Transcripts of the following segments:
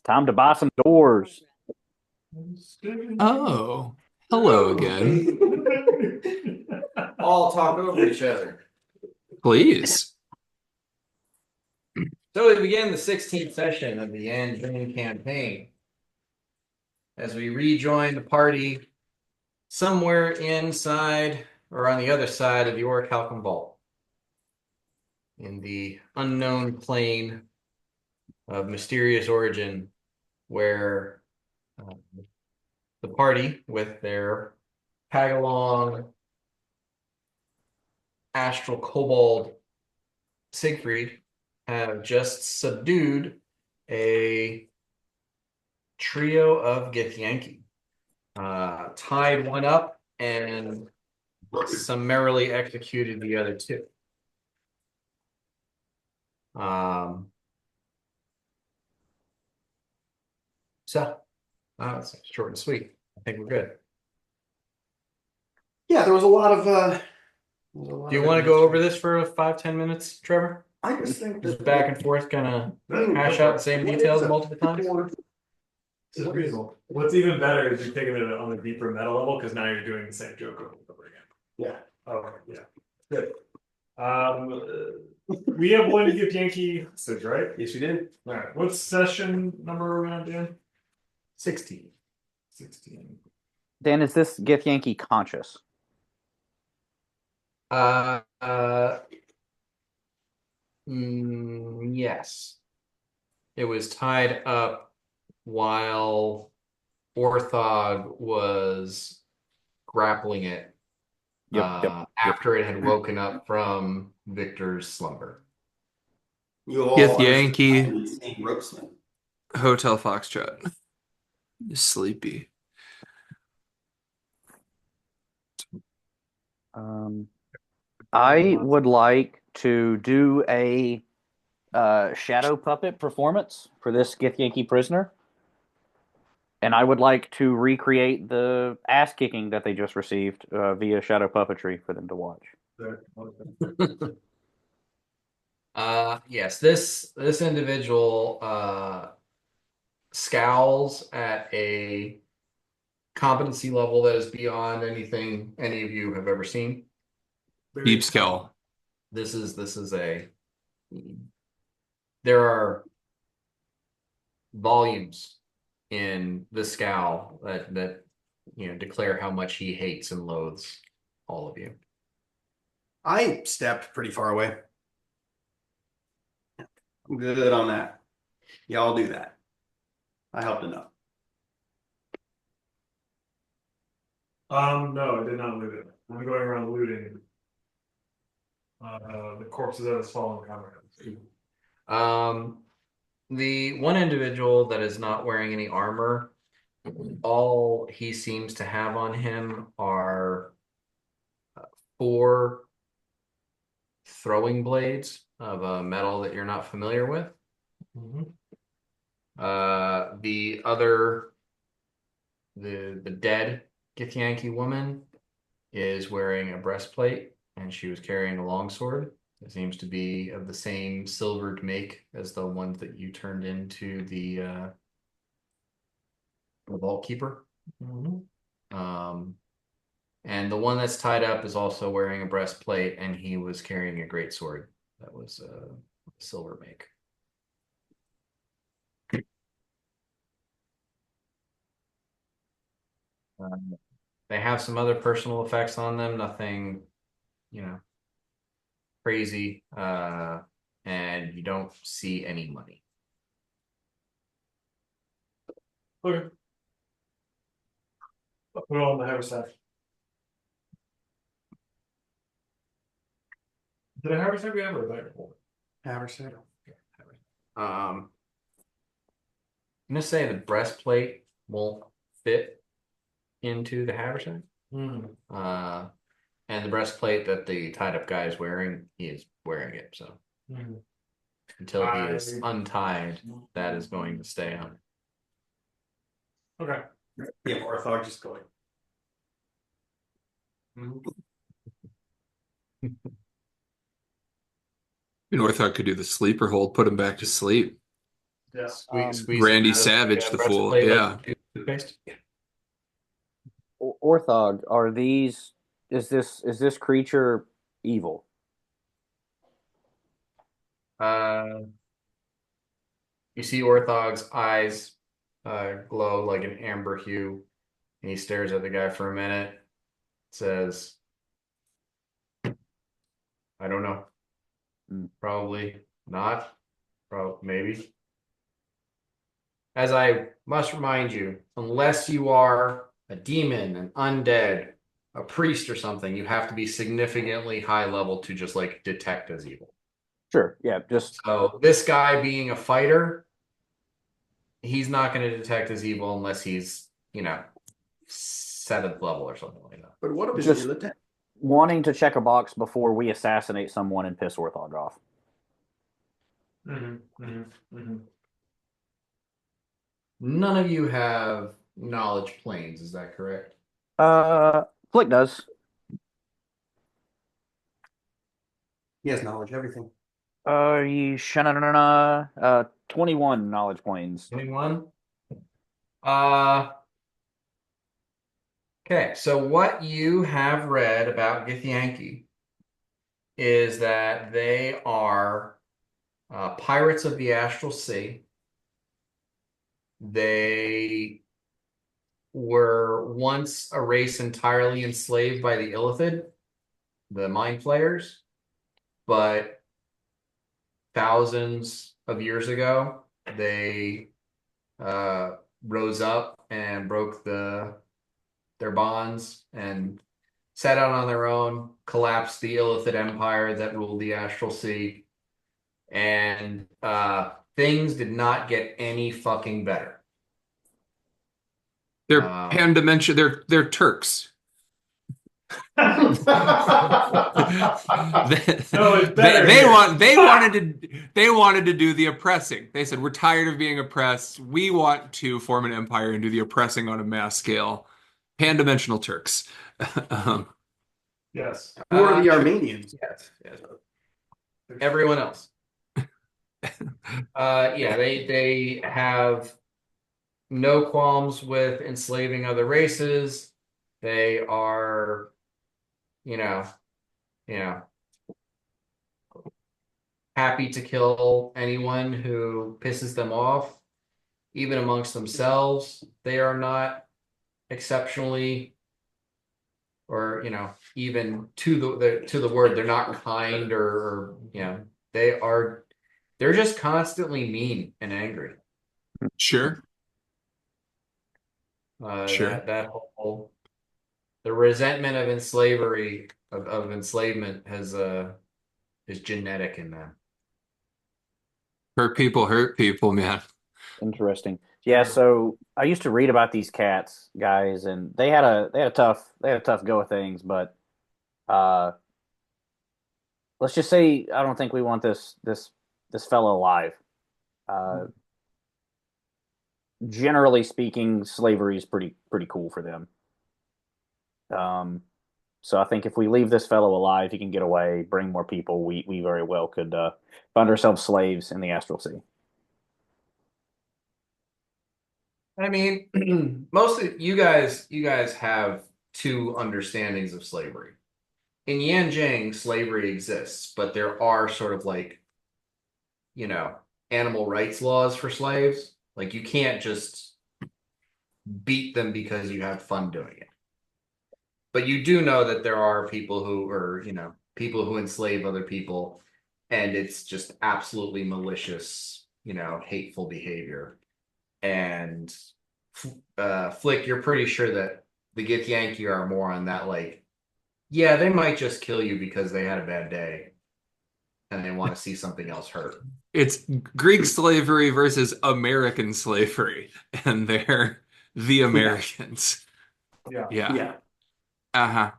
Time to buy some doors. Oh, hello again. All talk over each other. Please. So we begin the 16th session of the Yanjing campaign as we rejoin the party somewhere inside or on the other side of the Orichalcum Vault in the unknown plane of mysterious origin where uh, the party with their tag-along astral kobold Siegfried have just subdued a trio of Githyanki. Tied one up and summarily executed the other two. So, it's short and sweet. I think we're good. Yeah, there was a lot of. Do you want to go over this for 5-10 minutes, Trevor? I just think Just that back and forth, kind of hash out the same details multiple times. This is reasonable. What's even better is you're taking it on a deeper meta level because now you're doing the same joke over and over again. Yeah. Oh, yeah. Good. We have one gift Yankee message, right? Yes, you did. All right. What's session number around, Dan? 16. 16. Dan, is this Gith Yankee conscious? Yes. It was tied up while Orthog was grappling it Yep. after it had woken up from Victor's slumber. You all Gith Yankee. insane rope swing. Hotel Foxtrot. Sleepy. I would like to do a shadow puppet performance for this Gith Yankee prisoner. And I would like to recreate the ass kicking that they just received via shadow puppetry for them to watch. Yes, this individual scowls at a competency level that is beyond anything any of you have ever seen. Deep skill. This is a there are volumes in the scowl that declare how much he hates and loathes all of you. I stepped pretty far away. I'm good on that. Y'all do that. I helped enough. No, I did not loot it. I'm going around looting the corpses of his fallen comrades. The one individual that is not wearing any armor, all he seems to have on him are 4 throwing blades of a metal that you're not familiar with. The other, the dead Githyanki woman is wearing a breastplate, and she was carrying a longsword. It seems to be of the same silvered make as the ones that you turned into the Vault Keeper. And the one that's tied up is also wearing a breastplate, and he was carrying a great sword that was silver make. They have some other personal effects on them, nothing, crazy, and you don't see any money. Okay. I'll put it on the haversack. Did a haversack we have or a bag of Haversack. I'm gonna say the breastplate won't fit into the haversack. And the breastplate that the tied up guy is wearing, he is wearing it. So until he is untied, that is going to stay on. Okay. Yeah, Orthog just going. Orthog could do the sleeper hold, put him back to sleep. Yeah. Squeeze Randy it out of Savage, the fool. breastplate like Yeah. toothpaste. Orthog, are these? Is this creature evil? Uh, you see Orthog's eyes glow like an amber hue, and he stares at the guy for a minute. Says, "I don't know. Hmm. Probably not. Probably maybe." As I must remind you, unless you are a demon, an undead, a priest, or something, you have to be significantly high level to just like detect as evil. Sure. Yeah. Just So this guy being a fighter, he's not going to detect as evil unless he's, 7th level or something like that. But what if it's Just- ill attack? wanting to check a box before we assassinate someone and piss Orthog off. None of you have knowledge planes, is that correct? Flick does. He has knowledge, everything. You 21 knowledge planes. Anyone? Okay, so what you have read about Githyanki is that they are pirates of the Astral Sea. They were once a race entirely enslaved by the Illithid, the Mind Flayers, but thousands of years ago, they rose up and broke their bonds and set out on their own, collapsed the Illithid Empire that ruled the Astral Sea, and things did not get any fucking better. They're pan dimension. They're Turks. No, it's better They here. they wanted to do the oppressing. They said, we're tired of being oppressed. We want to form an empire and do the oppressing on a mass scale. Pan-dimensional Turks. Yes. Who are the Armenians? Yes. Everyone else. Yeah, they have no qualms with enslaving other races. They are, you know, happy to kill anyone who pisses them off. Even amongst themselves, they are not exceptionally, or even to the word, they're not kind or they're just constantly mean and angry. Sure. Sure. That whole the resentment of of enslavement is genetic in them. Hurt people, man. Interesting. Yeah, so I used to read about these cats, guys, and they had a tough go of things, but uh let's just say I don't think we want this fellow alive. Uh Generally speaking, slavery is pretty cool for them. Um so I think if we leave this fellow alive, he can get away, bring more people. We very well could find ourselves slaves in the Astral Sea. I mean, most of you guys have two understandings of slavery. In Yanjing, slavery exists, but there are sort of like, animal rights laws for slaves. Like you can't just beat them because you have fun doing it. But you do know that there are people who are, people who enslave other people, and it's just absolutely malicious, hateful behavior. And Flick, you're pretty sure that the Githyanki are more on that, like, yeah, they might just kill you because they had a bad day and they want to see something else hurt. It's Greek slavery versus American slavery, and they're the Americans. Yeah. Yeah. Uh-huh.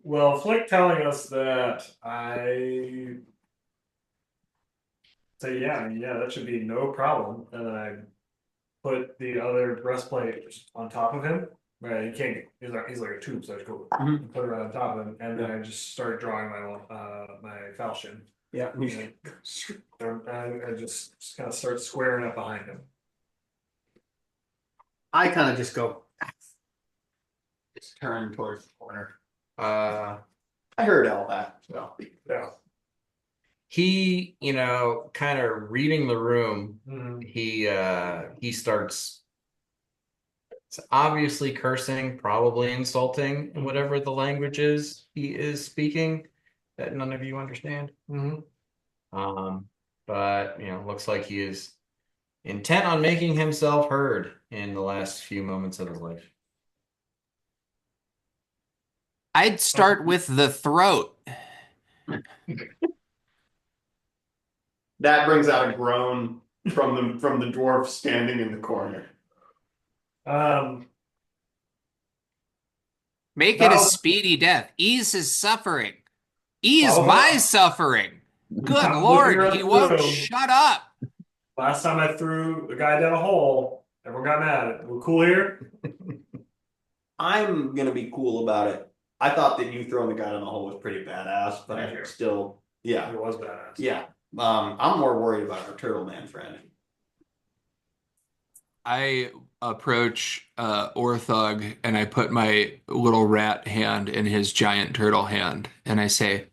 Well, Flick telling us that I say, yeah, that should be no problem. And then I put the other breastplate on top of him. Right, he can't. He's like a tube, so I just go put it right on top of him, and then I just start drawing my falchion. Yeah. I just kind of start squaring up behind him. I kind of just go, just turn towards the corner. I heard all that. So Yeah. He, kind of reading the room, Mhm. he starts obviously cursing, probably insulting in whatever the language is he is speaking that none of you understand. Mhm. But looks like he is intent on making himself heard in the last few moments of his life. I'd start with the throat. that brings out a groan from the dwarf standing in the corner. Um, Make it a that speedy death. Ease his suffering. Ease my was suffering. Good I'm looking Lord, around he the won't room. shut up. Last time I threw a guy down a hole, everyone got mad. We're cool here. I'm gonna be cool about it. I thought that you throwing the guy down the hole was pretty badass, but Thank you. still, yeah, It was badass. yeah. I'm more worried about our turtle man friend. I approach Orthog and I put my little rat hand in his giant turtle hand and I say,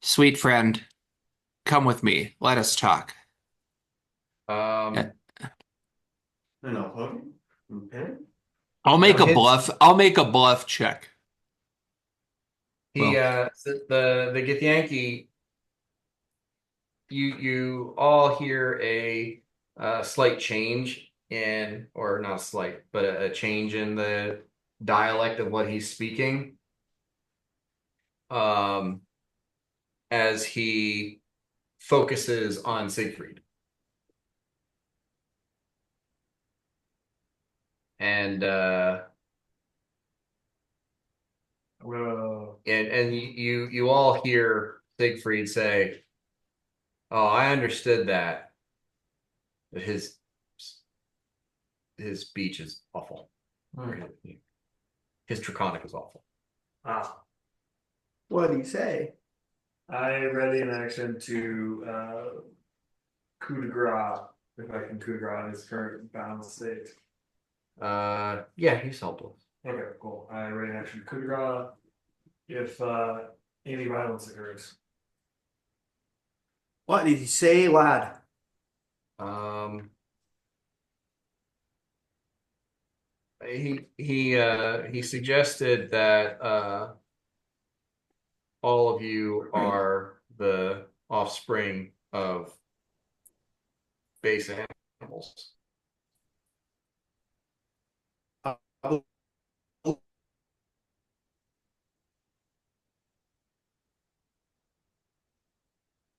"Sweet friend, come with me. Let us talk." Um, No, okay. I'll no, make a his bluff. I'll make a bluff check. he Well, the Githyanki, you all hear a slight change in, or not slight, but a change in the dialect of what he's speaking. Um, as he focuses on Siegfried. And Well, and you all hear Siegfried say, "Oh, I understood that. But his speech is awful. His Draconic is awful." ah, What did he say? I ready in action to coup de grace, if I can coup de grace in his current bound state. Yeah, he's helpless. Okay, cool. I ready in action to coup de grace if any violence occurs. What did he say, lad? Um, he suggested that all of you are the offspring of base animals.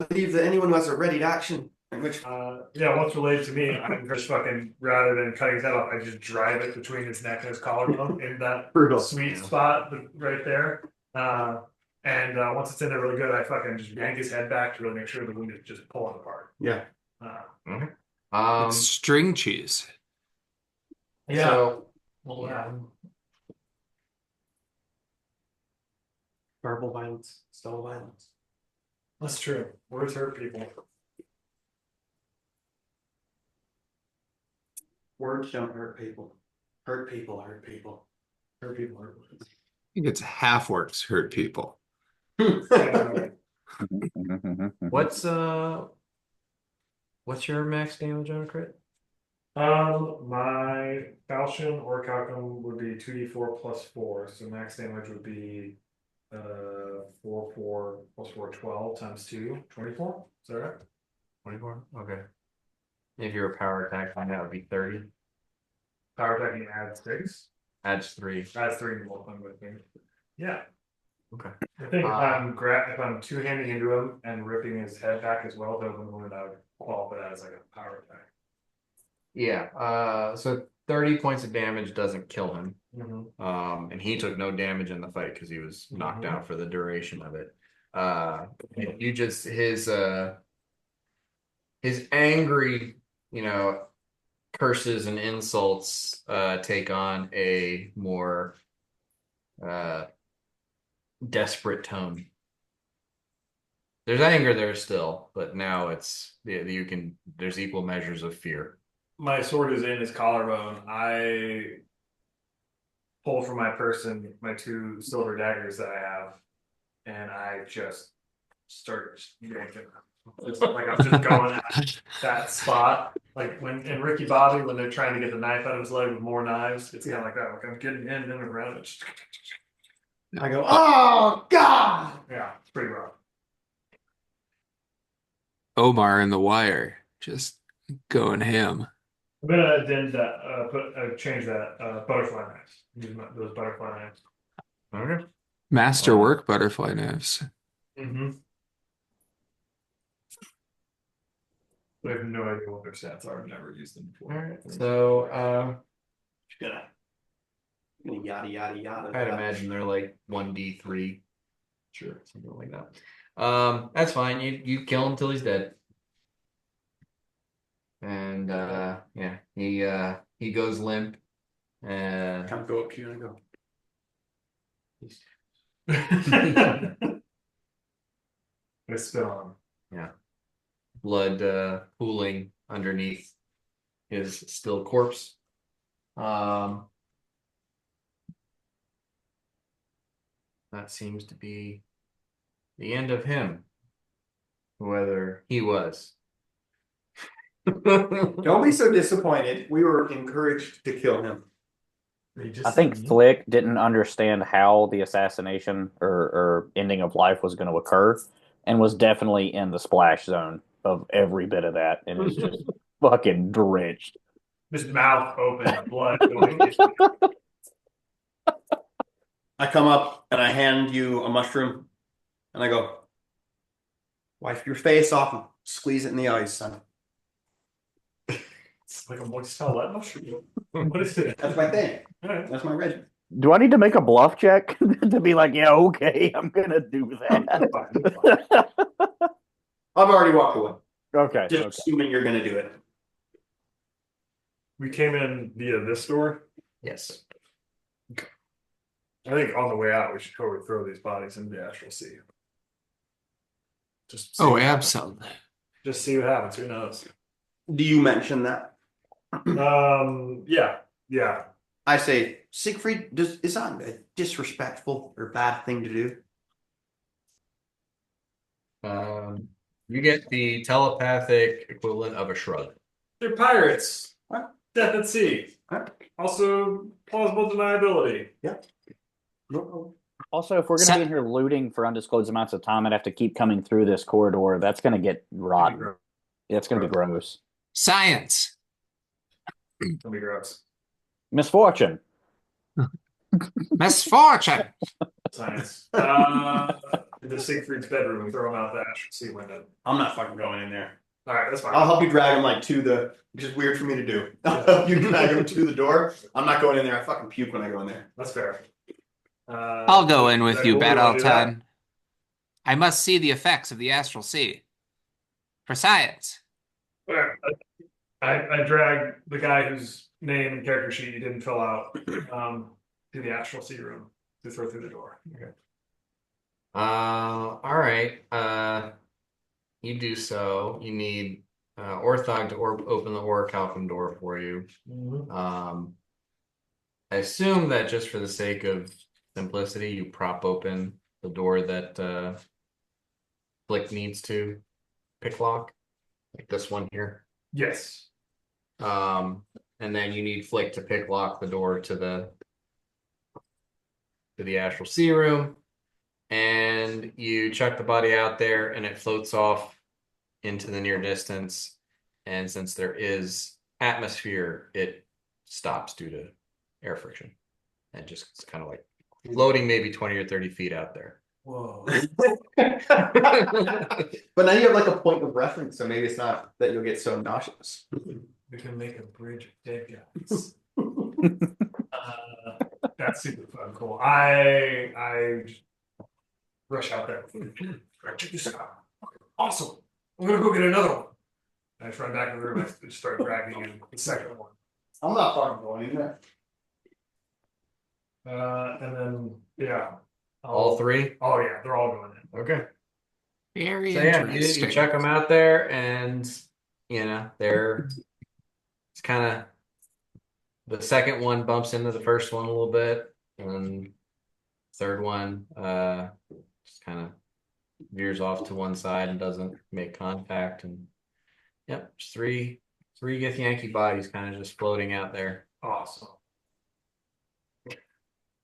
I believe that anyone who has a ready to action, which Yeah, once related to me, I'm just fucking rather than cutting his head off, I just drive it between his neck and his collarbone in that brutal. sweet Yeah. spot right there. And once it's in there really good, I fucking just yank his head back to really make sure the wound is just pulling apart. Yeah. it's string cheese. Yeah. So Well, Verbal violence, still violence. that's true. Words hurt people. Words don't hurt people. Hurt people hurt people. Hurt people hurt people. I think it's half orcs hurt people. what's your max damage on a crit? My falchion or calcum would be 2d4 plus 4, so max damage would be 4 plus 4 12 times 2 24. Is that right? 24? Okay. If you're a power attack, that would be 30. Power attacking adds 6. Adds 3. Adds 3 to both of them with me. Yeah. Okay. I think if I'm two-handing into him and ripping his head back as well, then I would qualify that as like a power attack. Yeah. So 30 points of damage doesn't kill him. Mm-hmm. And he took no damage in the fight because he was knocked out for the duration of it. You just his angry, curses and insults take on a more desperate tone. There's anger there still, but now there's equal measures of fear. My sword is in his collarbone. I pull from my person my two silver daggers that I have, and I just start yanking. Just like I'm just going at that spot. Like when in Ricky Bobby, when they're trying to get the knife out of his leg with more knives, it's kind of like that. Like I'm getting in and around it. I go, oh God! Yeah, it's pretty rough. Omar in the wire, just going ham. I'm gonna then change that butterfly knives. Use those butterfly knives. Okay. Masterwork butterfly knives. Mm-hmm. I have no idea what their stats are. I've never used them before. All right. So Just gonna yada yada yada. I'd imagine they're like 1d3. Sure, something like that. That's fine. You kill him till he's dead. And yeah, he goes limp. Kind of go up to you and I go. I spit on Yeah. Blood pooling underneath his still corpse. That seems to be the end of him, whoever he was. Don't be so disappointed. We were encouraged to kill him. I think Flick didn't understand how the assassination or ending of life was going to occur, and was definitely in the splash zone of every bit of that, and is just fucking drenched. his mouth open, blood going. I come up and I hand you a mushroom and I go, wipe your face off and squeeze it in the eyes, son. It's like a moist towelette mushroom. What is it? That's my thing. All right. That's my regimen. Do I need to make a bluff check to be like, yeah, okay, I'm gonna do that? I've already walked away. Okay, Just okay. assuming you're gonna do it. We came in via this door. Yes. I think on the way out, we should totally throw these bodies into the astral sea. Just see Oh, what happens. absolutely. Just see what happens. Who knows? Do you mention that? Yeah. I say, Siegfried, is that a disrespectful or bad thing to do? You get the telepathic equivalent of a shrug. They're pirates. What? Death at sea. What? Also, plausible deniability. Yeah. No. Also, if we're going to be in here looting for undisclosed amounts of time and have to keep coming through this corridor, that's going to get rotten. Yeah, it's going to be gross. Science. It's going to be gross. Misfortune. Misfortune. Science. The Siegfried's bedroom and throw him out the astral sea window. I'm not fucking going in there. All right, that's fine. I'll help you drag him like to the, which is weird for me to do. I'll help you drag him to the door. I'm not going in there. I fucking puke when I go in there. That's fair. I'll go in with you, cool? Bad You wanna do that? Altan. I must see the effects of the astral sea. For science. All right. I dragged the guy whose name and character sheet you didn't fill out to the astral sea room to throw through the door. Okay. All right. You do so. You need Orthog to open the Orichalcum door for you. I assume that just for the sake of simplicity, you prop open the door that Flick needs to pick lock, like this one here. Yes. And then you need Flick to pick lock the door to the astral sea room, and you chuck the body out there, and it floats off into the near distance. And since there is atmosphere, it stops due to air friction, and just kind of like floating maybe 20 or 30 feet out there. Whoa. But now you have like a point of reference, so maybe it's not that you'll get so nauseous. We can make a bridge of dead guys. That's super fun. Cool. I rush out there. Check this out. Awesome. I'm gonna go get another one. I just run back in the room. I just start dragging in the second one. I'm not fucking going in there. And then yeah. All three? Oh yeah, they're all going in. Okay. Very So yeah, you interesting. check them out there, and they're it's kind of the second one bumps into the first one a little bit, and third one just kind of veers off to one side and doesn't make contact. And yep, just three Githyanki bodies kind of just floating out there. Awesome.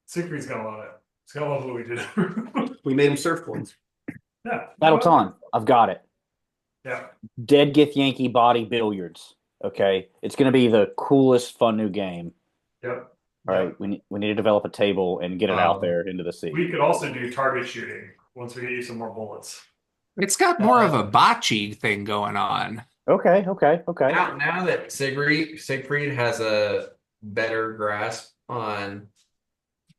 Siegfried's gonna love it. He's gonna love what we did. We made him surfboards. Yeah. Battle time. I've got it. Yeah. Dead Githyanki body billiards. Okay, it's going to be the coolest, fun new game. Yep. All right, we need to develop a table and get it out there into the sea. We could also do target shooting once we get you some more bullets. It's got more of a bocce thing going on. Okay. Now that Siegfried has a better grasp on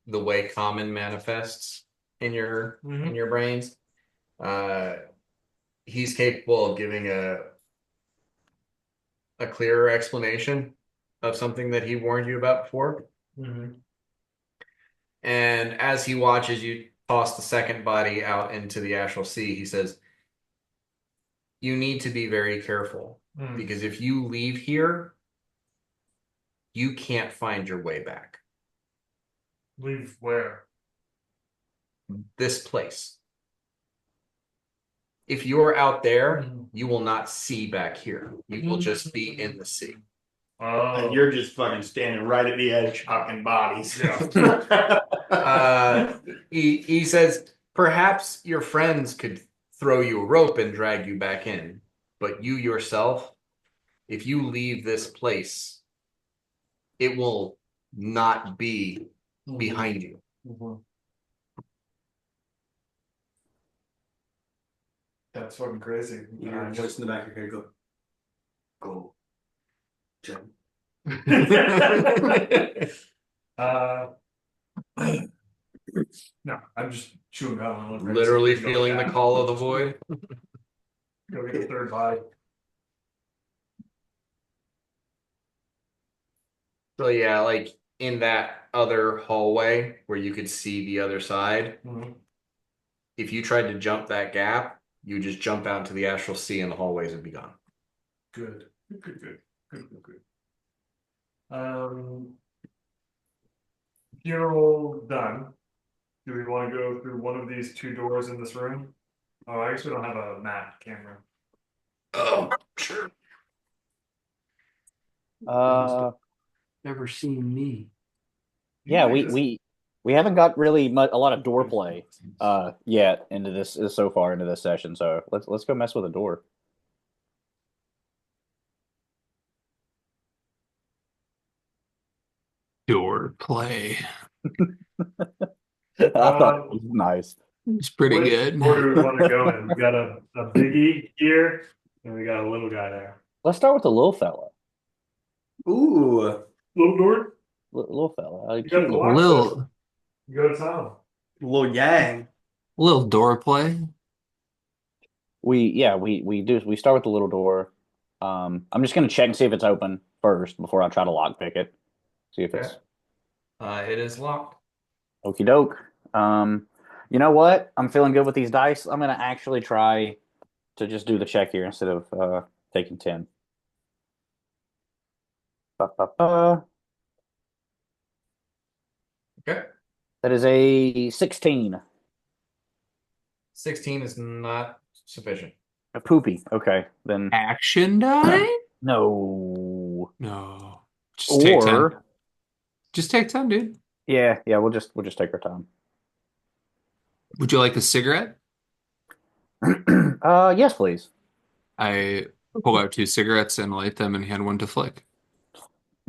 the way common manifests in your brains, he's capable of giving a clearer explanation of something that he warned you about before. Mm-hmm. And as he watches you toss the second body out into the astral sea, he says, "You need to be very careful because if you leave here, you can't find your way back. Leave where? This place. If you're out there, you will not see back here. You will just be in the sea." Oh. And you're just fucking standing right at the edge, chucking bodies. He says, perhaps your friends could throw you a rope and drag you back in, but you yourself, if you leave this place, it will not be behind you. That's fucking crazy. You hear a voice in the back of your head go, Jim. No, I'm just chewing gum. Literally feeling the call of the void. Go get the third body. So yeah, like in that other hallway where you could see the other side, if you tried to jump that gap, you just jump out into the astral sea and the hallways would be gone. Good. Funeral done. Do we want to go through one of these two doors in this room? Oh, I guess we don't have a map camera. Oh, sure. Never seen me. Yeah, we haven't got really a lot of door play yet into this so far into this session. So let's go mess with a door. Door play. I thought it was nice. It's pretty Which good. door do we want to go in? We got a biggie here, and we got a little guy there. Let's start with the little fella. Ooh. Little door? Little fella. You got the lock Little You go to town. Little Yang. little door play. We start with the little door. I'm just gonna check and see if it's open first before I try to lockpick it. See if it's It is locked. okie doke. You know what? I'm feeling good with these dice. I'm gonna actually try to just do the check here instead of taking 10. Ba. Okay. That is a 16. 16 is not sufficient. A poopy. Okay, then Action die? no. No. Just take 10. Just take 10, dude. Yeah, we'll just take our time. Would you like a cigarette? Yes, please. I pull out 2 cigarettes and light them and hand one to Flick.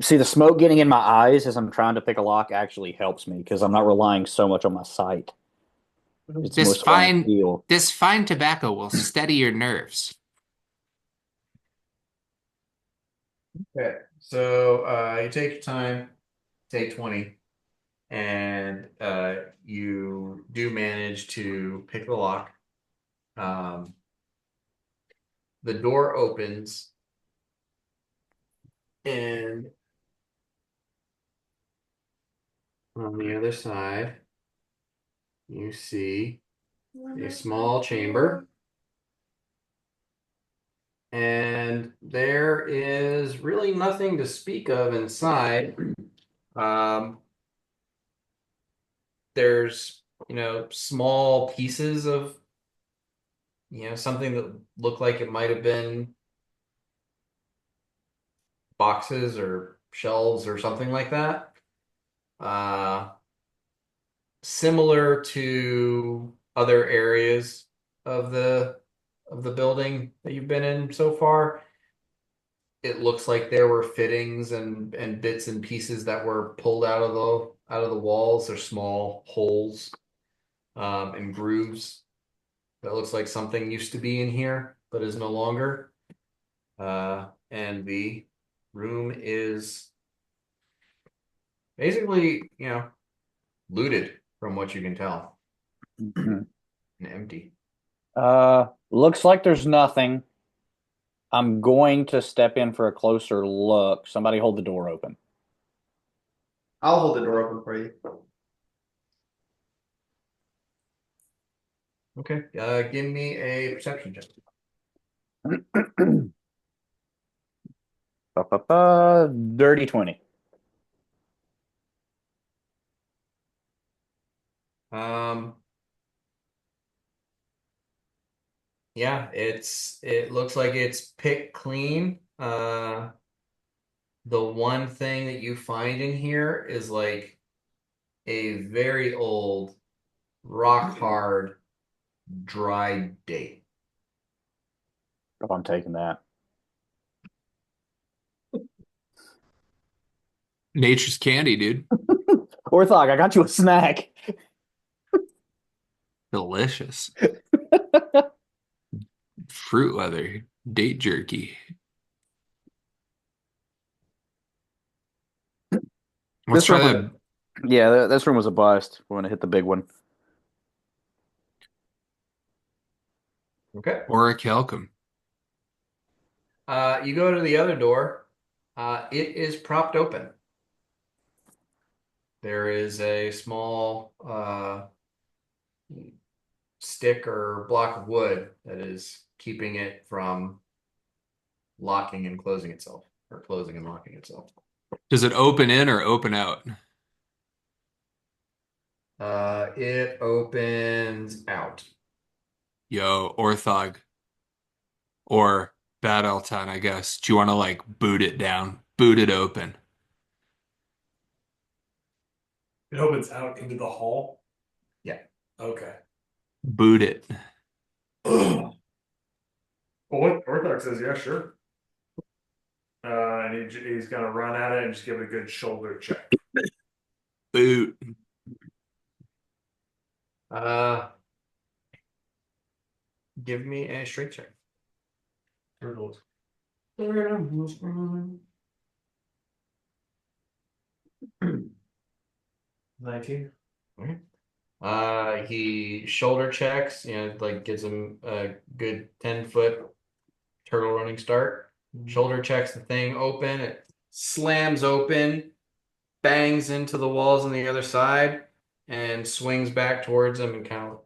See, the smoke getting in my eyes as I'm trying to pick a lock actually helps me because I'm not relying so much on my sight. It's mostly on feel. This fine tobacco will steady your nerves. Okay. So you take your time, take 20, and you do manage to pick the lock. The door opens, and on the other side, you see a small chamber And there is really nothing to speak of inside. Um, there's, small pieces of, something that looked like it might have been boxes or shelves or something like that. Uh, Similar to other areas of the building that you've been in so far, it looks like there were fittings and bits and pieces that were pulled out of the walls. There's small holes and grooves. That looks like something used to be in here, but is no longer. And the room is basically, looted from what you can tell Mhm. and empty. Looks like there's nothing. I'm going to step in for a closer look. Somebody hold the door open. I'll hold the door open for you. Okay. Give me a perception check. Dirty 20. Um, yeah, it looks like it's picked clean. The one thing that you find in here is like a very old, rock hard, dry date. Oh, I'm taking that. Nature's candy, dude. Orthog, I got you a snack. Delicious. Fruit leather, date jerky. Let's This room try was a that yeah, this room was a bust. We're gonna hit the big one. Okay. orichalcum. You go to the other door. It is propped open. There is a small stick or block of wood that is keeping it from locking and closing itself, or closing and locking itself. Does it open in or open out? It opens out. Yo, orthog or bad Elton, I guess. Do you want to like boot it down, boot it open, It opens out into the hall. Yeah. Okay. boot it? Well, what Orthodox says, yeah, sure. And he's gonna run at it and just give it a good shoulder check. Boot. Uh, Give me a strength check. Turtles. 19. Okay. He shoulder checks, like gives him a good 10-foot turtle running start. Shoulder checks the thing open. It slams open, bangs into the walls on the other side, and swings back towards him and kind of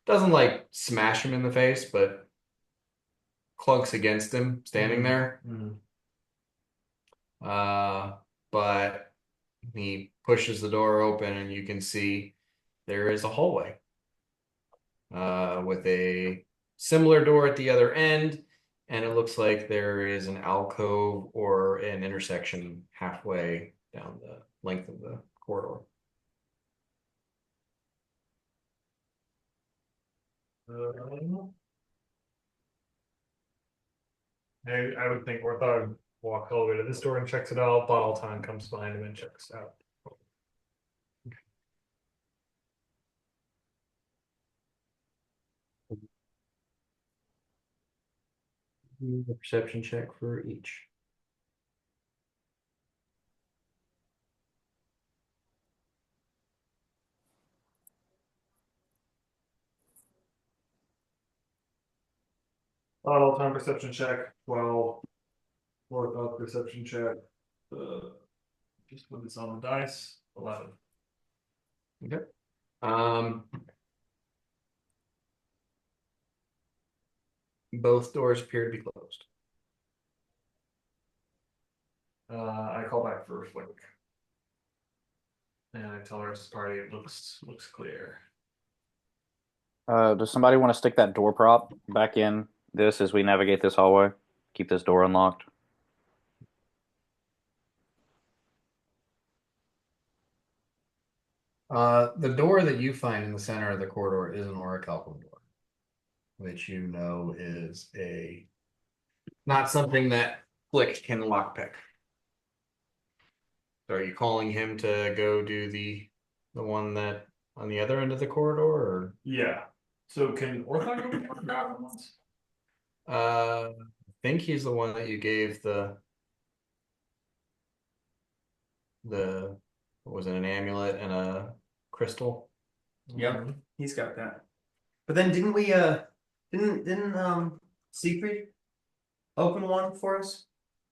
doesn't like smash him in the face, but clunks against him standing there. Mm. But he pushes the door open, and you can see there is a hallway with a similar door at the other end, and it looks like there is an alcove or an intersection halfway down the length of the corridor. I would think Orthog walks all the way to this door and checks it out. Bottleton comes behind him and checks it out. The perception check for each. Bottleton perception check, 12. Orthog perception check. Just put this on the dice, 11. Okay. Um, Both doors appear to be closed. I call back for Flick. And I tell the rest of the party it looks clear. Does somebody want to stick that door prop back in this as we navigate this hallway? Keep this door unlocked. The door that you find in the center of the corridor is an orichalcum door, which you know is not something that Flick can lockpick. So are you calling him to go do the one that on the other end of the corridor, or Yeah. So can Orthon go before the goblin once? I think he's the one that you gave the what was it, an amulet and a crystal? Yep, he's got that. But then didn't we didn't Siegfried open one for us?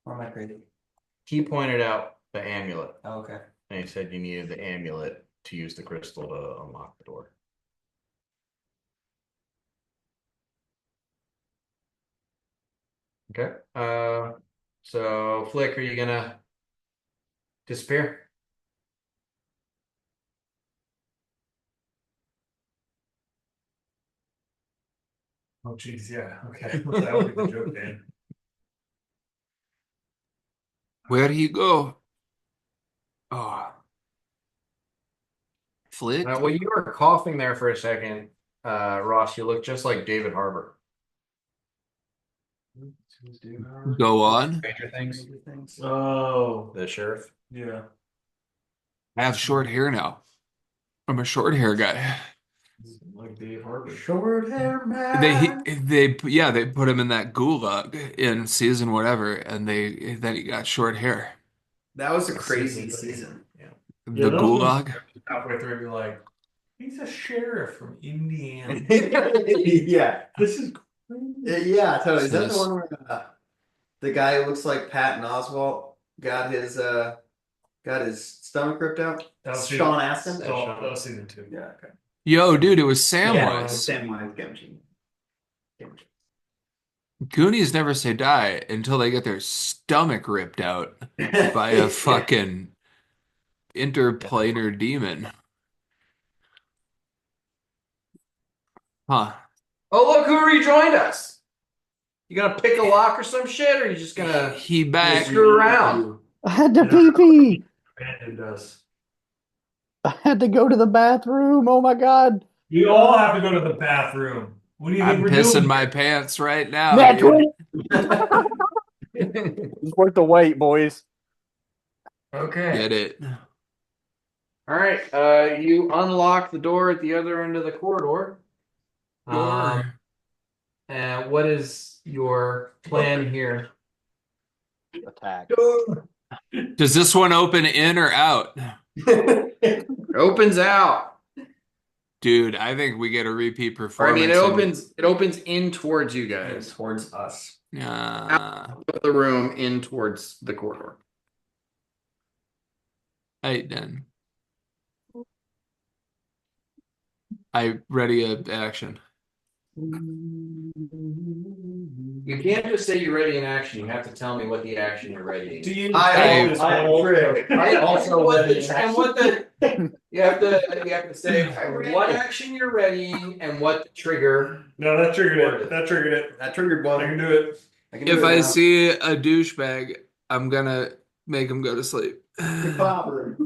Or am I crazy? He pointed out the amulet, Oh, okay. and he said you needed the amulet to use the crystal to unlock the door. Okay. So Flick, are you gonna disappear? Oh jeez, yeah. Okay. That would be the joke, Dan. Where do you go? Oh, Flick? Well, you were coughing there for a second, Ross. You look just like David Harbour. Go on. Stranger Things, Oh, the sheriff. yeah. I have short hair now. I'm a short hair guy. Like Dave Harbour. Short hair They man. yeah, they put him in that gulag in season whatever, and then he got short hair. That was a That's crazy season season. Yeah. Yeah, The those ones gulag. halfway through be like, he's a sheriff from Indiana. Yeah. This is crazy. Yeah, totally. Is that the Says- one where the guy who looks like Patton Oswalt got his stomach ripped out? That was Sean Astin? That was season 2. Yeah, okay. Yo, dude, it was Yeah, Samwise. Samwise Gamgee. Goonies never say die until they get their stomach ripped out by a fucking interplanar demon. Huh. Oh, look who rejoined us. You gonna pick a lock or some shit, or you just gonna He back. screw around? I had to pee pee. Abandoned us. I had to go to the bathroom. Oh my God. We all have to go to the bathroom. What do you think I'm we're pissing doing? my pants right now, Nat dude. 20. It's worth the wait, boys. Okay. Get it. All right. You unlock the door at the other end of the corridor. Door. And what is your plan here? Attack. Does this one open in or out? It opens out. Dude, I think we get a repeat Or I performance. mean, it opens in towards you guys. Towards us. Out of the room, in towards the corridor. Hey, then. I ready a action. You can't just say you're ready in action. You have to tell me what the action you're ready in. Do you I also what ready the, in and what the you have to say what action you're ready and what the trigger. No, that triggered it. That triggered it. That triggered I one. can do it. I can do If it I now. see a douchebag, I'm gonna make him go to sleep. The clobber.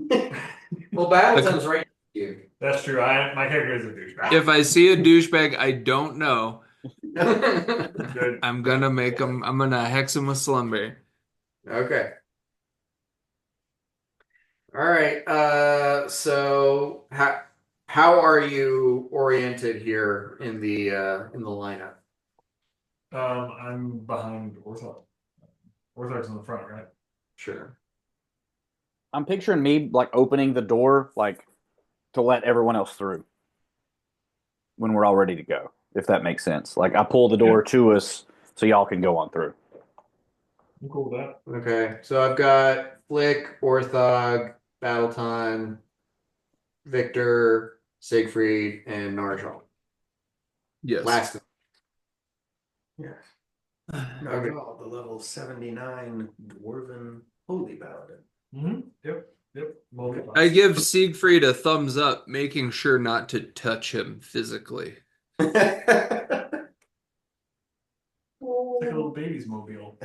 Well, Battleton's right to you. That's true. My character is a douchebag. If I see a douchebag I don't know, Good. I'm gonna hex him with slumber. Okay. All right. So how are you oriented here in the lineup? I'm behind Orthog. Orthog's in the front, right? Sure. I'm picturing me like opening the door like to let everyone else through when we're all ready to go, if that makes sense. Like I pull the door to us so y'all can go on through. I'm cool with that. Okay. So I've got Flick, Orthog, Battletime, Victor, Siegfried, and Narjal. Yes. Last. Yeah. Okay. The level 79 dwarven Holy paladin. Yep. Multiple. I give Siegfried a thumbs up, making sure not to touch him physically. It's like a little baby's mobile.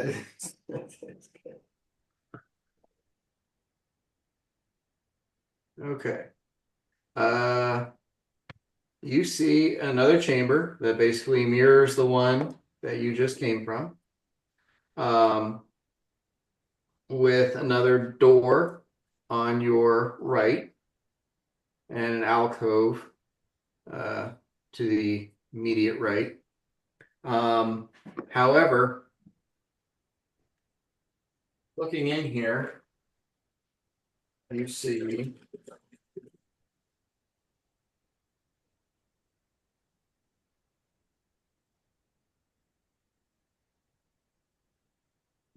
Okay. You see another chamber that basically mirrors the one that you just came from. With another door on your right and an alcove to the immediate right. However, looking in here, you see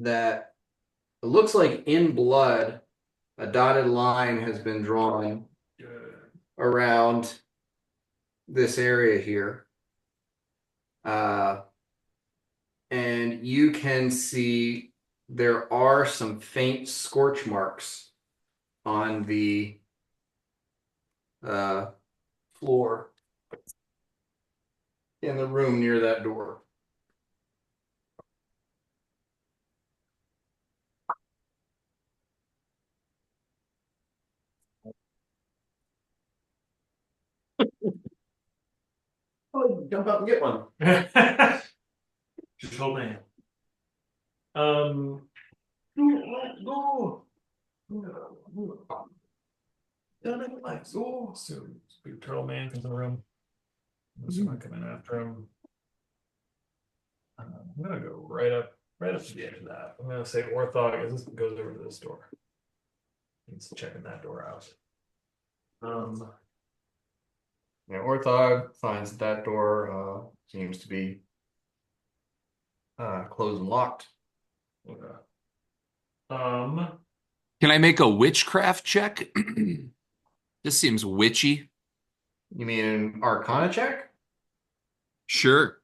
that it looks like in blood, a dotted line has been drawn around this area here. And you can see there are some faint scorch marks on the floor in the room near that door. Oh, jump out and get one. Just hold my hand. Go. So big turtle man comes in the room. Who's gonna come in after him? I'm gonna go right up to the edge of that. I'm gonna say Orthog as this goes over to this door. He's checking that door out. Yeah, Orthog finds that door seems to be closed and locked. Okay. Can I make a witchcraft check? This seems witchy. You mean an Arcana check? Sure.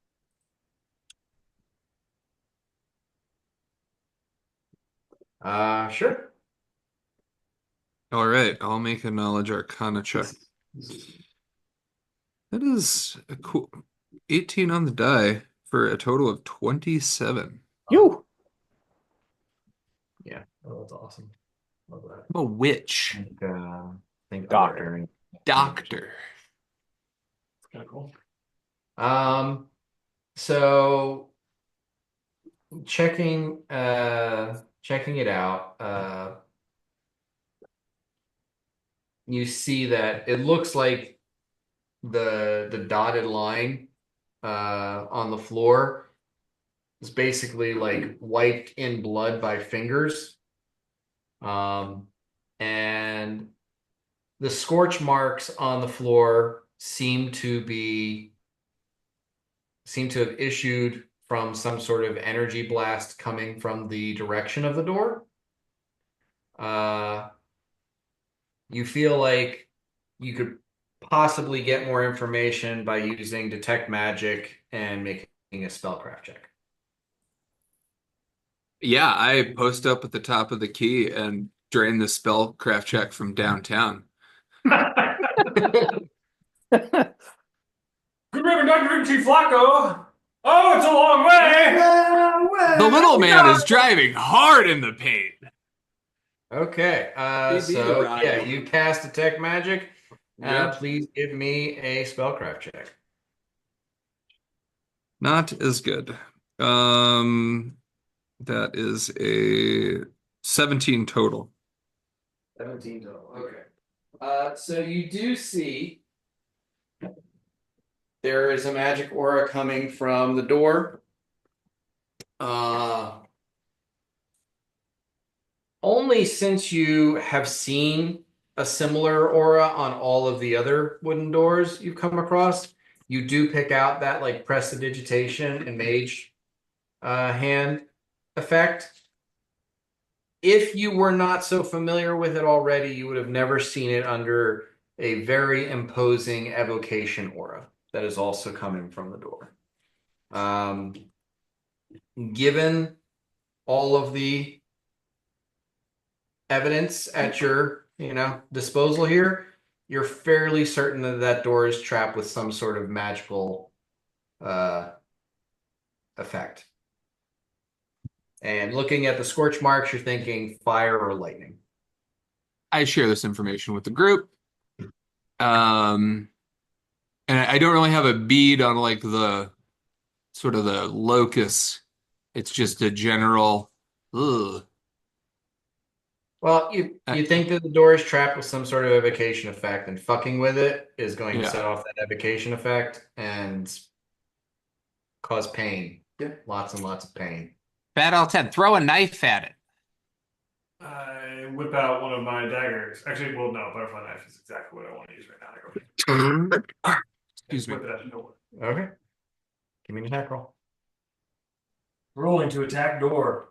Sure. All right, I'll make a knowledge arcana check. That is a cool 18 on the die for a total of 27. You. Yeah. Oh, that's awesome. Love that. I'm a witch. Think Doctor. Doctor. It's kind of cool. So checking it out, you see that it looks like the dotted line on the floor is basically like wiped in blood by fingers. And the scorch marks on the floor seem to have issued from some sort of energy blast coming from the direction of the door. You feel like you could possibly get more information by using detect magic and making a spellcraft check. Yeah, I post up at the top of the key and drain the spellcraft check from downtown. Good river, Dr. Chief Flacco. Oh, it's a long way. The little man is driving hard in the paint. Okay, Maybe so right. yeah, you cast detect magic. Yep. Please give me a spellcraft check. Not as good. That is a 17 total. 17 total. Okay. So you do see there is a magic aura coming from the door. Only since you have seen a similar aura on all of the other wooden doors you've come across, you do pick out that like prestidigitation and mage hand effect. If you were not so familiar with it already, you would have never seen it under a very imposing evocation aura that is also coming from the door. Given all of the evidence at your, disposal here, you're fairly certain that that door is trapped with some sort of magical effect. And looking at the scorch marks, you're thinking fire or lightning. I share this information with the group. And I don't really have a bead on like the sort of the locus. It's just a general, ugh. Well, you think that the door is trapped with some sort of evocation effect, and fucking with it is going to set Yeah. off that evocation effect and cause pain. Yeah. Lots and lots of pain. Bad L10, throw a knife at it. I whip out one of my daggers. Actually, well, no, butterfly knife is exactly what I want to use right now. I go Excuse me. whip it at the door. Okay. Give me an attack roll. Rolling to attack door.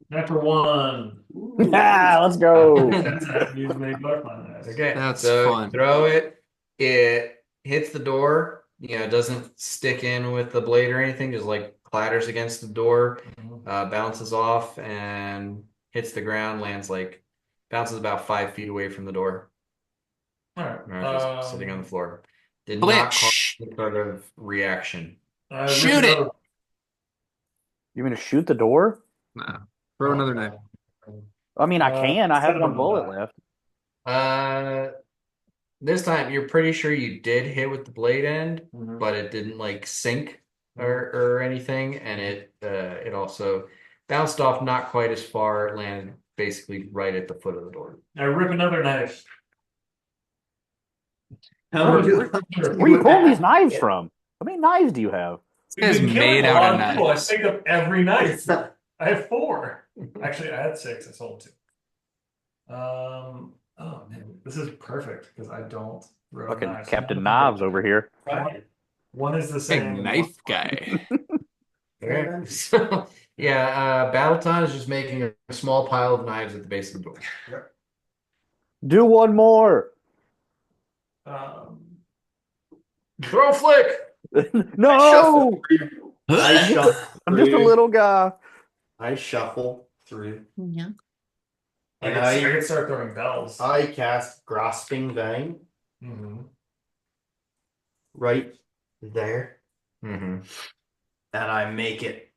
Natural 1. Ah, let's go. Use many butterfly knives. Okay. That's so fun. throw it. It hits the door. It doesn't stick in with the blade or anything. Just like clatters against the door, bounces off and hits the ground. Bounces about 5 feet away from the door. All right. Just sitting on the floor. Did not cause Blitch. any sort of reaction. Shoot it. You mean to shoot the door? No. Throw another knife. I mean, I can. I have set one them bullet back. left. This time you're pretty sure you did hit with the blade end, Mhm. but it didn't like sink or anything, and it also bounced off not quite as far, landed basically right at the foot of the door. I rip another knife. How would you Where are you pulling these knives from? How many knives do you have? We've guy's been killing made a out lot of of people. I knives. picked up every knife. I have 4. Actually, I had 6. I sold 2. Oh man, this is perfect because I don't throw Fucking knives. Captain Knives over here. One is the Big same. knife guy. Okay. So yeah, Battleton is just making a small pile of knives at the base of the door. Do one more. Um, Throw flick! No, I shuffle I'm just a through. little guy. I shuffle through. I And could, I could start throwing bells. I cast Grasping Vine Mhm. right there, Mm-hmm. and I make it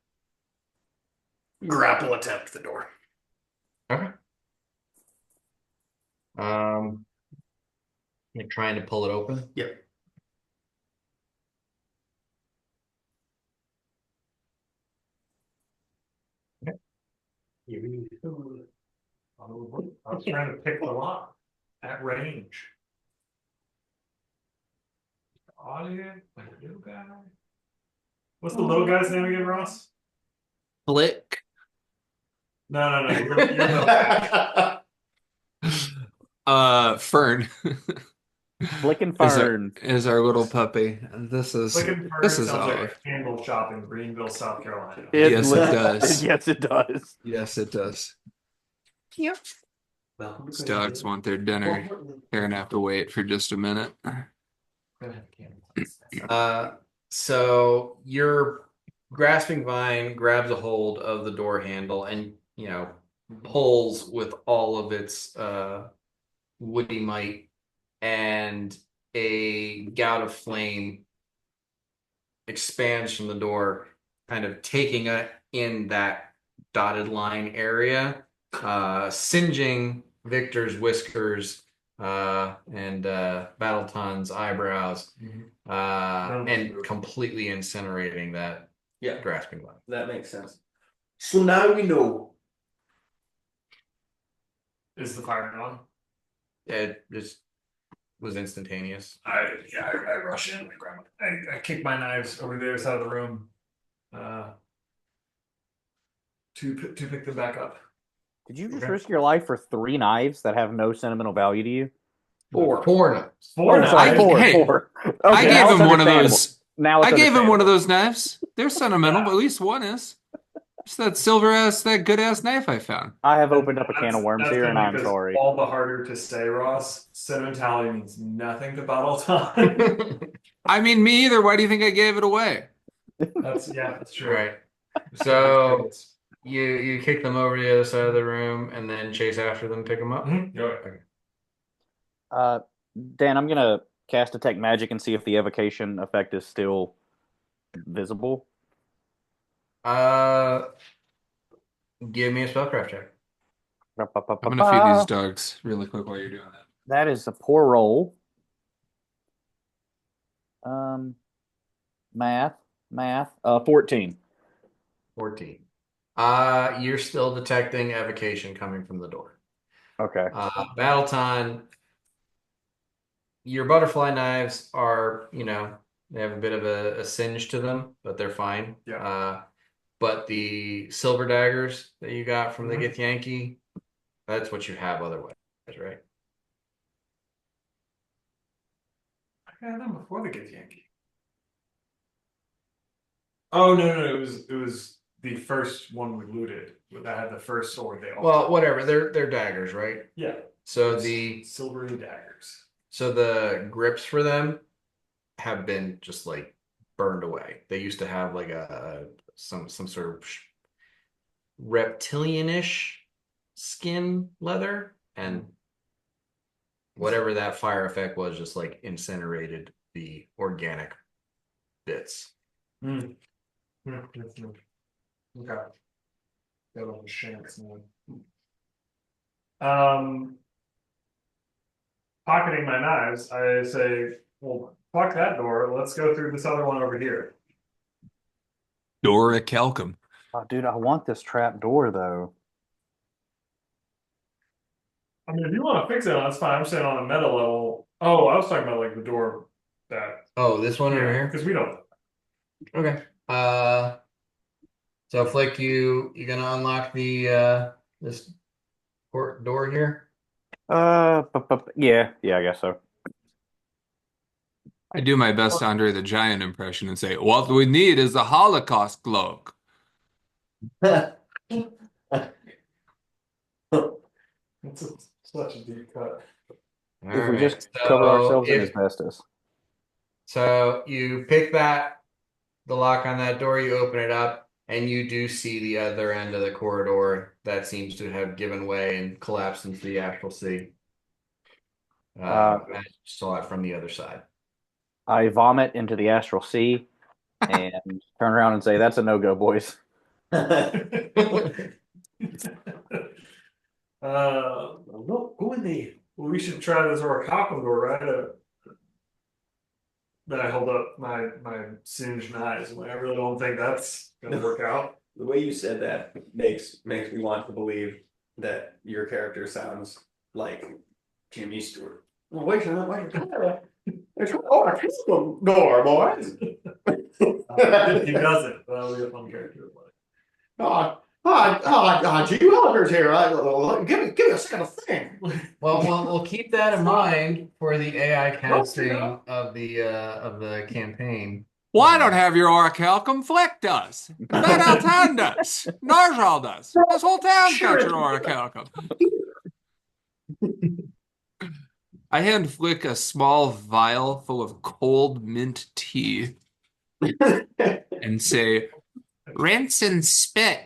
grapple attempt the door. Okay. You're trying to pull it open? Yep. I was trying to pick the lock at range. Audio, like a little guy. What's the little guy's name again, Ross? Flick. No. You're the Fern. Flicking Is our, Fern. is our little puppy. This is Flickin' Bird this is sounds odd. like a candle shop in Greenville, South Carolina. Yes, it does. Yes, it does. Yes, it does. Welcome to These dogs want their dinner. They're gonna have to wait for just a minute. So your grasping vine grabs a hold of the door handle and pulls with all of its woody might, and a gout of flame expands from the door, kind of taking it in that dotted line area, singeing Victor's whiskers and Battleton's eyebrows, and completely incinerating that Yeah, grasping vine. that makes sense. So now we know. Is the fire on? It just was instantaneous. I rush in, I kick my knives over the other side of the room. To pick them back up. Did you just risk your life for 3 knives that have no sentimental value to you? Four knives. Four Sorry, knives. four. Hey, Four. I Okay, now gave it's him one of understandable. those. Now it's I gave him one of understandable. those knives. They're sentimental, but at least one is. It's that silver ass, that good ass knife I found. I have opened up a can of worms That's here, gonna and make I'm this sorry. all the harder to say, Ross. Sentimentality means nothing to Battleton. I mean, me either. Why do you think I gave it away? That's true. Right. So You kick them over to the other side of the room and then chase after them, pick them up. Yeah. Okay. Uh, Dan, I'm gonna cast detect magic and see if the evocation effect is still visible. Uh, give me a spellcraft check. I'm gonna feed these dogs really quick while you're doing that. That is a poor roll. Um, math. 14. 14. You're still detecting evocation coming from the door. Okay. Battleton, your butterfly knives are, they have a bit of a singe to them, but they're fine. Yeah. But the silver daggers that you got from the Mhm. Githyanki, that's what you have otherwise, right? I had them before the Get Yankee. Oh no, it was the first one we looted. That had the first sword they all Well, whatever. They're daggers, right? yeah. So It's the silvery daggers. so the grips for them have been just like burned away. They used to have like some sort of reptilianish skin leather, and whatever that fire effect was just like incinerated the organic bits. Mm. Okay. Got a little shanks now. Pocketing my knives, I say, well, fuck that door. Let's go through this other one over here. Dora Calcum. Oh, dude, I want this trap door though. I mean, if you want to fix it, that's fine. I'm saying on a meta level. Oh, I was talking about like the door that. Oh, this one over Yeah, here? because we don't. Okay. So Flick, you gonna unlock the this port door here? Yeah, I guess so. I do my best Andre the Giant impression and say, what we need is a Holocaust cloak. Such a deep cut. All If we right. just cover So ourselves in asbestos. you pick the lock on that door, you open it up, and you do see the other end of the corridor that seems to have given way and collapsed into the actual sea. I saw it from the other side. I vomit into the astral sea and turn around and say, "That's a no-go, boys." Look, go in there. Well, we should try this orichalcum door, right? Then I hold up my singed knives. I really don't think that's gonna work out. The way you said that makes me want to believe that your character sounds like Jimmy Stewart. Well, wait a minute, it's a pistol door, boys. He doesn't. That'll be a fun character to play. Gee Willikers here. Give me a second to think. Well, we'll keep that in mind for the AI casting of the campaign. Well, I don't have your orichalcum. Flick does. That Altan does. Narjal does. This whole town's got your orichalcum. I hand Flick a small vial full of cold mint tea and say, rinse and spit.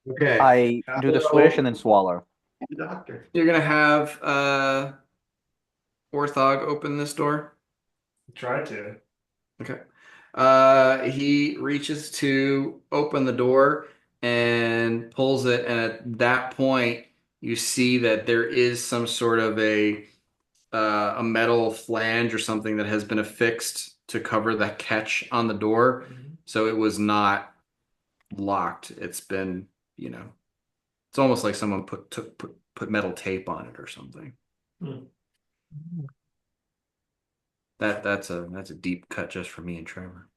Okay. I do the swish and then swallow. Doctor. You're gonna have Orthog open this door. Try to. Okay. He reaches to open the door and pulls it, and at that point, you see that there is some sort of a metal flange or something that has been affixed to cover the catch on the door. So it was not locked. It's been, it's almost like someone put metal tape on it or something. That's a deep cut just for me and Trevor.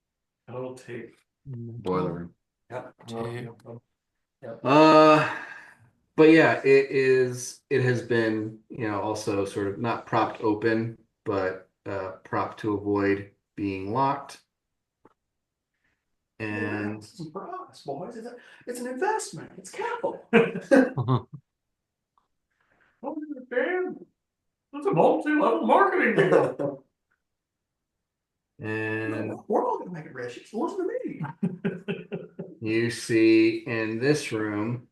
Metal tape. Boiler room. Yep. Tape. But yeah, it has been, also sort of not propped open, but propped to avoid being locked. And This is for us, boys. It's an investment. It's capital. Oh, damn. That's a multi-level marketing deal. and We're all gonna make it rich. Listen to me. You see in this room,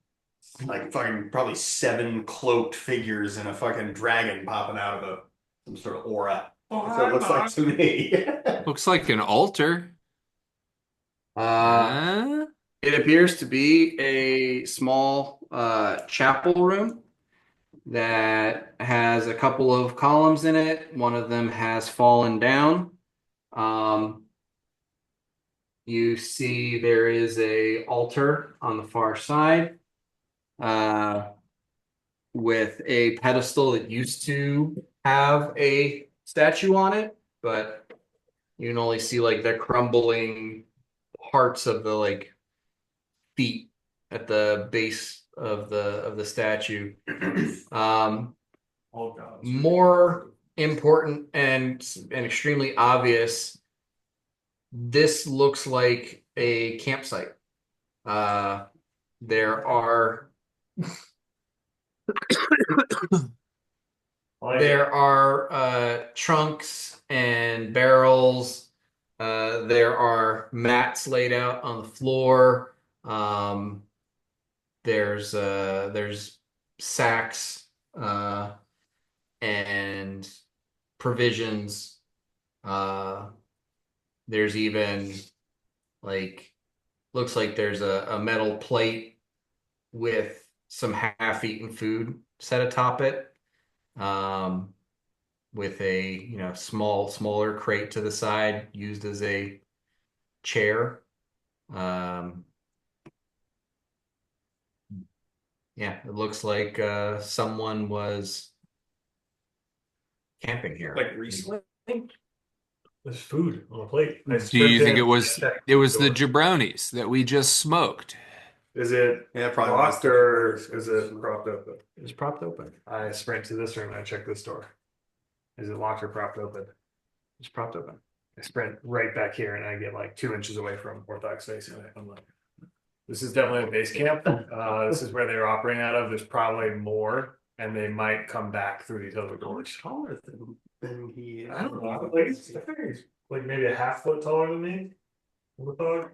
Like fucking probably 7 cloaked figures and a fucking dragon popping out of some sort of aura. That's what it looks like to me. Looks like an altar. uh, it appears to be a small chapel room that has a couple of columns in it. One of them has fallen down. Um, you see there is a altar on the far side with a pedestal that used to have a statue on it, but you can only see like the crumbling parts of the like feet at the base of the statue. Oh god. More important and extremely obvious, this looks like a campsite. There are there are trunks and barrels. There are mats laid out on the floor. There's sacks and provisions. There's even like looks like there's a metal plate with some half-eaten food set atop it. With a smaller crate to the side used as a chair. Um, yeah, it looks like someone was camping here. Like recently? There's food on the plate. I Do you sprinted think in, it checked was the the door. jabronis that we just smoked? Is it Yeah, probably locked or is it propped open? It's propped open. I sprint to this room and I check this door. Is it locked or propped open? It's propped open. I sprint right back here and I get like 2 inches away from Orthox face. And I'm like, this is definitely a base camp. This is where they're operating out of. There's probably more, and they might come back through these other How much doors. taller than he is? I don't know. Like, I figure he's like maybe a half foot taller than me. Orthog.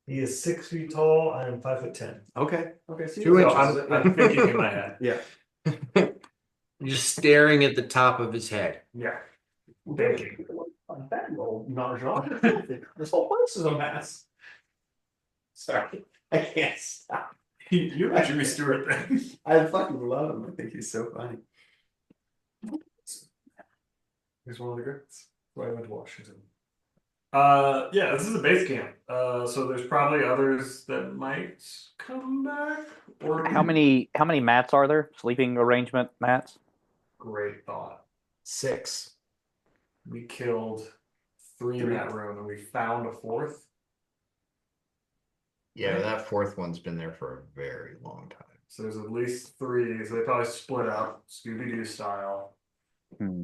He is 6 feet tall. I am 5'10". Okay. Okay. So 2 So inches. I'm thinking in my head. Yeah. You're just staring at the top of his head. Yeah. Thinking. This whole place is a mess. Sorry, I can't stop. You and Jimmy Stewart thing. I fucking love him. I think he's so funny. He's one of the greats. Why I went to Washington. Yeah, this is a base camp. So there's probably others that might come back. Or How many mats are there? Sleeping arrangement mats? Great thought. 6. We killed 3 in that room, and we found a 4th. Yeah, that 4th one's been there for a very long time. So there's at least 3. So they probably split up Scooby-Doo style. Hmm.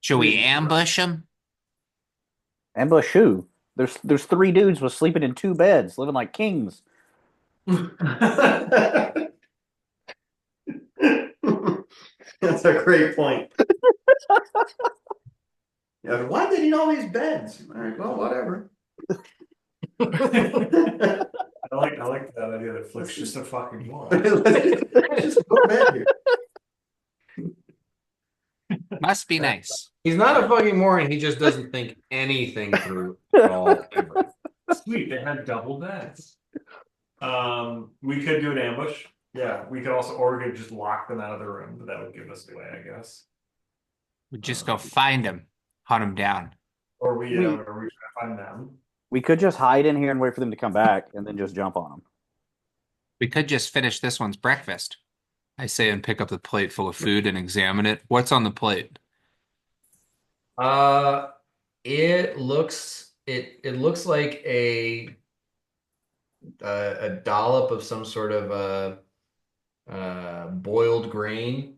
Should we ambush them? Ambush who? There's 3 dudes was sleeping in 2 beds, living like kings. That's a great point. Yeah, why did he need all these beds? All right, well, whatever. I like that idea that Flick's just a fucking moron. Let's just put a bed here. Must be nice. He's not a fucking moron. He just doesn't think anything through at all. Ever. Sweet, they had double beds. We could do an ambush. Yeah, we could also, or we could just lock them out of the room, but that would give us away, I guess. We just go find them, hunt them down. Or we try to find them. We could just hide in here and wait for them to come back, and then just jump on them. We could just finish this one's breakfast. I say and pick up the plate full of food and examine it. What's on the plate? It looks like a dollop of some sort of boiled grain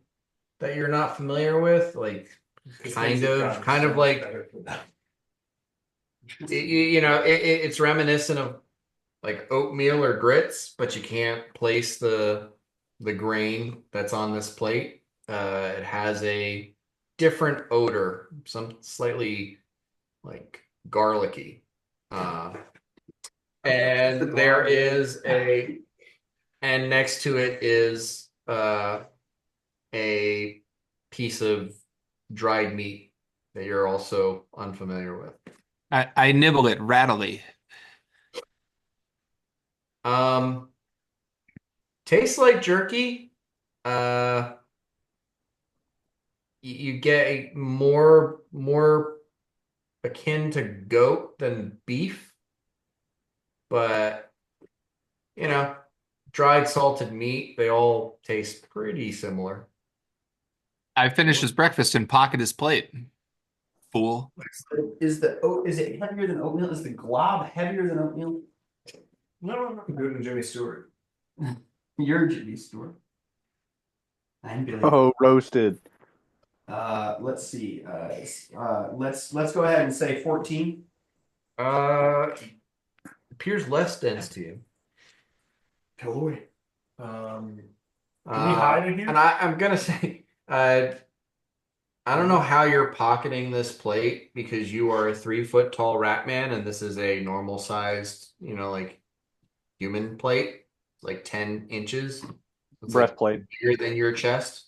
that you're not familiar with, like kind of like it's reminiscent of like oatmeal or grits, but you can't place the grain that's on this plate. It has a different odor, some slightly like garlicky. And there is and next to it is a piece of dried meat that you're also unfamiliar with. I nibble it rattly. Um, Tastes like jerky. Uh, you get a more akin to goat than beef, but you know, dried salted meat, they all taste pretty similar. I finish his breakfast and pocket his plate. Fool. Is it heavier than oatmeal? Is the glob heavier than oatmeal? No, I'm good than Jimmy Stewart. You're Jimmy Stewart. I'm Billy. Oh, roasted. Let's see. Let's go ahead and say 14. Appears less dense to you. Hello. Can we hide in here? And I'm gonna say, I don't know how you're pocketing this plate because you are a 3 foot tall rat man and this is a normal sized, like human plate, like 10 inches. It's like Breastplate. bigger than your chest.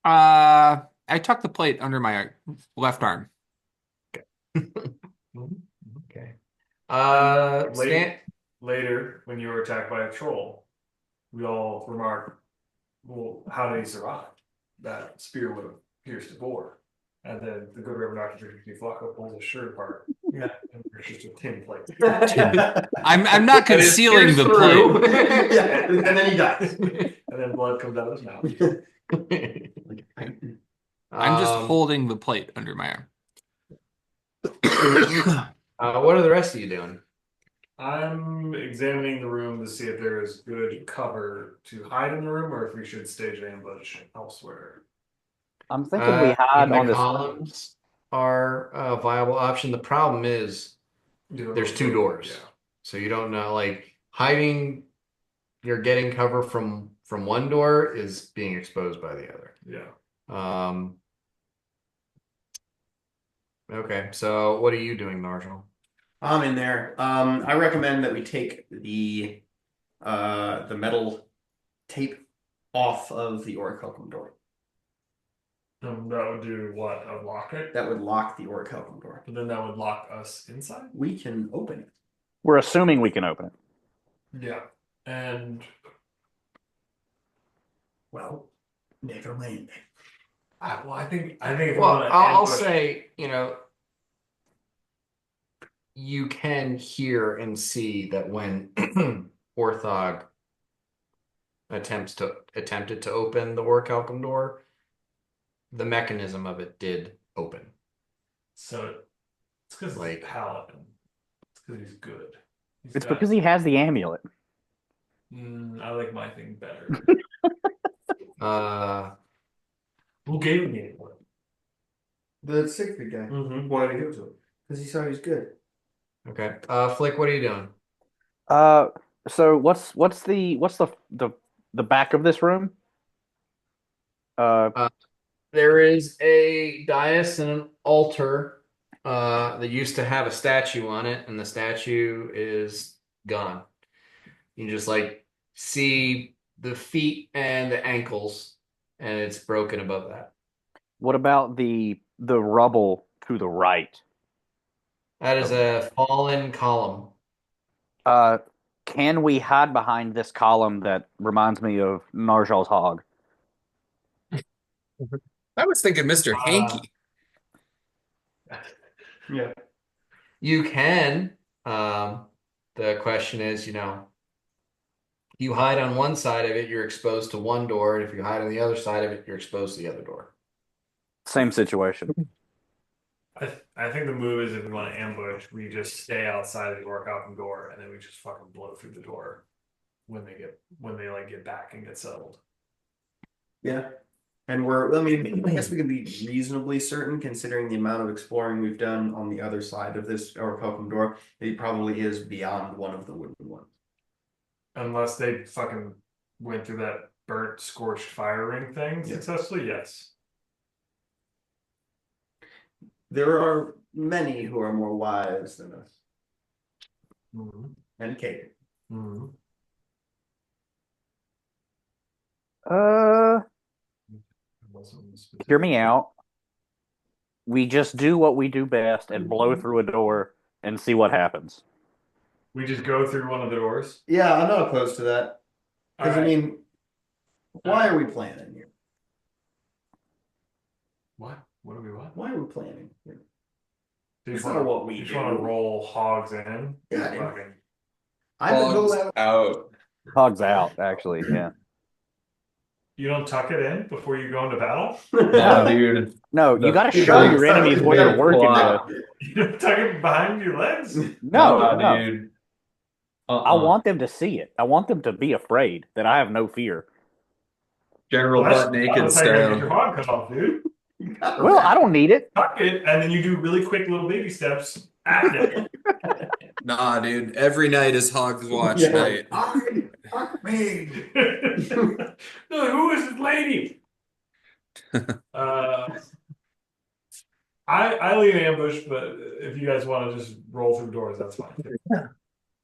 I tuck the plate under my left arm. Okay. Later, when you were attacked by a troll, we all remarked, well, how did he survive? That spear would have pierced a boar. And then the good Reverend Dr. Dr. Flacco pulls his shirt apart. Yeah. And there's just a tin plate. I'm not That is concealing the pierced plate. through. Yeah, and then he dies. And then blood comes out of his mouth. I'm just holding the plate under my arm. What are the rest of you doing? I'm examining the room to see if there is good cover to hide in the room or if we should stage an ambush elsewhere. I'm thinking we hide the on this. columns are a viable option. The problem is there's 2 doors. Yeah. So you don't know, like hiding, you're getting cover from one door is being exposed by the other. Yeah. Okay, so what are you doing, Marshall? I'm in there. I recommend that we take the metal tape off of the orichalcum door. That would do what? Unlock it? That would lock the orichalcum door. But then that would lock us inside? We can open it. We're assuming we can open it. Yeah. And Well, never mind. I think if Well, we're gonna I'll ambush- say, you can hear and see that when Orthog attempted to open the orichalcum door, the mechanism of it did open. So it's because Like- he's paladin. It's because he's good. It's because he has the amulet. I like my thing better. Who gave him the amulet? The Siegfried guy. Why did he give it to him? Because he saw he was good. Okay. Flick, what are you doing? So what's the back of this room? There is a dais and an altar that used to have a statue on it, and the statue is gone. You just see the feet and the ankles, and it's broken above that. What about the rubble to the right? That is a fallen column. Can we hide behind this column that reminds me of Narjal's hog? I was thinking Mr. Hanky. Yeah. You can. The question is, you hide on one side of it, you're exposed to one door, and if you hide on the other side of it, you're exposed to the other door. Same situation. I think the move is if we want to ambush, we just stay outside of the orichalcum door and then we just fucking blow through the door when they get back and get settled. Yeah. And I guess we can be reasonably certain, considering the amount of exploring we've done on the other side of this orichalcum door, that he probably is beyond one of the wooden ones. Unless they fucking went through that burnt, scorched fire ring thing successfully, yes. There are many who are more wise than us. Mhm. and cake. Mhm. Uh, Wasn't hear specific. me out. We just do what we do best and blow through a door and see what happens. We just go through one of the doors. Yeah, I'm not opposed to that. All Because I right. mean, why are we planning here? What? What do we want? Why are we planning here? You It's just not want what to. we You just want to do. roll hogs in. Yeah, dude. Fucking. I'm a Hogs go out. out. Hogs out, actually. Yeah. You don't tuck it in before you go into battle. Nah, No, dude. no, you The got to You show gotta your start enemies with what the you're the working with. plot. You don't tuck it behind your legs. No, Nah, no. dude. I Uh-uh. want them to see it. I want them to be afraid that I have no fear. General Well, butt naked that's how you're gonna get your style. hog cut off, dude. You gotta Well, I wrap don't need it. Tuck it, and then you do really quick little baby steps at them. Nah, dude. Every night is Hogs Watch Yeah, like, night. I'm me. No, who is this lady? Uh, I leave an ambush, but if you guys want to just roll through doors, that's fine.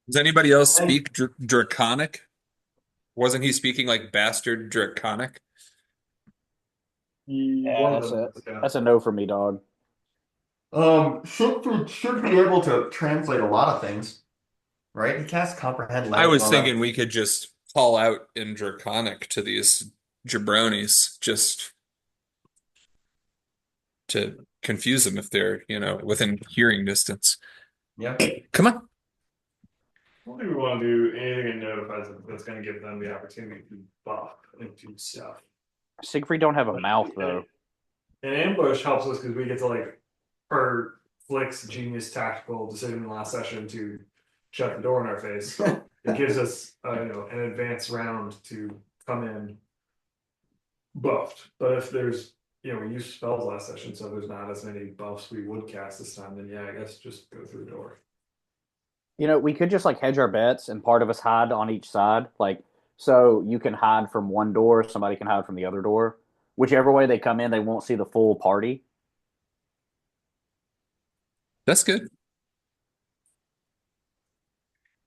Does anybody else And speak Draconic? Wasn't he speaking like bastard Draconic? Yeah, One of that's them a is, yeah. that's a no for me, dog. should be able to translate a lot of things, right? He casts comprehend I language was on a thinking we could just call out in Draconic to these jabronis just to confuse them if they're, within hearing distance. yeah. Come on. I don't think we want to do anything that notifies them that's going to give them the opportunity to buff into stuff. Siegfried don't have a mouth though. An ambush helps us because we get to like, per Flick's genius tactical decision in the last session to shut the door in our face. It gives us, an advanced round to come in buffed. But if there's, we used spells last session, so there's not as many buffs we would cast this time, then yeah, I guess just go through the door. We could just like hedge our bets and part of us hide on each side. Like, so you can hide from one door, somebody can hide from the other door. Whichever way they come in, they won't see the full party. That's good.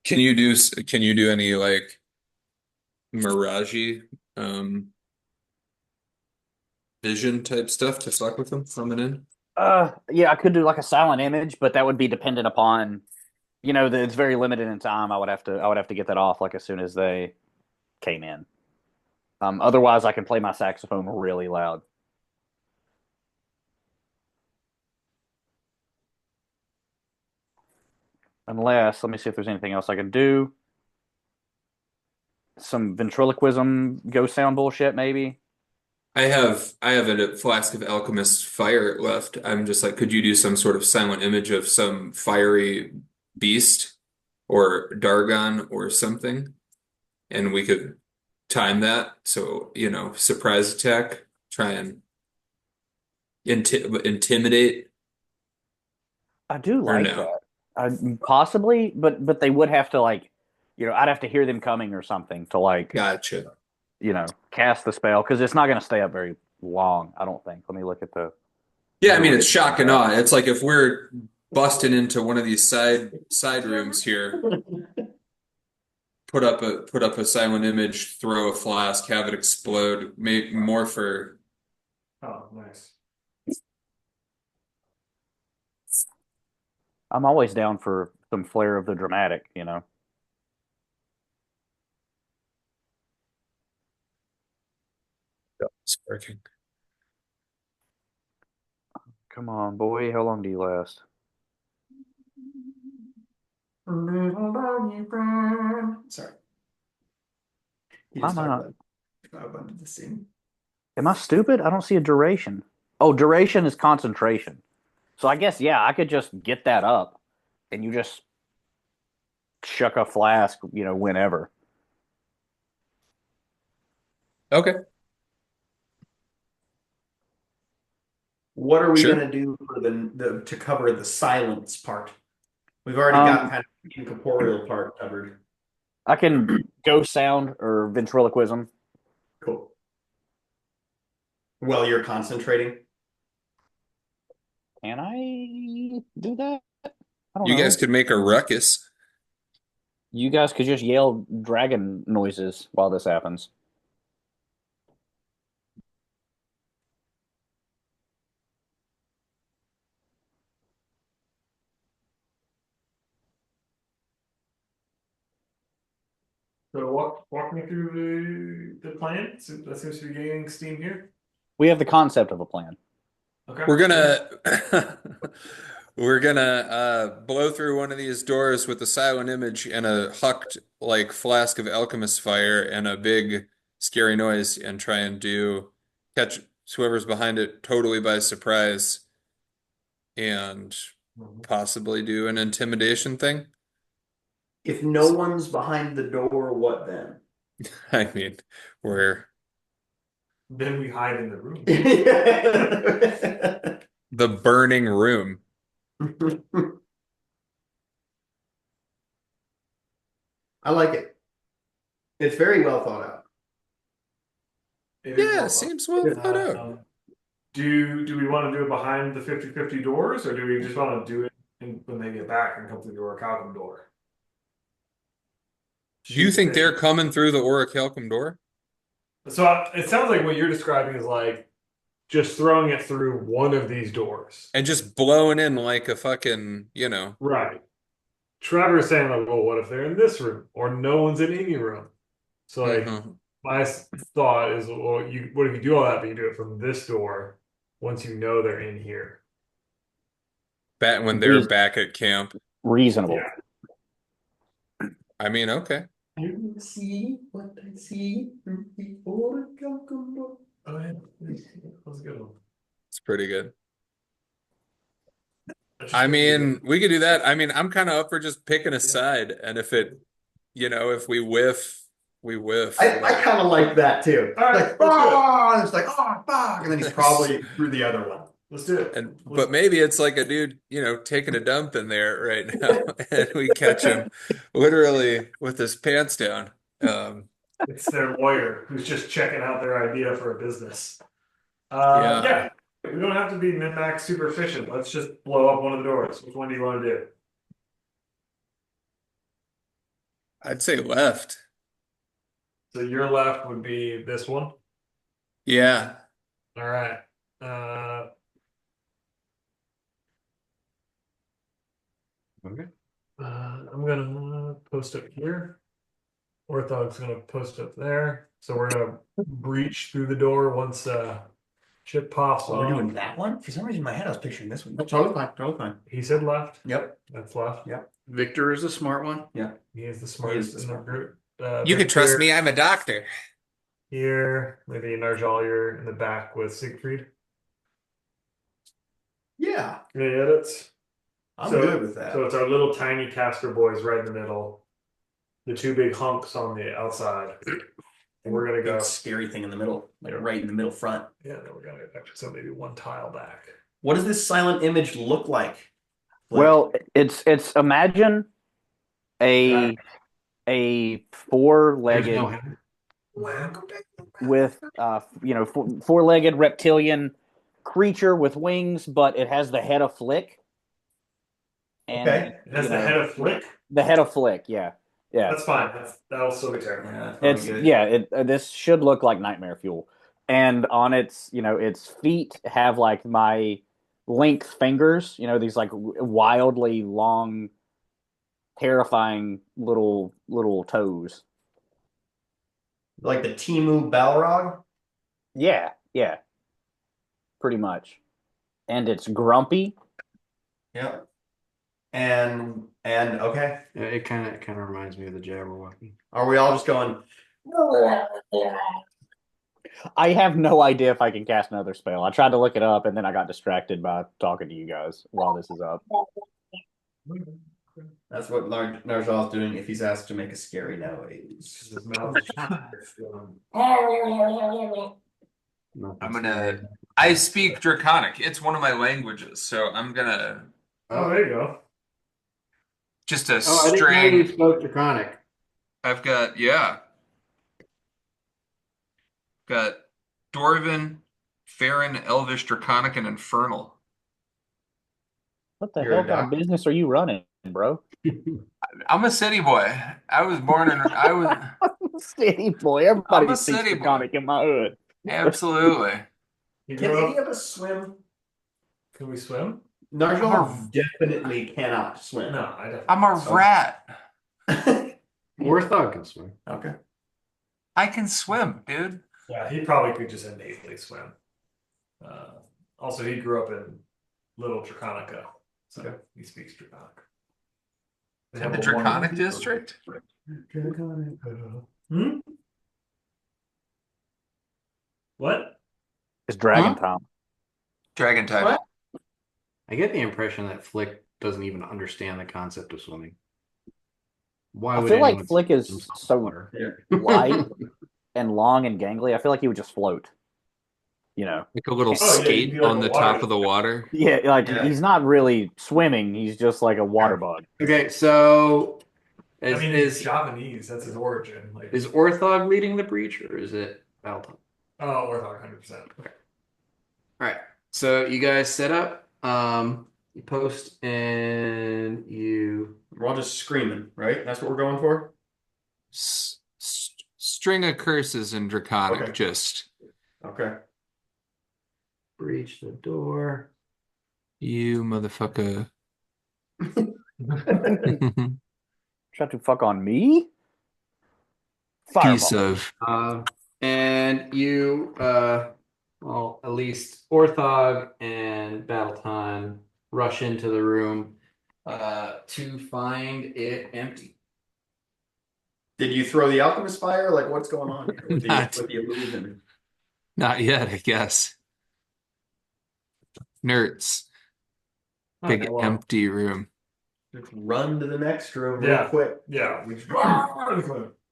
Can you do any like Mirage um vision type stuff to fuck with them coming in? Yeah, I could do like a silent image, but that would be dependent upon, that it's very limited in time. I would have to get that off like as soon as they came in. Otherwise, I can play my saxophone really loud. Unless, let me see if there's anything else I can do. Some ventriloquism ghost sound bullshit, maybe. I have a flask of alchemist fire left. I'm just like, could you do some sort of silent image of some fiery beast or Dargon or something? And we could time that. So, surprise attack, try and intimidate I do or like no. that. Possibly, but they would have to like, I'd have to hear them coming or something to like, Gotcha. cast the spell because it's not going to stay up very long. I don't think. Let me look at the Yeah, I mean it's duration of shock and that. awe. It's like if we're busting into one of these side rooms here, put up a silent image, throw a flask, have it explode. Maybe more for Oh, nice. I'm always down for some flair of the dramatic. sparking. Come on, boy. How long do you last? Sorry. You Why just am I talked not? about I wanted to sing. Am I stupid? I don't see a duration. Oh, duration is concentration. So I guess yeah, I could just get that up, and you just shuck a flask, whenever. Okay, What are we sure. gonna do for the to cover the silence part? We've already got Um, kind of the incorporeal part covered. I can ghost sound or ventriloquism. Cool. Well, you're concentrating. Can I do that? I don't You guys know. could make a ruckus. You guys could just yell dragon noises while this happens. So walk me through the plan. So that seems to be gaining steam here. We have the concept of a plan. Okay. We're gonna we're gonna blow through one of these doors with a silent image and a hucked like flask of alchemist fire and a big scary noise and try and do catch whoever's behind it totally by surprise and possibly do an intimidation thing. If no one's behind the door, what then? I mean, we're Then we hide in the room. the burning room. I like it. It's very well thought out. It is Yeah, well thought. seems well thought out. Do we want to do it behind the 50/50 doors, or do we just want to do it when they get back and come through the orichalcum door? Do you think they're coming through the orichalcum door? So it sounds like what you're describing is like just throwing it through one of these doors. And just blowing in like a fucking, Right. Trevor's saying like, well, what if they're in this room or no one's in any room? So like mhm. my thought is, well, what if you do all that, but you do it from this door once you know they're in here? When they're back at camp. Reasonable. Yeah. I mean, okay. You see what I see through the orichalcum door. Oh, yeah. That's a good one. It's pretty good. I mean, we could do that. I mean, I'm kind of up for just picking a side, and if we whiff, we whiff. I kind of like that too. All right, Like, oh, it's like, oh, fuck, and then he's probably through the other one. Let's do it. But maybe it's like a dude, taking a dump in there right now, and we catch him literally with his pants down. It's their lawyer who's just checking out their idea for a business. Yeah. Yeah, we don't have to be min-max super efficient. Let's just blow up one of the doors. Which one do you want to do? I'd say left. So your left would be this one. Yeah. All right. Okay. I'm gonna post up here. Orthog's gonna post up there. So we're gonna breach through the door once Chip pops Oh, we're on. doing that one? For some reason, in my head, I was picturing this one. Totally fine. Totally fine. He said left. Yep. That's left. Yep. Victor is a smart one. Yeah. He is the smartest in the group. You can trust Victor me. I'm a doctor. Here, maybe Narjal, you're in the back with Siegfried. Yeah. Any edits? I'm good with that. So it's our little tiny caster boys right in the middle. The two big hunks on the outside. And we're gonna go. Big scary thing in the middle, like right in the middle front. Yeah, then we're gonna actually so maybe one tile back. What does this silent image look like? Well, it's imagine a four-legged with four-legged reptilian creature with wings, but it has the head of Flick. And Okay. It has the head of Flick. the head of Flick, yeah. That's fine. That'll still be terrible. This should look like nightmare fuel, and on its feet have like my length fingers, these like wildly long, terrifying little toes. Like the Timu Balrog? Yeah, pretty much. And it's grumpy. Yep. And okay. Yeah, it kind of reminds me of the Jabberwocky. Are we all just going? I have no idea if I can cast another spell. I tried to look it up, and then I got distracted by talking to you guys while this is up. That's what Narjal's doing if he's asked to make a scary noise. His mouth I speak Draconic. It's one of my languages, so I'm gonna Oh, there you go. just a Oh, I didn't know you string. spoke Draconic. I've got Dwarven, Farin, Elvish, Draconic, and Infernal. What the You're hell a kind of doc- business are you running? bro. I'm a city boy. I was born in. I was. City boy. I'm Everybody a speaks city boy. Draconic in my hood. Absolutely. He Can grew any up. of us swim? Can we swim? Narjal definitely cannot swim. No, I don't. I'm a rat. Orthog can swim. Okay. I can swim, dude. Yeah, he probably could just innately swim. Also, he grew up in Little Draconica, so Okay. he speaks Draconic. They In have the a Draconic wonderful- district? Hmm? What? It's Dragon Huh? Time. Dragon type. What? I get the impression that Flick doesn't even understand the concept of swimming. Why I would feel like anyone Flick is swim in so water? light and long and gangly. I feel like he would just float. You know. Like a little Oh, yeah, he'd skate be like on a the water- top of the water. Yeah, like Yeah. he's not really swimming. He's just like a water bug. Okay, so I mean, he's is Javanese. That's his origin. Like, Orthog leading the breach or is it Balton? oh, Orthodox, 100%. All right. So you guys set up. You post and you. We're all just screaming, right? That's what we're going for? String of curses in Draconic, Okay. just Okay. Breach the door. you motherfucker. Try to fuck on me? Piece Fireball. of And you, well, at least Orthog and Battleton rush into the room to find it empty. Did you throw the alchemist fire? Like, what's going on here with Not- with the illusion? not yet, I guess. Nerds. Big Okay, well, empty room. Just run to the next room Yeah. real quick. yeah, we just,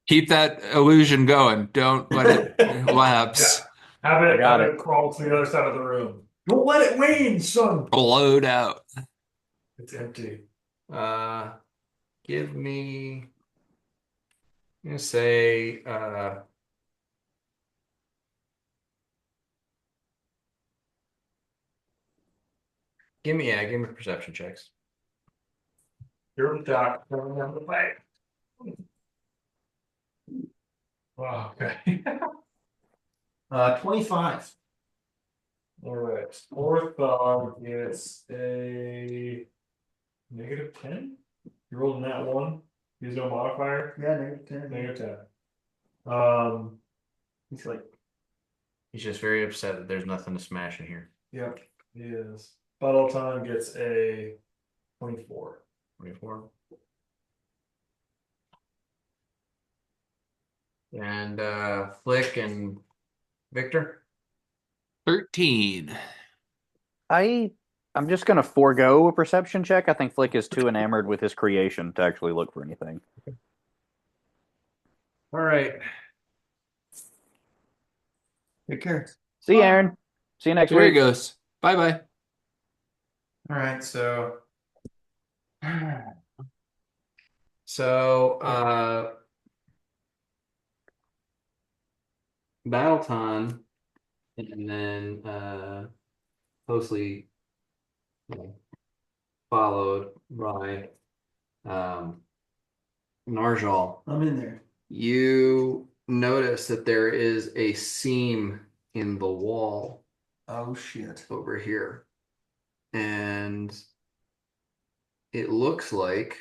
Keep that illusion going. Don't let it lapse. have I it, got have it crawl to the other side of the room. Don't let it wane, son. Blowed out. It's empty. Give me, I'm gonna say, give me perception checks. You're the doc. Coming down the pipe. Wow, okay. 25. All right. Orthog gets a -10. You rolled in that one. There's no modifier. Yeah, -10. -10. He's like, He's just very upset that there's nothing to smash in here. Yep, he is. Battle time gets a 24. 24. And Flick and Victor. 13. I'm just gonna forego a perception check. I think Flick is too enamored with his creation to actually look for anything. All right. take care. See you, Aaron. See you next There he week. goes. Bye bye. All right, so So Battleton and then closely followed by Narjal. I'm in there. You notice that there is a seam in the wall Oh shit. over here. And it looks like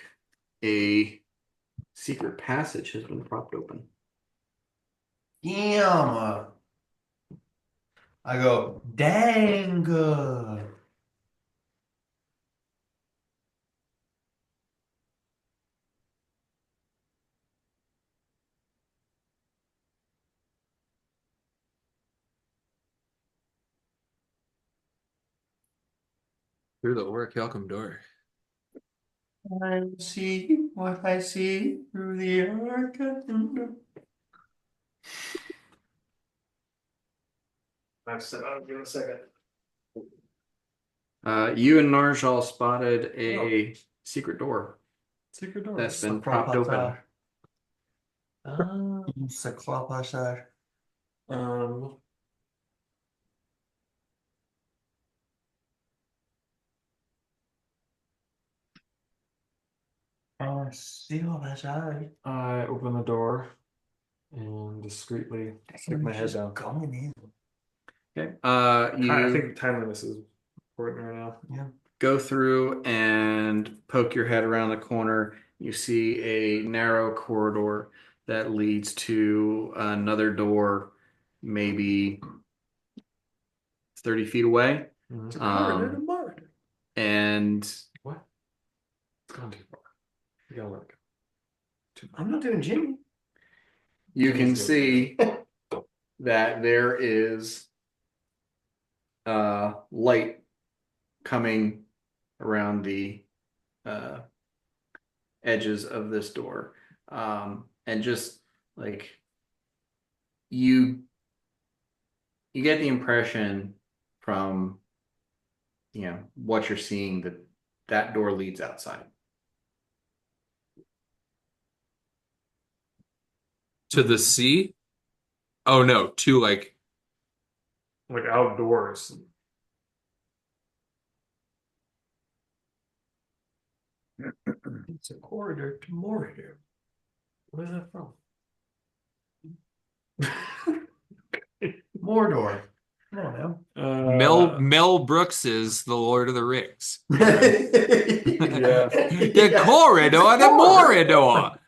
a secret passage has been propped open. Damn. I go, dang good. Through the welcome door. I see what I see through the arc of the I'll give it a second. You and Narjal spotted a secret door secret door. that's been propped open. Secret passage. Still, that's right. I open the door and discreetly stick my head down. Going in. Okay. I You think timeliness is important right now. Yeah. go through and poke your head around the corner. You see a narrow corridor that leads to another door, maybe 30 feet away. Mhm. And What? It's gone too far. You gotta let it go. I'm not doing Jimmy. you can see that there is light coming around the edges of this door. And just like you get the impression from what you're seeing that that door leads outside. To the sea? Oh no, to like Like outdoors. It's a corridor to Mordor. Where's that from? Mordor. I don't know. Mel Brooks's The Lord of the Rings. Yeah. The corridor to Mordor.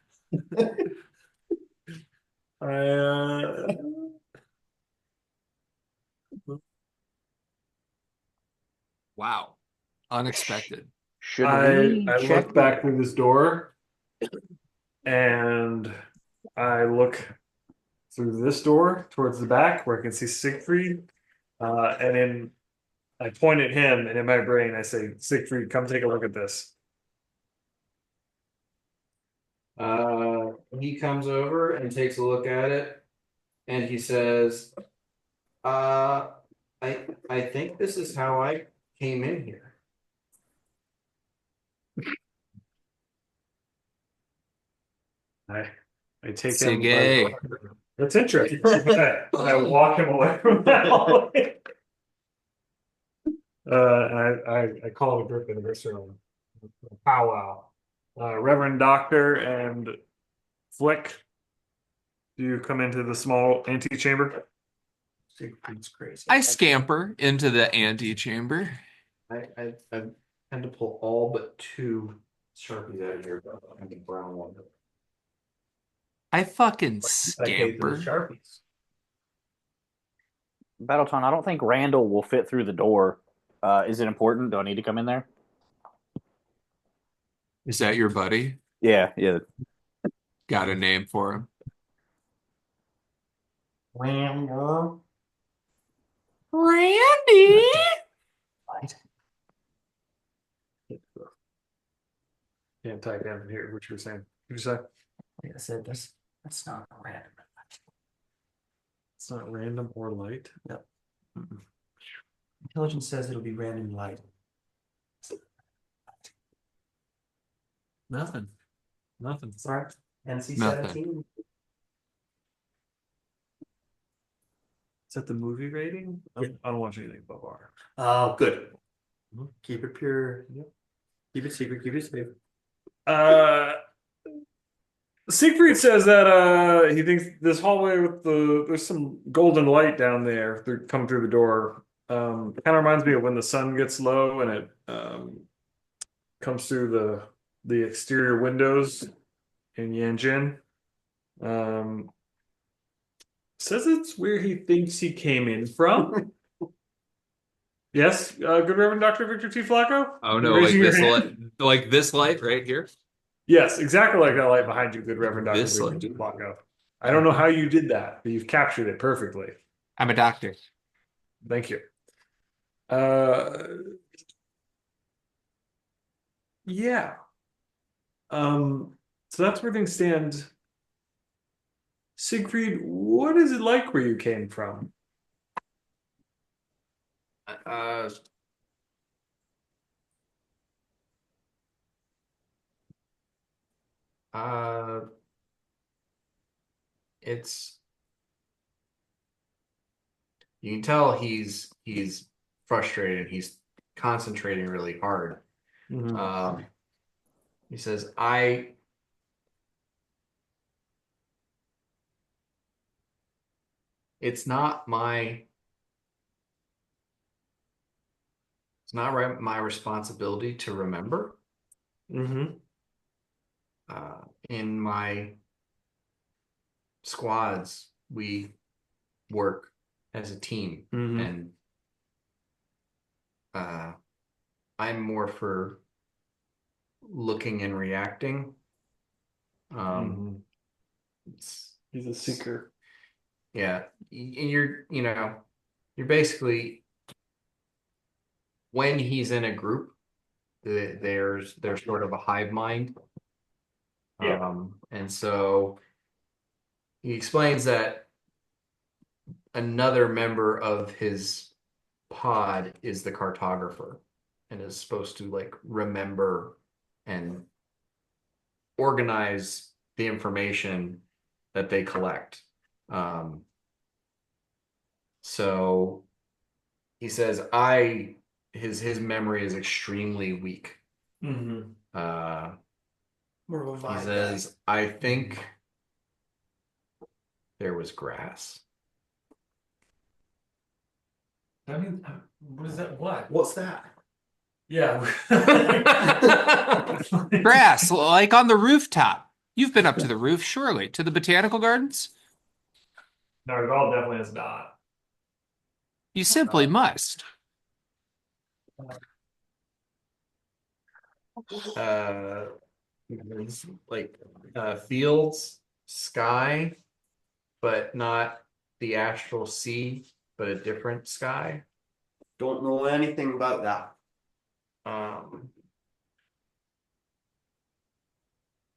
Wow. Unexpected. Should I we check look back through this door and I look through this door towards the back where I can see Siegfried. And then I point at him, and in my brain I say, Siegfried, come take a look at this. He comes over and takes a look at it, and he says, "I think this is how I came in here." I take him. Sige. That's interesting. I walk him away from that hallway. I call the group in this room. Powwow. Reverend Doctor and Flick, do you come into the small antechamber? Siegfried's crazy. I scamper into the antechamber. I tend to pull all but two Sharpies out of here, but I think brown one. I fucking I hate those scamper. Sharpies. Battleton? I don't think Randall will fit through the door. Is it important? Do I need to come in there? Is that your buddy? Yeah, yeah. Got a name for him. Randall. Randy. Can't type in here what you were saying. What did you say? Like I said, that's not random. It's not random or light. Yep. Mm-mm. Intelligence says it'll be random light. Nothing. Nothing. Sorry. NC Nothing. 17. Is that the movie rating? I don't watch anything above R. Oh, good. Mhm. Keep it pure. Yep. Keep it secret. Keep it safe. Siegfried says that he thinks this hallway with there's some golden light down there. They're coming through the door. Kind of reminds me of when the sun gets low and it comes through the exterior windows in Yanjing. Says it's where he thinks he came in from. Yes, good Reverend Dr. Victor T. Flacco. Oh You no, like raising your this hand? light, like this light right here. Yes, exactly like that light behind you, good Reverend Dr. This Victor light. T. Flacco. I don't know how you did that, but you've captured it perfectly. I'm a doctor. Thank you. Yeah. So that's where things stand. Siegfried, what is it like where you came from? Uh, uh, it's you can tell he's frustrated. He's concentrating really hard. Mhm. He says, it's not my responsibility to remember. Mm-hmm. In my squads, we work as a team, Mm-hmm. and I'm more for looking and reacting. It's He's a seeker. Yeah, and you're basically when he's in a group, there's sort of a hive mind. Yeah. And so he explains that another member of his pod is the cartographer and is supposed to like remember and organize the information that they collect. So he says his memory is extremely weak. Mm-hmm. More of a He vibe says, I think there was grass. I mean, what is that? What? What's that? Yeah. Grass, like on the rooftop. You've been up to the roof, surely, to the botanical gardens? Nargal definitely has not. You simply must. uh like fields, sky, but not the astral sea, but a different sky. Don't know anything about that. Um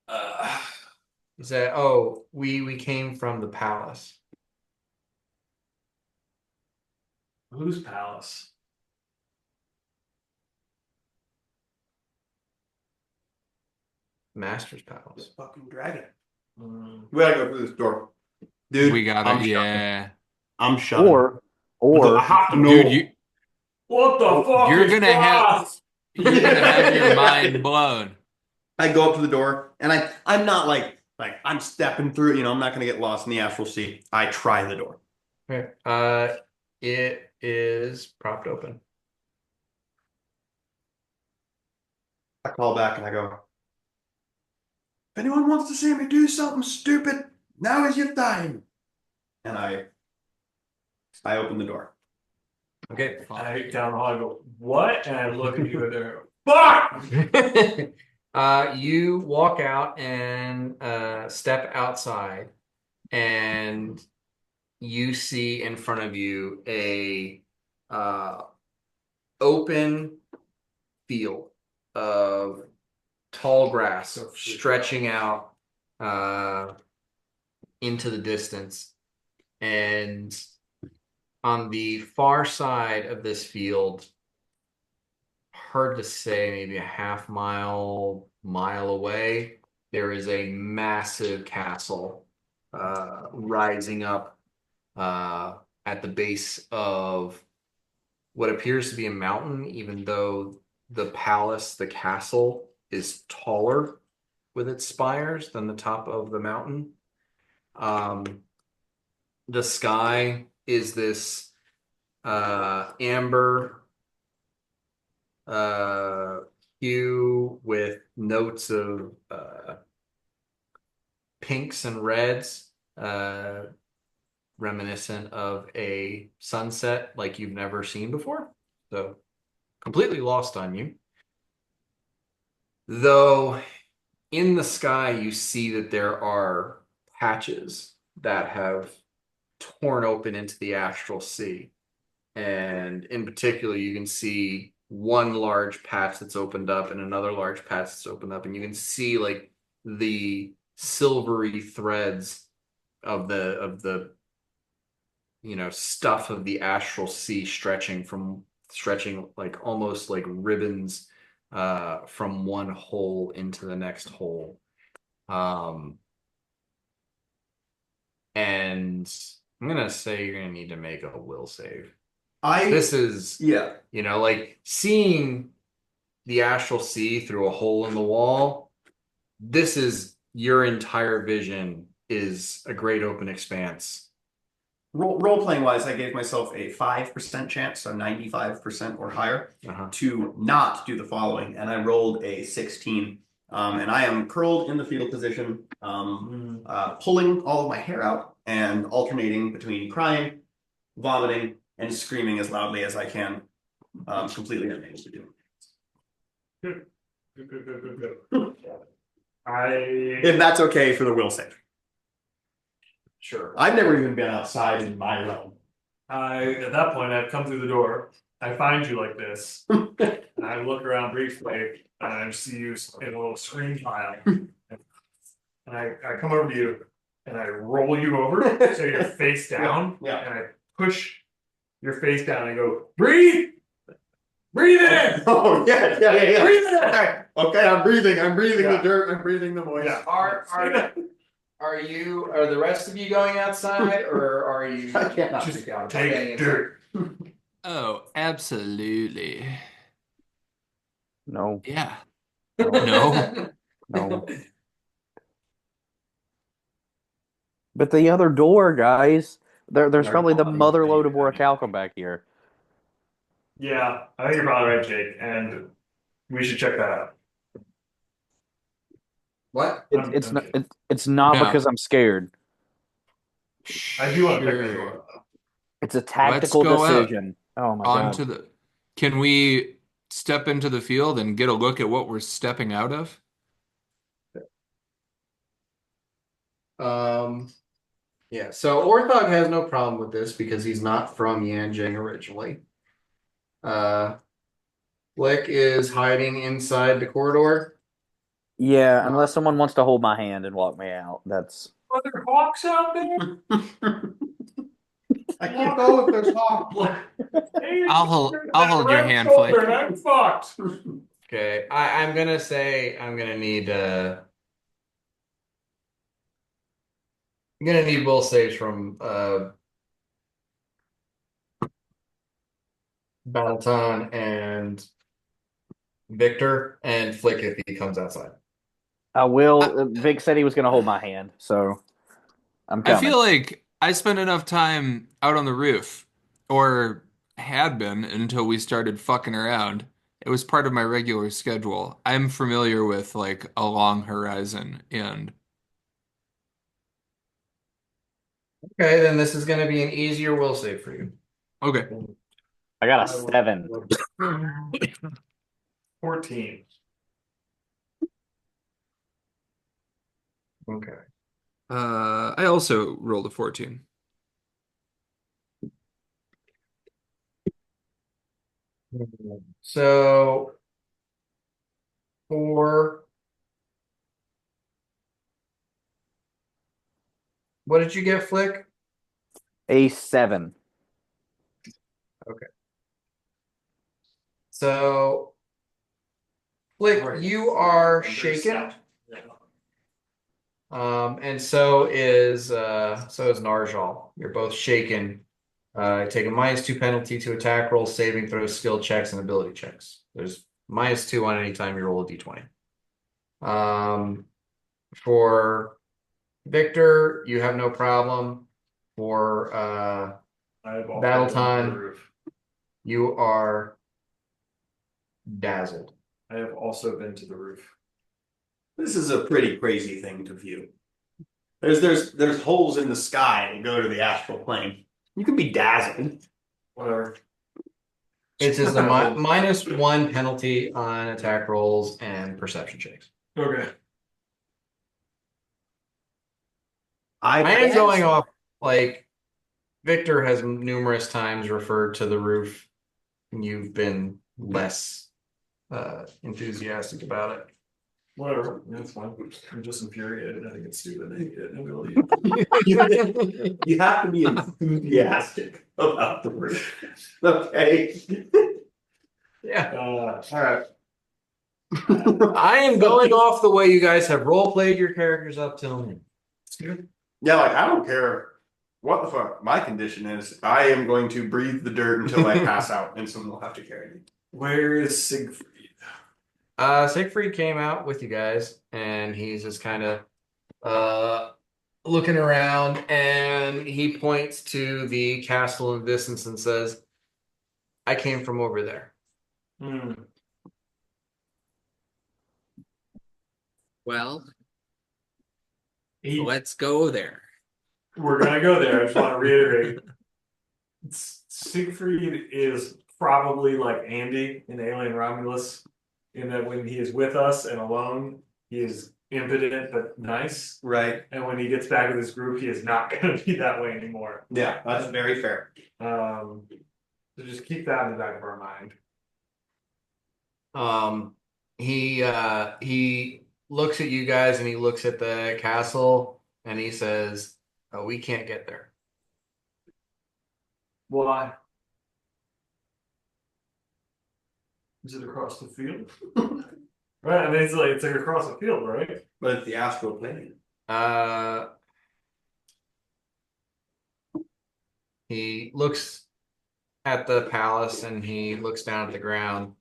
uh, he said, oh, we came from the palace. Whose palace? Master's This palace. fucking dragon. Mm. We gotta go through this door. Dude, We gotta, I'm shutting. yeah. I'm shutting. Or I have to know. Dude, What the fuck you're is gonna have grass? you're gonna have your mind blown. I go up to the door and I'm not like I'm stepping through it, I'm not gonna get lost in the astral sea. I try the door. Okay. It is propped open. I call back and I go, if anyone wants to see me do something stupid, now is your time. And I open the door. Okay. I down the hall, I go, what? And I look at you and there, fuck! You walk out and step outside, and you see in front of you a open field of tall grass stretching out into the distance. And on the far side of this field, hard to say, maybe a mile away, there is a massive castle rising up at the base of what appears to be a mountain, even though the castle, is taller with its spires than the top of the mountain. The sky is this amber hue with notes of pinks and reds, reminiscent of a sunset like you've never seen before. So completely lost on you. Though in the sky, you see that there are patches that have torn open into the astral sea. And in particular, you can see one large patch that's opened up and another large patch that's opened up. And you can see like the silvery threads of the stuff of the astral sea stretching like almost like ribbons from one hole into the next hole. And I'm gonna say you're gonna need to make a will save. This is, Yeah. like seeing the astral sea through a hole in the wall this is your entire vision is a great open expanse. Role playing wise, I gave myself a 5% chance, so 95% or higher, to not do the following, and I rolled a 16. And I am curled in the fetal position, pulling all of my hair out and alternating between crying, vomiting, and screaming as loudly as I can, completely unable to do Good. Good. If that's okay for the will save. Sure. I've never even been outside in my realm. At that point, I've come through the door. I find you like this, and I look around briefly, and I see you in a little screen pile. And I come over to you, and I roll you over so you're face down, Yeah. and I push your face down and go, breathe! Breathe in! Oh, yeah. Breathe in! Okay, I'm breathing Yeah. the dirt, I'm breathing the moist. Yeah. Are the rest of you going outside, or are you I can't not Just freak out. take dirt. Oh, absolutely. No, Yeah. no, no. But the other door, guys, there's probably the mother load of orichalcum back here. Yeah, I think you're probably right, Jake, and we should check that out. What? It's I'm not. kidding. It's not No. because I'm scared. I do want to check that Sure. door. It's a Let's tactical go out decision. Oh my onto god. the. Can we step into the field and get a look at what we're stepping out of? Yeah, so Orthog has no problem with this because he's not from Yanjing originally. Flick is hiding inside the corridor. Yeah, unless someone wants to hold my hand and walk me out. That's Are there hawks out there? I can't go if there's hawk. I'll hold your hand, Flick. I'm fucked. Okay, I'm gonna say I'm gonna need will saves from Battleton and Victor and Flick if he comes outside. I will. Vic said he was going to hold my hand, so I'm I coming. feel like I spent enough time out on the roof, or had been until we started fucking around. It was part of my regular schedule. I'm familiar with like a long horizon and Okay, then this is gonna be an easier will save for you. okay. I got a 7. 14. Okay. I also rolled a 14. So for what did you get, Flick? A 7. So Flick, you are shaken. And so is Narjal. You're both shaken. Take a -2 penalty to attack rolls, saving throws, skill checks, and ability checks. There's -2 on any time you roll a d20. For Victor, you have no problem. For Battleton, you are dazzled. I have also been to the roof. This is a pretty crazy thing to view. There's holes in the sky that go to the astral plane. You can be dazzled. Whatever. It's just a -1 penalty on attack rolls and perception checks. Okay. I am going off like Victor has numerous times referred to the roof, and you've been less enthusiastic about it. Whatever. That's fine. I'm just infuriated. I think it's stupid. I hate it. I really You have to be enthusiastic about the roof. Okay. Yeah. all right. I am going off the way you guys have role played your characters up till now. Yeah, like I don't care what the fuck my condition is. I am going to breathe the dirt until I pass out, and someone will have to carry me. Where is Siegfried? Siegfried came out with you guys, and he's just kind of looking around, and he points to the castle in the distance and says, "I came from over there." Hmm. Well, He, let's go there. we're gonna go there. I just want to reiterate. Siegfried is probably like Andy in Alien Romulus, in that when he is with us and alone, he is impotent but nice. Right. And when he gets back with his group, he is not going to be that way anymore. Yeah, that's very fair. So just keep that in the back of our mind. He looks at you guys and he looks at the castle and he says, "Oh, we can't get there." Why? Is it across the field? Right, I mean it's like across the field, right? But it's the astral plane. He looks at the palace and he looks down at the ground,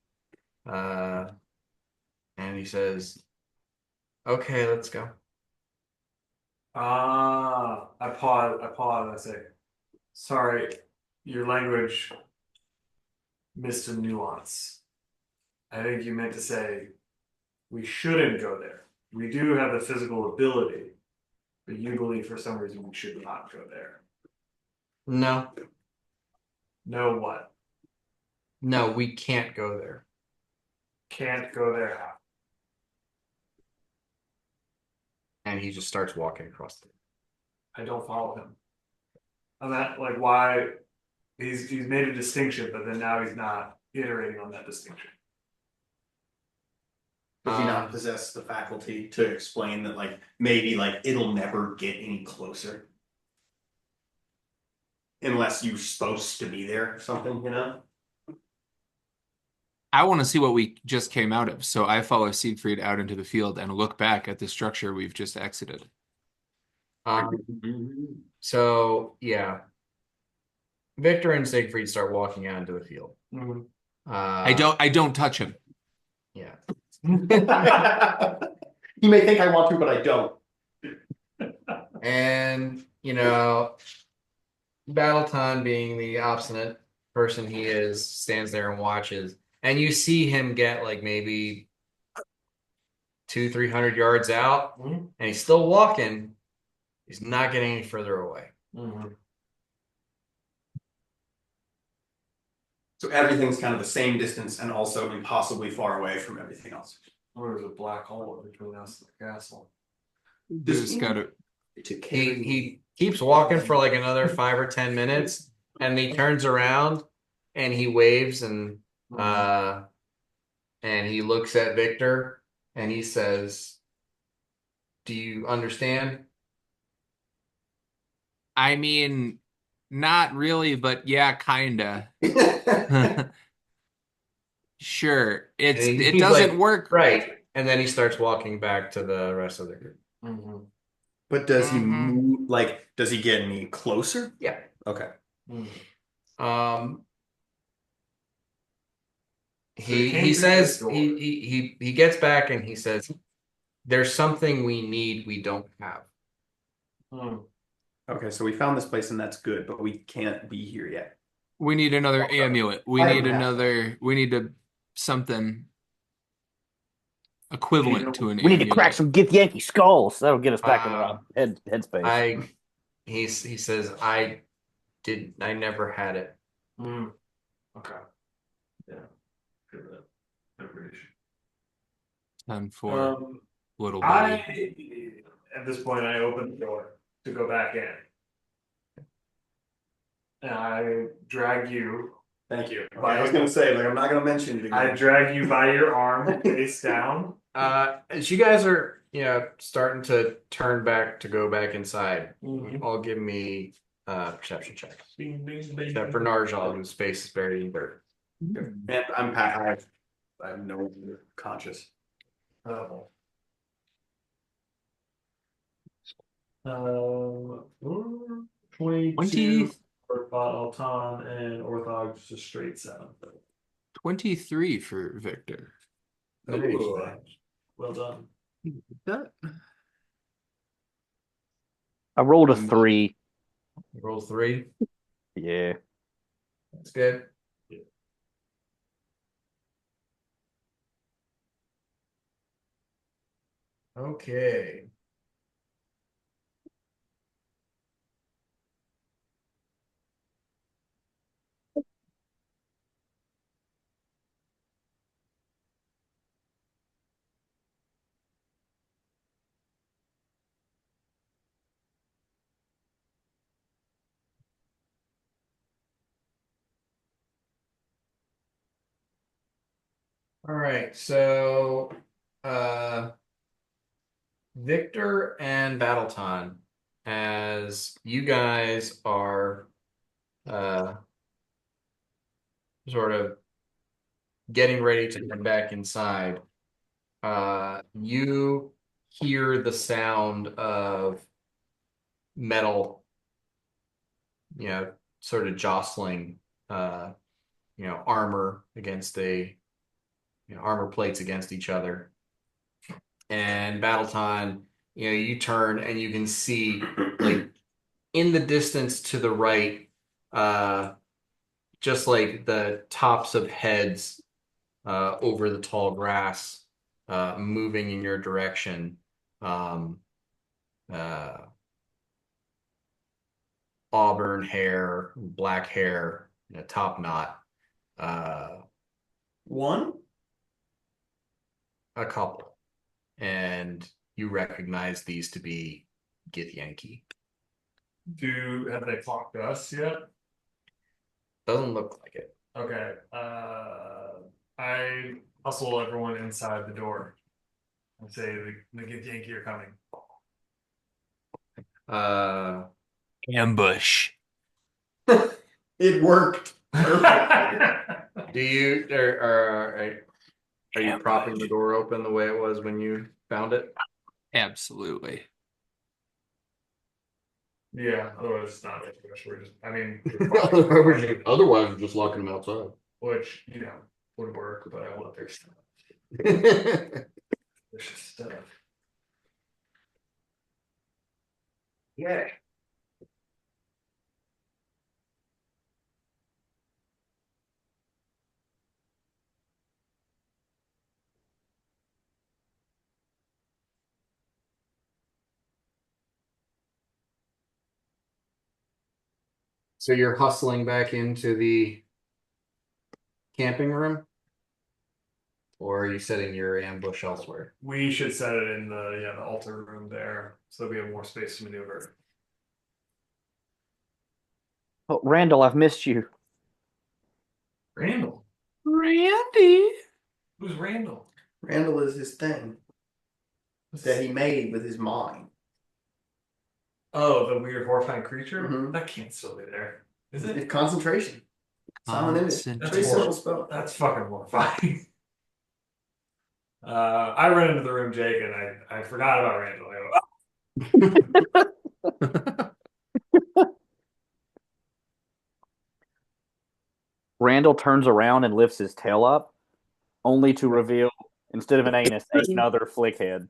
and he says, "Okay, let's go." I pause, I say, sorry, your language missed a nuance. I think you meant to say we shouldn't go there. We do have the physical ability, but you believe for some reason we should not go there. No, No what? no, we can't go there. Can't go there. How? And he just starts walking across the. I don't follow him. And that like why he's made a distinction, but then now he's not iterating on that distinction. Does he not possess the faculty to explain that, like, maybe like it'll never get any closer? Unless you're supposed to be there or something, you know? I want to see what we just came out of, so I follow Siegfried out into the field and look back at the structure we've just exited. So yeah, Victor and Siegfried start walking out into the field. Mm-hmm. I don't touch him. Yeah. He may think I want to, but I don't. And Battleton, being the obstinate person he is, stands there and watches. And you see him get like maybe 200-300 yards out, and he's still walking. He's not getting any further away. Mm-hmm. So everything's kind of the same distance and also impossibly far away from everything else. Or there's a black hole between us and the castle. Just gotta. He keeps walking for like another 5 or 10 minutes, and he turns around and he waves and he looks at Victor and he says, "Do you understand?" I mean, not really, but yeah, kinda. Sure. It He's doesn't like, work. right. And then he starts walking back to the rest of the group. Mm-hmm. But does he move, like, does he get any closer? Yeah. Okay. He says he gets back and he says, "There's something we need we don't have." Okay, so we found this place and that's good, but we can't be here yet. We need another amulet. We need another. We need something equivalent to an We need amulet. to crack some Githyanki skulls. That'll get us back in the headspace. He says, I never had it. Okay. Yeah. Good information. 10 for little at buddy. this point I open the door to go back in. And I drag you. Thank you. Okay, I was gonna say, like, I'm not gonna mention it again. I drag you by your arm face down. As you guys are, starting to turn back to go back inside, all give me perception checks. Bing, bing, bing, Except for Narjal, whose face is buried in dirt. And I have no conscious. Oh. 22 for Altan and Orthog, just a straight 7. 23 for Victor. Nice. Well done. That I rolled a 3. Roll 3. Yeah. That's good. Okay. All right. So, Victor and Battleton, as you guys are sort of getting ready to head back inside, you hear the sound of metal, sort of jostling, armor against armor plates against each other. And Battleton, you turn and you can see, like, in the distance to the right, just like the tops of heads over the tall grass, moving in your direction. Um, uh, Auburn hair, black hair, top knot. One? A couple. And you recognize these to be Githyanki. Have they clocked us yet? Doesn't look like it. Okay. I hustle everyone inside the door and say the Yankee are coming. ambush. It worked. Do you are you propping the door open the way it was when you found it? Absolutely. Yeah, otherwise it's not ambush. Otherwise, we're just locking them outside. Which, would work, but I want their stuff. There's just stuff. Yeah. So you're hustling back into the camping room? Or are you setting your ambush elsewhere? We should set it in the altar room there, so we have more space to maneuver. Oh, Randall, I've missed you. Randall? Randy. Who's Randall? Randall is his thing that he made with his mind. Oh, the weird horrifying creature? Mhm. That can't still be there. Is it? It's concentration. Silent image. Pretty simple spell. That's fucking horrifying. I run into the room, Jake, and I forgot about Randall. I go, Randall turns around and lifts his tail up, only to reveal, instead of an anus, another flick head.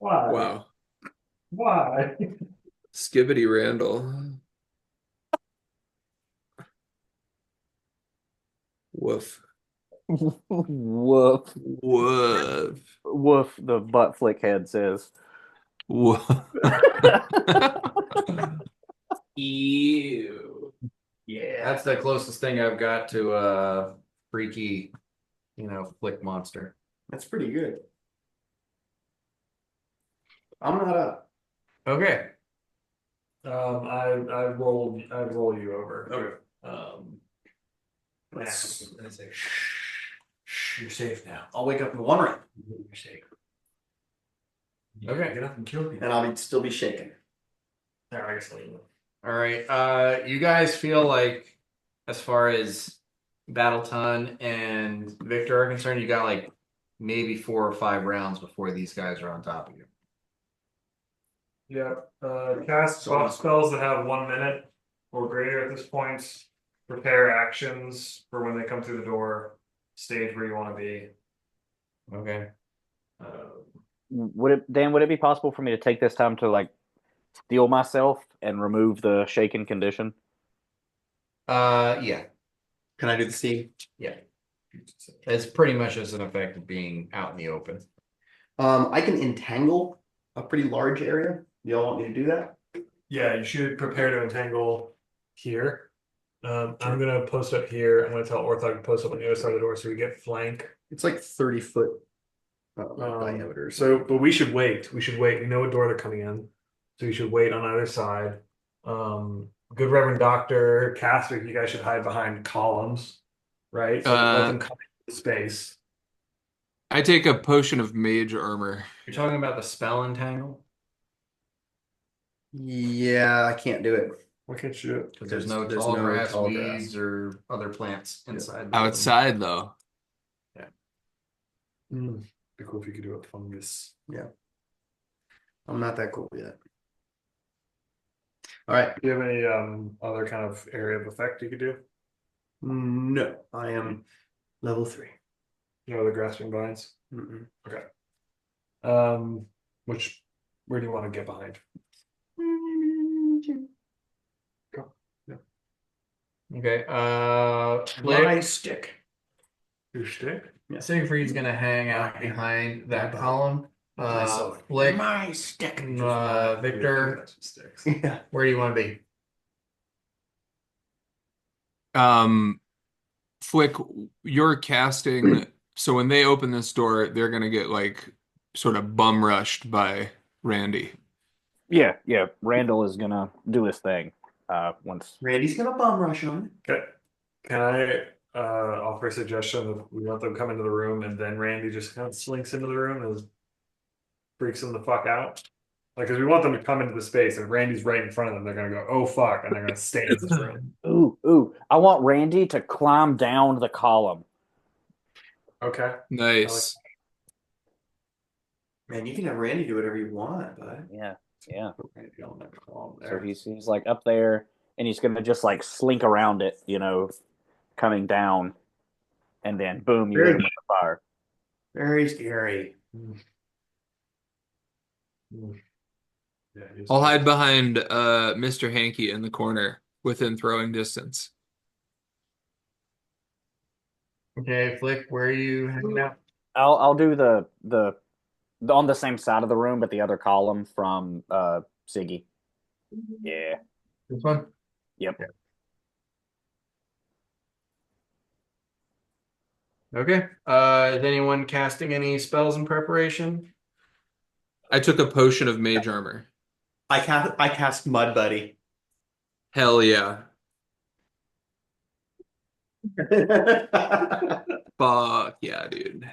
why? Wow. Why? Skibbity Randall. Woof. Woof. Woof. Woof, the butt flick head says. Woof. Ew. Yeah. That's the closest thing I've got to a freaky, flick monster. That's pretty good. I'm not up. Okay. I roll you over. Okay. I say, shh, you're safe now. I'll wake up in one round. You're safe. Okay. Get up and kill people. And I'll still be shaking. There, I guess I'll leave it. All right. You guys feel like, as far as Battleton and Victor are concerned, you got like maybe 4 or 5 rounds before these guys are on top of you. Yeah. Cast buff spells that have 1 minute or greater at this point. Prepare actions for when they come through the door. stage where you want to be. Okay. Would it be possible for me to take this time to like steel myself and remove the shaken condition? Yeah. Can I do the steam? Yeah. It's pretty much just an effect of being out in the open. I can entangle a pretty large area. Do y'all want me to do that? Yeah, you should prepare to entangle here. I'm gonna post up here. I'm gonna tell Orthog to post up on the other side of the door so we get flank. It's like 30-foot Um, diameter. but we should wait. We should wait. We know what door they're coming in, so we should wait on either side. Good Reverend Doctor, Caster, you guys should hide behind columns, right? So let them come into space. I take a potion of mage armor. You're talking about the spell entangle? Yeah, I can't do it. Why can't you do it? Because there's no There's tall no grass, tall weeds, grass. or other plants inside. the building. Outside, though. Be cool if you could do a fungus. I'm not that cool yet. All right. Do you have any other kind of area of effect you could do? No, I am level 3. You know the grasping vines? Mm-mm. Where do you want to get behind? Go. Yeah. Okay. My stick. Your stick? Siegfried's gonna hang out behind that column. Flick, My stick. Victor, Yeah. where do you want to be? Flick, you're casting. So when they open this door, they're gonna get like sort of bum rushed by Randy. Yeah, yeah. Randall is gonna do his thing. Once. Randy's gonna bomb rush on Okay. Can I offer a suggestion that we let them come into the room and then Randy just kind of slinks into the room and freaks them the fuck out? Like, because we want them to come into the space, and if Randy's right in front of them, they're gonna go, "Oh fuck," and they're gonna stay in this room. Ooh! I want Randy to climb down the column. Okay. Nice. Man, you can have Randy do whatever you want, bud. Yeah. Randy on that column So there. he's like up there, and he's gonna just like slink around it, coming down, and then boom, you hit him with the fire. Very scary. Yeah, I'll hide behind Mr. Hanky in the corner within throwing distance. Okay, Flick, where are you hanging out? I'll do the on the same side of the room, but the other column from Siggy. Yeah. This one? Yep. Okay. Is anyone casting any spells in preparation? I took a potion of mage armor. I cast Mud Buddy. Hell yeah. Fuck yeah, dude.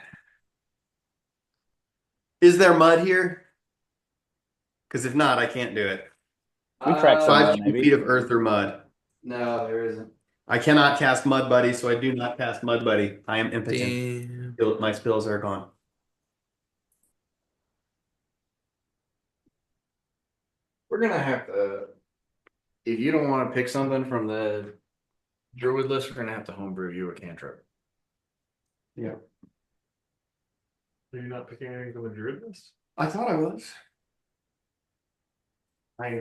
Is there mud here? Because if not, I can't do it. We track some 5 maybe. feet of earth or mud. No, there isn't. I cannot cast Mud Buddy, so I do not cast Mud Buddy. I am impotent. Damn. My spells are gone. We're gonna have to. If you don't want to pick something from the druid list, we're gonna have to homebrew you a cantrip. Yeah. Are you not picking anything from the druid list? I thought I was.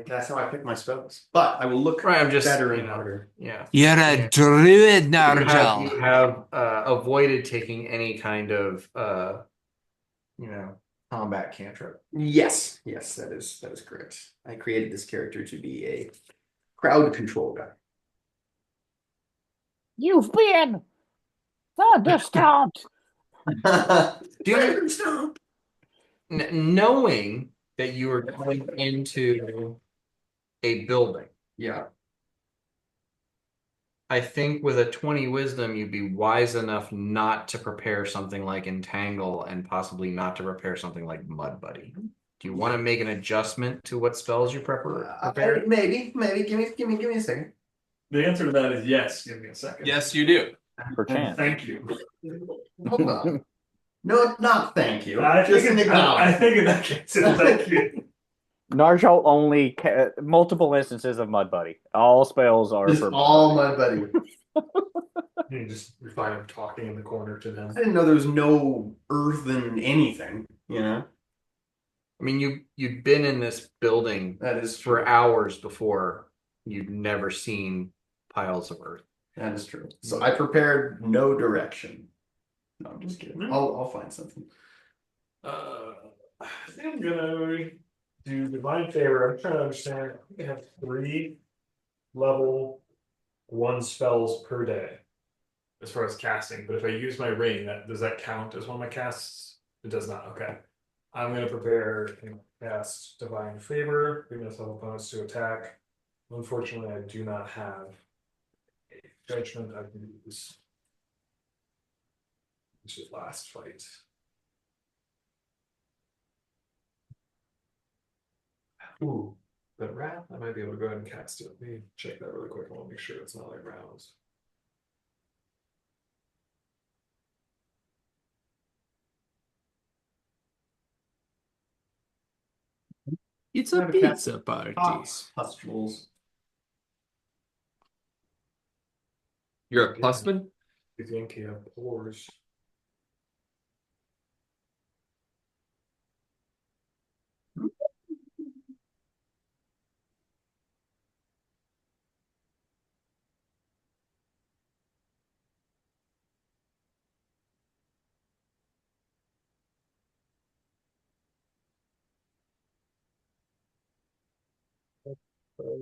That's how I pick my spells. But I will look Right, I'm just better and harder. Yeah. You're a druid, Narjal. You have avoided taking any kind of combat cantrip. Yes, that is correct. I created this character to be a crowd control guy. You've been thunderstomped. Knowing that you are going into a building, Yeah. I think with a 20 wisdom, you'd be wise enough not to prepare something like Entangle and possibly not to prepare something like Mud Buddy. Do you want to make an adjustment to what spells you prepare? Maybe. Give me a second. The answer to that is yes. Give me a second. Yes, you do. For chance. Thank you. Hold on. No, not thank you. I Just think an I acknowledgement. think in that case, it's thank you. Narjal only multiple instances of Mud Buddy. All spells are Just for all Mud Buddy. Mud Buddy. You just find him talking in the corner to them. I didn't know there was no earthen anything, you know? I mean, you'd been in this building That is for true. hours before. You'd never seen piles of earth. That is true. So I prepared no direction. No, I'm just kidding. I'll find something. I think I'm gonna do divine favor. I'm trying to understand. I think I have 3 level 1 spells per day as far as casting. But if I use my ring, does that count as one of my casts? It does not. Okay. I'm gonna prepare and cast divine favor, giving myself a bonus to attack. Unfortunately, I do not have a judgment I can use. Which is last fight. Ooh, but wrath, I might be able to go ahead and cast it. Let me check that really quick. I want to make sure it's not like rounds. It's a a pizza pizza party. Pustules. You're a plusman? You think he have pores?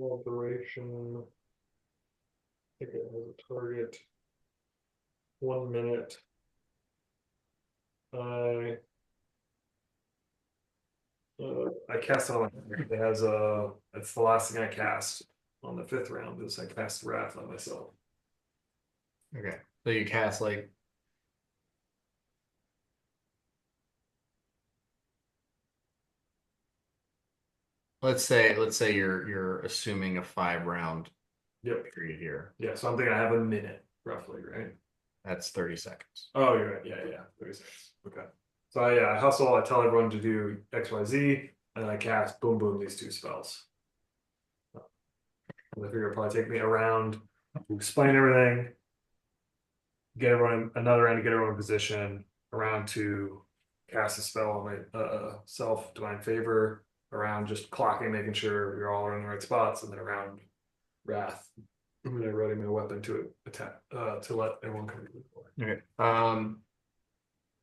Operation. I think it has a target. 1 minute. I cast it on. It has a. It's the last thing I cast on the 5th round. Is I cast wrath on myself. Okay. So you cast like let's say you're assuming a 5-round Yep. period here. Yeah. So I'm thinking I have a minute roughly, right? That's 30 seconds. Oh, you're right. Yeah. 36. Okay. So I hustle. I tell everyone to do X, Y, Z, and I cast boom, boom these 2 spells. And I figure it'll probably take me around to explain everything, get everyone another round to get everyone in position, around to cast a spell on my self divine favor, around just clocking, making sure you're all in the right spots, and then around wrath, when they're ready my weapon to attack to let everyone come to the floor. Okay.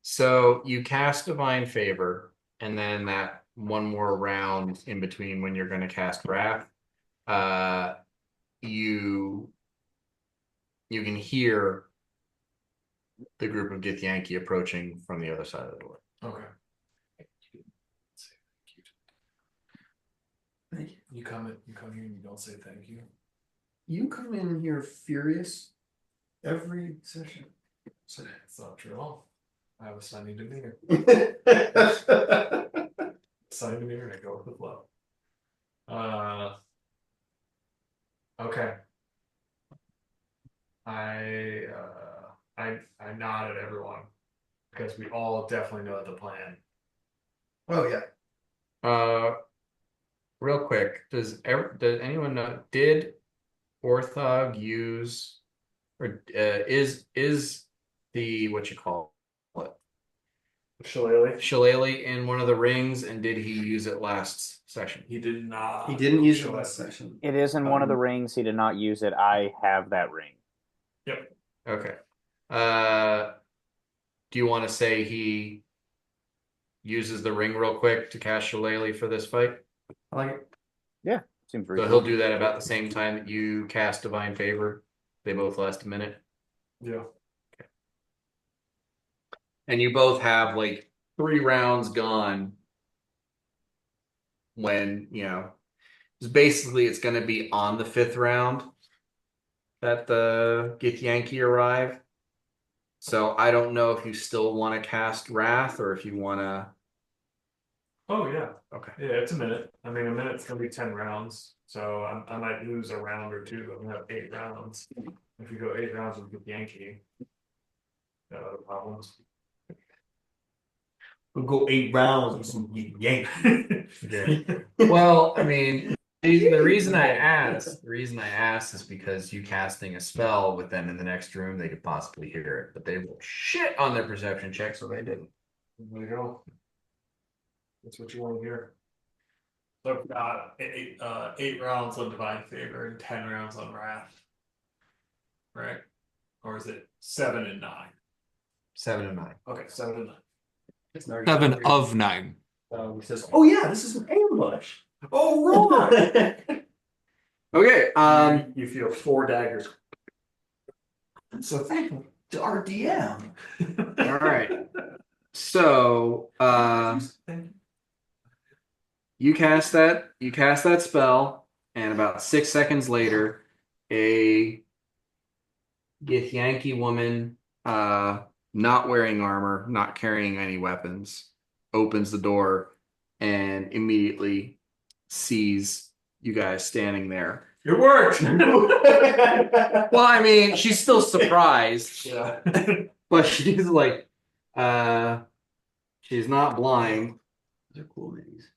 So you cast divine favor, and then that one more round in between when you're going to cast wrath, you can hear the group of Githyanki approaching from the other side of the door. Okay. You come here and you don't say thank you. You come in here furious every session. So it's not true at all. I have a sunny demeanor. Sunny demeanor and I go with the flow. Okay. I nod at everyone because we all definitely know the plan. Oh yeah. Real quick, does anyone know, did Orthog use, or is the, what you call it, Shillelagh in one of the rings, and did he use it last session? He did not. He didn't use it last session. It is in one of the rings. He did not use it. I have that ring. Yep. Okay. Do you want to say he uses the ring real quick to cast Shillelagh for this fight? I like it. Yeah, seems So reasonable. he'll do that about the same time that you cast Divine Favor. They both last a minute. Yeah. And you both have like 3 rounds gone when, it's going to be on the 5th round that the Githyanki arrive. So I don't know if you still want to cast Wrath or if you want to. Oh yeah. Okay. Yeah, it's a minute. I mean, a minute's gonna be 10 rounds, so I might lose a round or 2. But we have 8 rounds. If you go 8 rounds with Yankee, no other problems. We'll go 8 rounds with some yank. Okay. Well, I mean, the reason I asked is because you casting a spell with them in the next room, they could possibly hear it, but they will shit on their perception check, so they didn't. There you go. That's what you want to hear. So I've got 8 rounds on Divine Favor and 10 rounds on Wrath. Right? Or is it 7 and 9? 7 and 9. Okay, 7 and 9. 7 of 9. He says, "Oh yeah, this is an ambush." Oh, right! Okay, You feel 4 daggers. So thankful to our DM. all right. So, you cast that spell, and about 6 seconds later, a Githyanki woman, not wearing armor, not carrying any weapons, opens the door and immediately sees you guys standing there. It worked! Well, I mean, she's still surprised, Yeah. but she's like, she's not blind. Those are cool minis.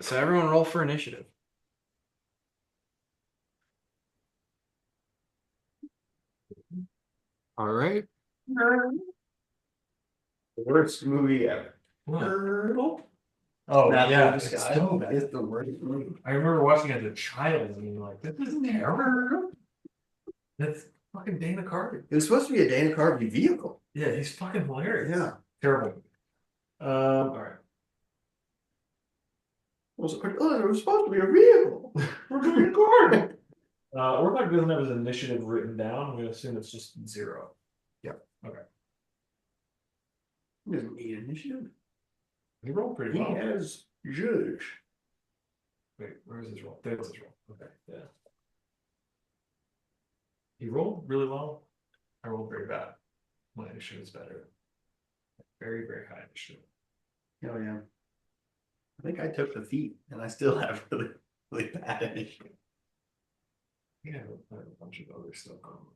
So everyone roll for initiative. All right. The worst movie ever. Turtle. Oh, Natural yeah. Disguise. So bad. It's the worst movie. I remember watching it as a child and being like, this is terrible. That's fucking Dana Carvey. It was supposed to be a Dana Carvey vehicle. Yeah, he's fucking hilarious. Yeah. Terrible. All right. It was supposed to be a vehicle. We're doing Carvey. Orthodox doesn't have his initiative written down. I'm going to assume it's just 0. Yeah. Okay. He doesn't need initiative. He rolled pretty He well. has judge. Wait, where is his roll? There's his roll. Okay, yeah. He rolled really well. I rolled very bad. My initiative is better. Very, very high initiative. Oh yeah. I think I took the feat, and I still have really, really bad initiative. Yeah, I have a bunch of other stuff on.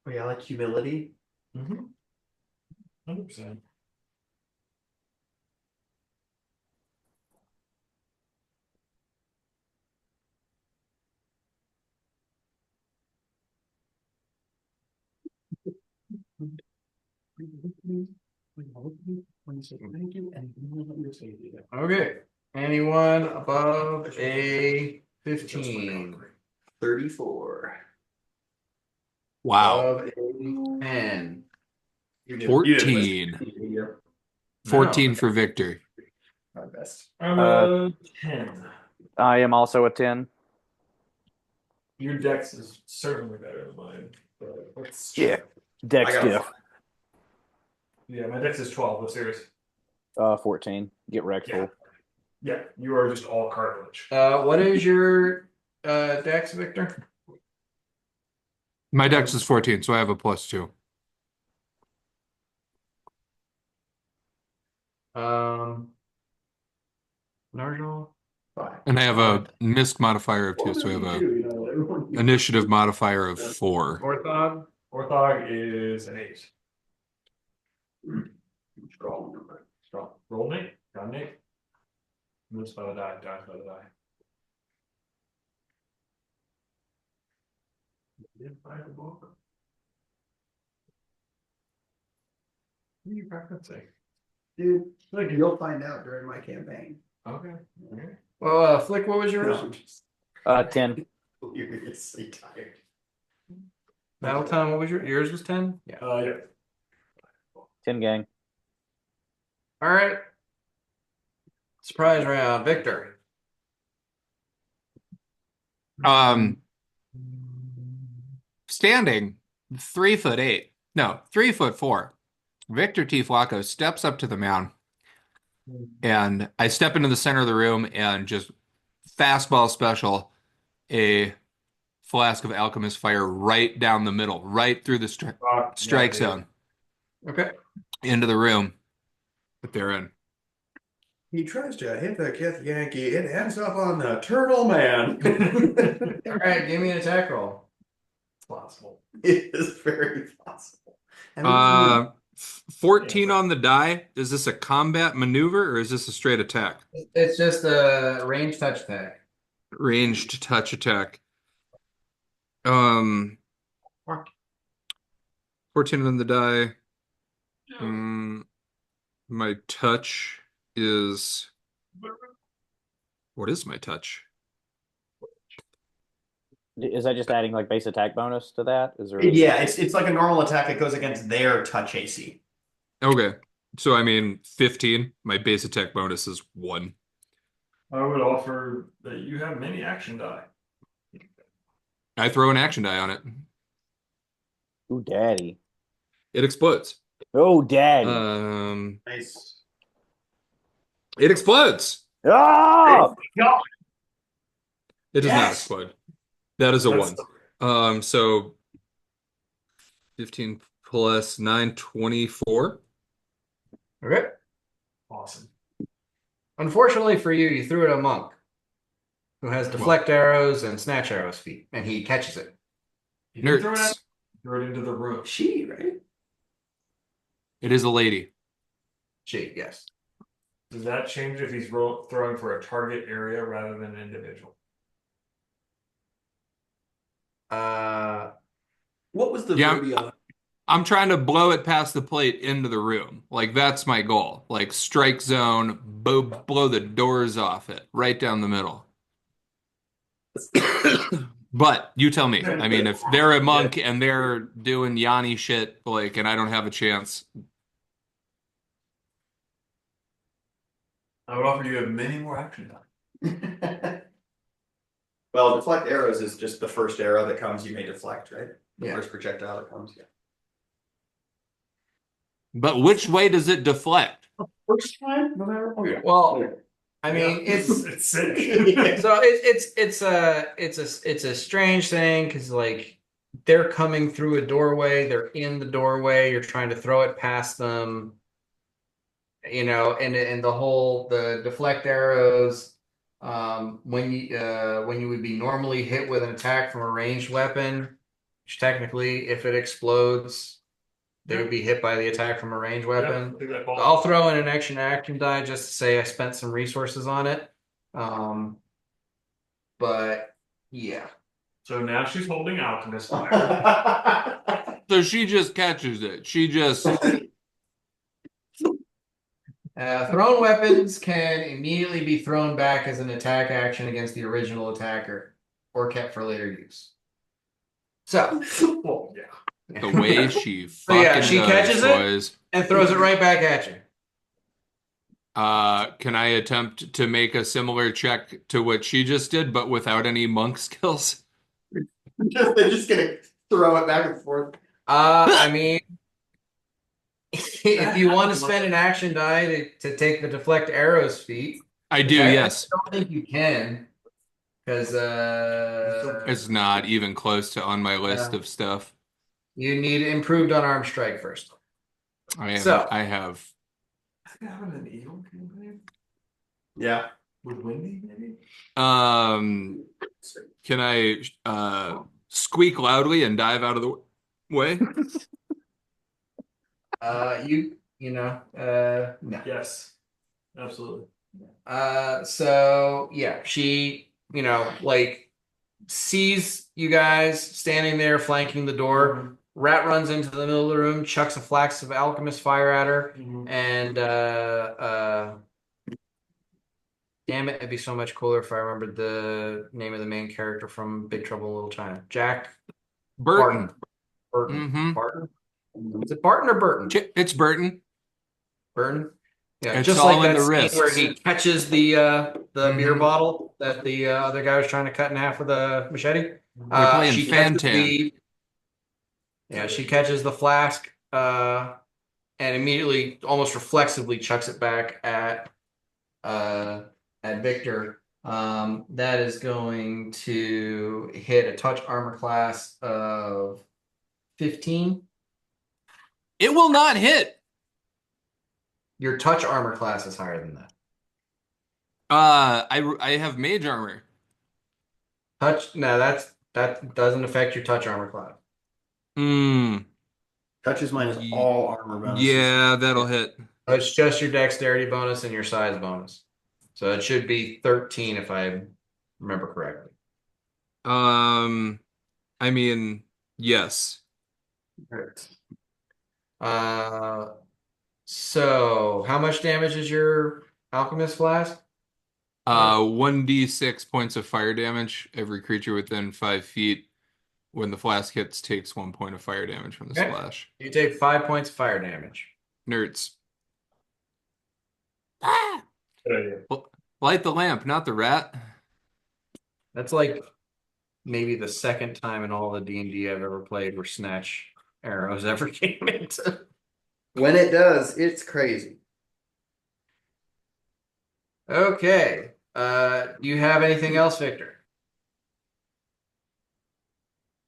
Oh yeah, I like humility. 100%. Thank you, and Okay. Anyone above a 15? 34. Wow. Above a 10? 14. 14 for Victor. My best. I'm a 10. I am also a 10. Your dex is certainly better than mine. But let's check. Yeah. Dex I got a diff. 5. Yeah, my dex is 12. But serious. 14. Get wrecked. Yeah. Yeah, you are just all cartilage. What is your dex, Victor? My dex is 14, so I have a +2. Narjal? 5. And I have a misc modifier of 2, so I have a initiative modifier of 4. Orthog? Orthog is an 8. Strong number. Strong. Roll Nate. Got Nate. Moves by the die. Dies by the die. Didn't find the book. What are you practicing? Dude, look, you'll find out during my campaign. Okay. Okay. Well, Flick, what was yours? No, I'm just 10. deliriously tired. Battle time, what was yours was 10? Yeah. Yeah. 10 gang. All right. Surprise round, Victor. Standing 3'8". No, 3'4". Victor T. Flacco steps up to the mound, and I step into the center of the room and just fastball special a flask of alchemist fire right down the middle, right through the strike zone. Okay. Into the room that they're in. He tries to hit the Githyanki. It ends up on the turtle man. All right, give me an attack roll. Possible. It is very possible. And Uh, 14 on the die. Is this a combat maneuver or is this a straight attack? It's just a range touch attack. Ranged touch attack. Um, 14 on the die. My touch is. What is my touch? Is that just adding like base attack bonus to that? Is there? yeah, it's like a normal attack that goes against their touch AC. Okay. So I mean 15. My base attack bonus is 1. I would offer that you have many action die. I throw an action die on it. Ooh, daddy. It explodes. Oh, daddy. Nice. It explodes. Oh! God. It does not Yes! explode. That is a That's 1. So 15 plus 9, 24. Okay. awesome. Unfortunately for you, you threw it at a monk who has deflect arrows and snatch arrows feet, and he catches it. You didn't throw it Nerds. out, throw it into the room. She, right? It is a lady. She, yes. Does that change if he's throwing for a target area rather than an individual? What was the Yeah. verbiage? I'm trying to blow it past the plate into the room. Like that's my goal. Like strike zone, blow the doors off it, right down the middle. But you tell me. I mean, if they're a monk and they're doing Yanni shit, like, and I don't have a chance. I would offer you have many more action die. Well, deflect arrows is just the first arrow that comes, you may deflect, right? The Yeah. first projectile that comes, yeah. But which way does it deflect? First time, no matter. Oh yeah. Well, I mean, Yeah, it's it's sick. so it's a strange thing because like they're coming through a doorway, they're in the doorway, you're trying to throw it past them, and the deflect arrows. When you would be normally hit with an attack from a ranged weapon, which technically, if it explodes, they would be hit by the attack from a ranged weapon. Yeah, that ball. I'll throw in an action die just to say I spent some resources on it. But yeah. So now she's holding Alchemist fire. So she just catches it. She just. Thrown weapons can immediately be thrown back as an attack action against the original attacker or kept for later use. So, Well, yeah. The way she So, yeah, fucking she does, catches it. boys. and throws it right back at you. Can I attempt to make a similar check to what she just did, but without any monk skills? They're just gonna throw it back and forth. I mean, if you want to spend an action die to take the deflect arrows feat, I do, yes. I don't think you can because It's not even close to on my list of stuff. you need improved unarmed strike first. I have. So- I have. I think having an eagle campaign Yeah. with Wendy, maybe. Can I squeak loudly and dive out of the way? No. Yes, absolutely. So yeah, she, like sees you guys standing there flanking the door. Rat runs into the middle of the room, chucks a flax of alchemist fire at her, and damn it, it'd be so much cooler if I remembered the name of the main character from Big Trouble in Little China. Jack Burton. Barton. Mm-hmm. Barton? Is it Barton or Burton? It's Burton. Burton? Yeah, It's just all like in that the scene wrists. where he catches the beer Mhm. bottle that the other guy was trying to cut in half with a machete. We're playing She catches Fantan. she catches the flask and immediately, almost reflexively, chucks it back at Victor. That is going to hit a touch armor class of 15. It will not hit. Your touch armor class is higher than that. I have mage armor. No, that's That doesn't affect your touch armor class. Hmm. Touches minus Ye- all armor bonuses. Yeah, that'll hit. It's just your dexterity bonus and your size bonus. So it should be 13 if I remember correctly. Um, I mean, yes. Right. Uh, so how much damage is your alchemist flask? 1d6 points of fire damage. Every creature within 5 feet when the flask hits takes 1 point of fire damage from the Okay. splash. You take 5 points of fire damage. Nerds. Ah! Good idea. Light the lamp, not the rat. That's like maybe the second time in all the D&D I've ever played where snatch arrows ever came into. When it does, it's crazy. Okay. Do you have anything else, Victor?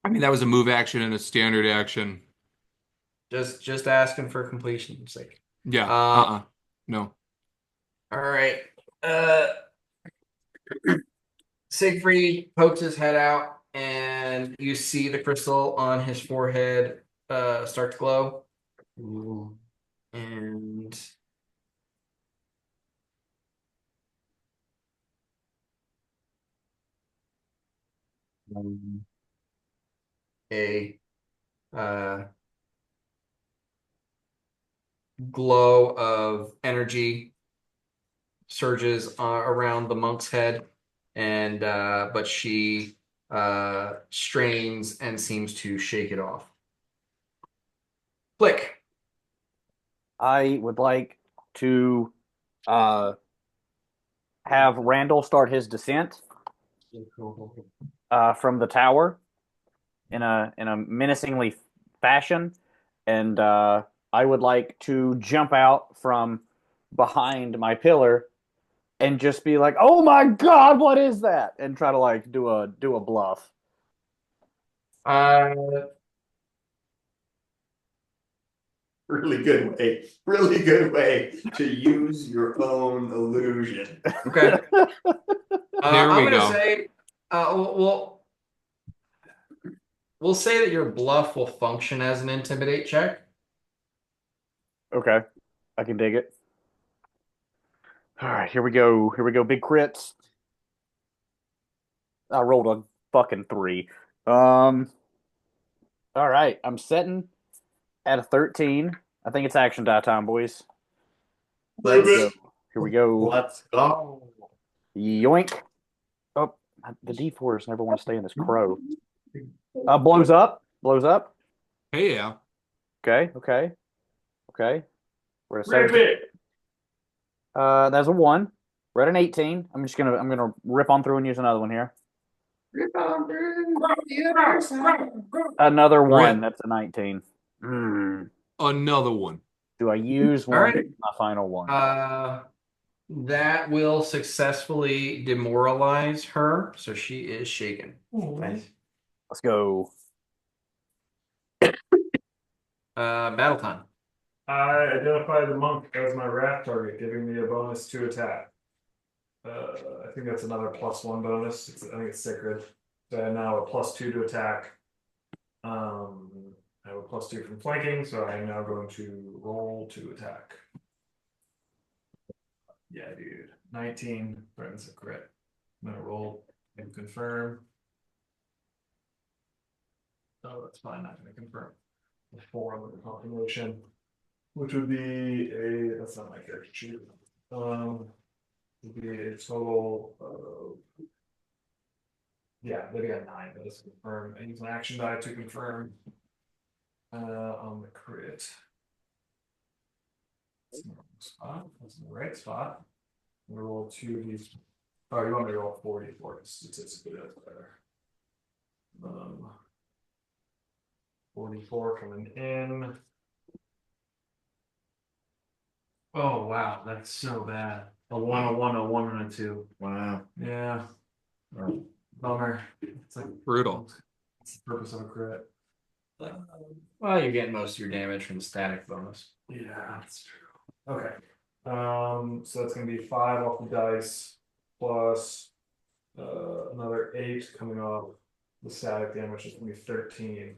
I mean, that was a move action and a standard action. Just asking for completion's sake. Yeah, Um, no. all right. Siegfried pokes his head out, and you see the crystal on his forehead start to glow. And a uh, glow of energy surges around the monk's head, and but she strains and seems to shake it off. Click. I would like to uh, have Randall start his descent from the tower in a menacingly fashion, and I would like to jump out from behind my pillar and just be like, "Oh my God, what is that?" and try to like do a bluff. Uh, Really good way. Really good way to use your own illusion. okay. There I'm we gonna go. say, we'll say that your bluff will function as an intimidate check. Okay, I can dig it. All right, here we go. Here we go. Big crits. I rolled a fucking 3. All right, I'm setting at a 13. I think it's action die time, boys. Here we go. Here we go. Let's go. Yoink. Oh, the D4s never want to stay in this crow. Blows up. Blows up. Hey, yeah. Okay, okay, okay. We're at a Rip 17. it. That's a 1. We're at an 18. I'm gonna rip on through and use another one here. Another one. Rip. That's a 19. Another one. Do I use All one? right. My final one. That will successfully demoralize her, so she is shaken. Let's go. Battle time. I identify the monk as my wrath target, giving me a bonus to attack. I think that's another +1 bonus. I think it's sacred. So I have now a +2 to attack. I have a +2 from flanking, so I am now going to roll to attack. Yeah, dude. 19. That's a crit. I'm gonna roll and confirm. Oh, that's fine. Not gonna confirm. The 4 with the confirmation, which would be a. That's not my character sheet. Would be a total of. Yeah, maybe a 9. But let's confirm. I use an action die to confirm. On the crit. That's in the wrong spot. That's in the right spot. I'm gonna roll 2 of these. Oh, you want me to roll 44? Statistically, that's better. 44 coming in. Oh wow, that's so bad. A 1, a 1, a 1, and a 2. Wow. Yeah. Bummer. It's like Brutal. What's the purpose of a crit? Well, you're getting most of your damage from the static bonus. Yeah, that's true. Okay. So that's gonna be 5 off the dice plus another 8 coming off the static damage is gonna be 13.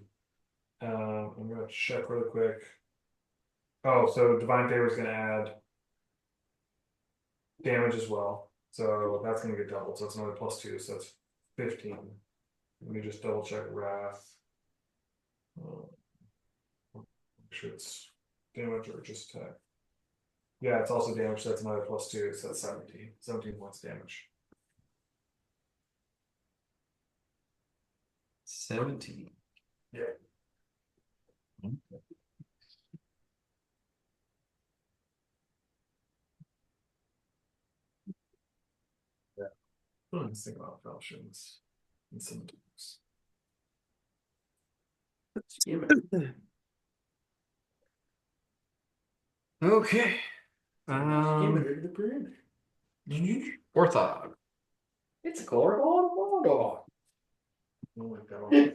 I'm gonna check really quick. Oh, so Divine Favor is gonna add damage as well. So that's gonna get doubled. So it's another +2. So that's 15. Let me just double check Wrath. Make sure it's damage or just attack. Yeah, it's also damage. So that's another +2. So that's 17. 17 points damage. 17. Yeah. Yeah. Let's think about falchions and scimitars. Okay. Orthog. It's a Corridor dog. Oh my god.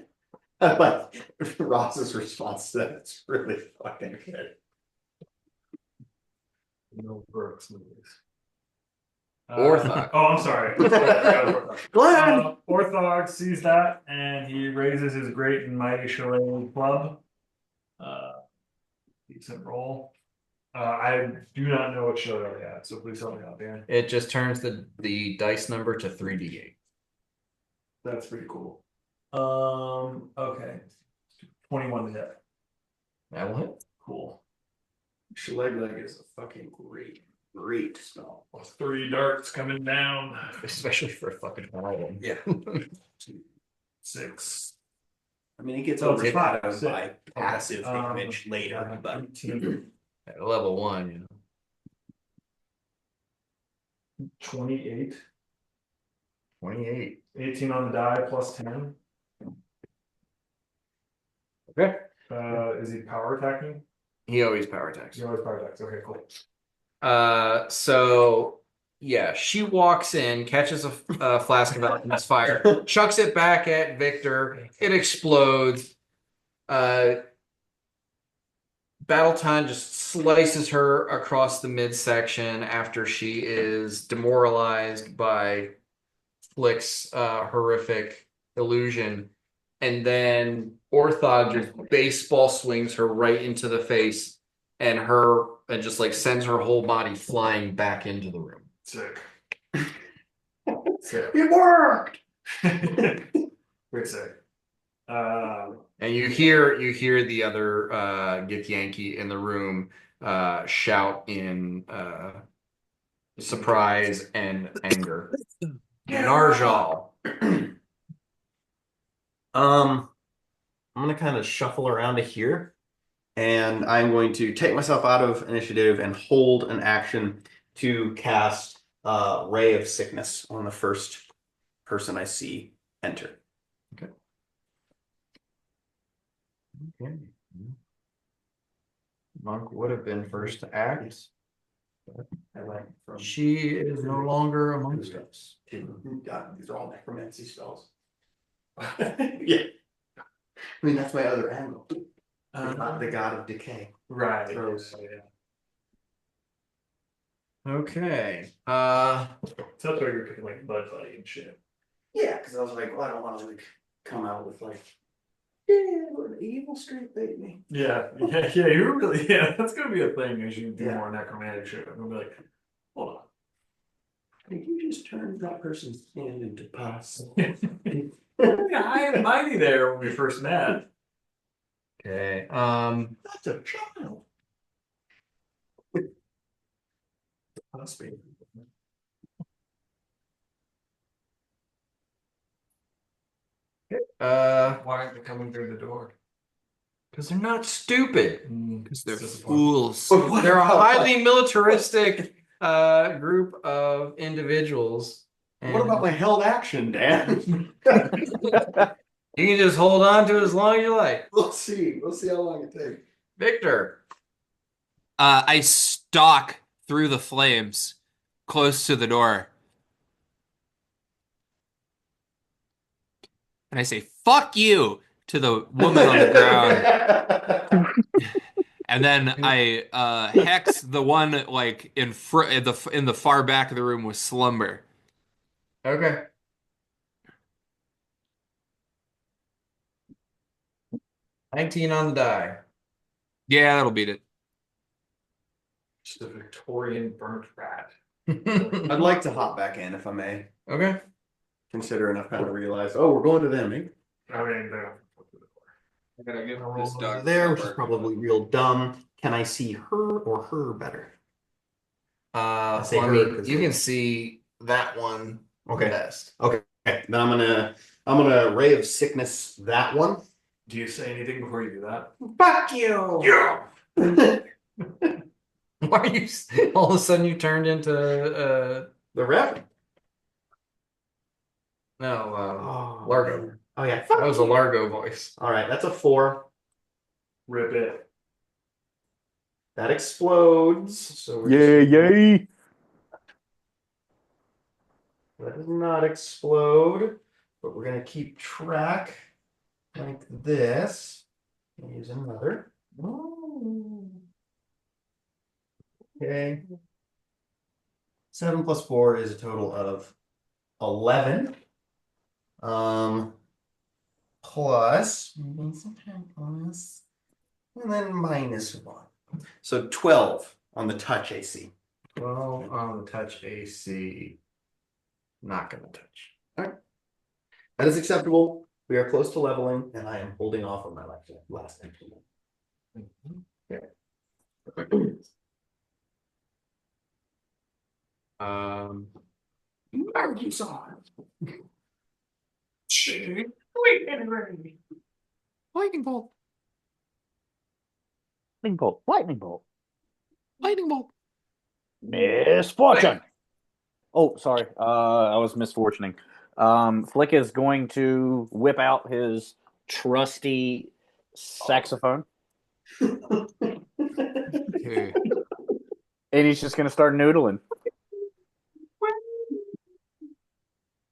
I like Ross's response to that. It's really fucking good. No Burks movies. Orthog. Oh, I'm sorry. Glenn! Orthog sees that and he raises his great and mighty shillelagh club. Decent roll. I do not know what shillelagh they had, so please help me out, Dan. It just turns the dice number to 3d8. That's pretty cool. Okay. 21 to hit. That will hit. Cool. Shillelagh is a fucking great spell. 3 darts coming down. Especially for a fucking problem. Yeah. 6. I mean, it gets So it's overshadowed five, by six. passive damage later, but 18, At level 1, you know. 28. 28. 18 on the die plus 10. Okay. Is he power attacking? He always power attacks. He always power attacks. Okay, cool. So yeah, she walks in, catches a flask of alchemist fire, chucks it back at Victor. It explodes. Battleton just slices her across the midsection after she is demoralized by Flick's horrific illusion. And then Orthog just baseball swings her right into the face and just like sends her whole body flying back into the room. Sick. Sick. it worked. Very sick. And you hear the other Githyanki in the room shout in surprise and anger. Narjal. I'm gonna kind of shuffle around to here, and I'm going to take myself out of initiative and hold an action to cast Ray of Sickness on the first person I see enter. Okay. Monk would have been first to act. I like from She is no longer amongst us. God, these are all necromancy spells. Yeah. I mean, that's my other angle. Not the god of decay. right. Throws. Okay. So that's why you're picking like Bud Buddy and shit. Yeah, because I was like, well, I don't want to like come out with like, yeah, we're an evil straight baby. Yeah, you're really, that's gonna be a thing as you do Yeah. more necromantic shit. I'm gonna be like, hold on. Did you just turn that person's hand into pus? Yeah, I am mighty there when we first met. Okay. That's a child. Must be. Why aren't they coming through the door? Because they're not stupid. Because they're Disappointing. fools. But what They're a about, highly militaristic group of individuals. what about my held action, Dan? You can just hold on to it as long as you like. We'll see. We'll see how long it takes. Victor. I stalk through the flames, close to the door. And I say, "Fuck you," to the woman on the ground. And then I hex the one like in the far back of the room with slumber. Okay. 19 on the die. Yeah, that'll beat it. Just a Victorian burnt rat. I'd like to hop back in if I may. Okay. Considering I've kind of realized, oh, we're going to them. Eh? I mean, they don't. I gotta give Roll this over dog there, which is cover. probably real dumb. Can I see her or her better? say Well, I her, mean, 'cause you it- can see that one Okay. best. Okay, then I'm gonna ray of sickness that one. Do you say anything before you do that? Fuck you! Yeah. Why are you all of a sudden you turned into The rep. no Oh, Largo? man. Oh yeah. That was a Largo voice. All right, that's a 4. Rip it. That explodes. So we're Yay, just- yay. That does not explode, but we're gonna keep track like this. Use another. Okay. 7 plus 4 is a total of 11. Plus, and then -1. So 12 on the touch AC. 12 on the touch AC. Not gonna touch. That is acceptable. We are close to leveling, and I am holding off on my last action. Margie's on. Lightning bolt. Lightning bolt. Lightning bolt. Lightning bolt. Misfortune. Oh, sorry. I was misfortuning. Flick is going to whip out his trusty saxophone, Okay. and he's just going to start noodling.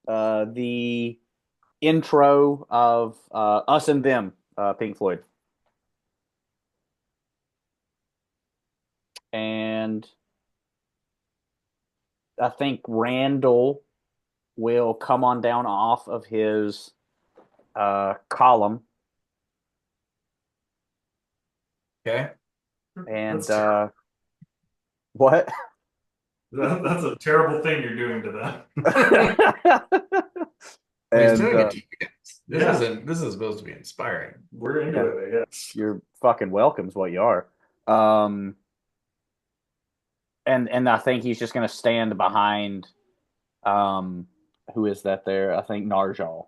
The intro of Us and Them, Pink Floyd. And I think Randall will come on down off of his column. Okay. And That's what? That's a terrible thing you're doing to them. He's And doing it to you guys. Yeah. This is supposed to be inspiring. We're into it, I guess. you're fucking welcome is what you are. And I think he's just going to stand behind who is that there? I think Narjal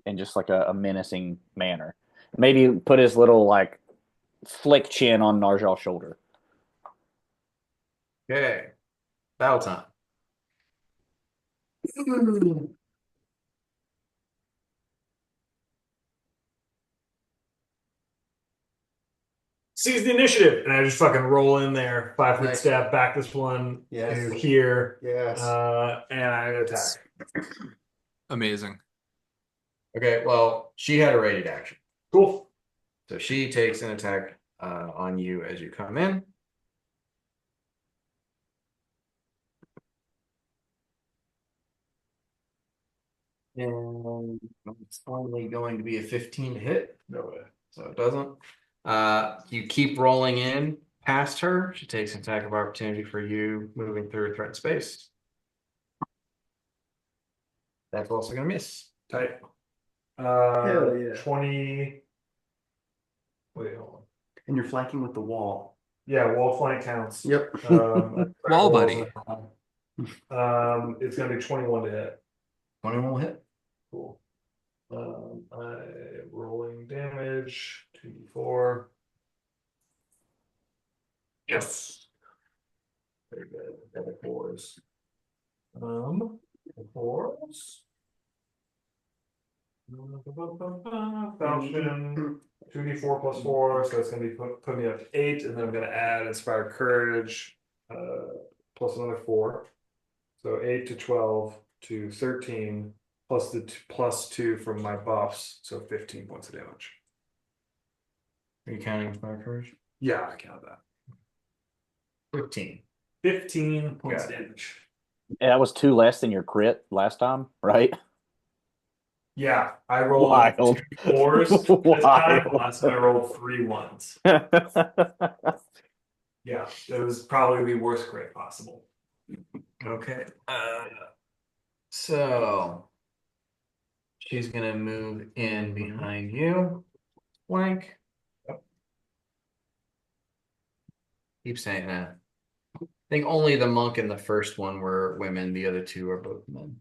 in just like a menacing manner. Maybe put his little like flick chin on Narjal's shoulder. Okay. Battle time. Seize the initiative, and I just fucking roll in there, 5-foot Nice. step, back this one Yes. to here, Yes. and I attack. Amazing. Okay, well, she had a rated action. Cool. So she takes an attack on you as you come in. And it's only going to be a 15 to hit. No way. So it doesn't. You keep rolling in past her. She takes an attack of opportunity for you moving through threat space. That's also gonna miss. Tight. Hell yeah. 20. Wait, hold on. And you're flanking with the wall. Yeah, wall flank counts. Yep. Wall buddy. It's gonna be 21 to hit. 21 will hit. Cool. I rolling damage 2d4. Yes. Very good. And the fours. The fours. Falchion 2d4 plus 4, so it's gonna be put me up to 8, and then I'm gonna add Inspired Courage plus another 4. So 8 to 12 to 13 plus the plus 2 from my buffs, so 15 points of damage. Are you counting Inspired Courage? Yeah, I count that. 15. 15 points Got of damage. Yeah, that was 2 less than your crit last time, right? Yeah, I rolled Wild. 2 4s this time. Wild. Last time I rolled 3 1s. Yeah, it was probably the worst crit possible. Okay. So she's gonna move in behind you. Flank. Keep saying that. I think only the monk and the first one were women. The other two are both men.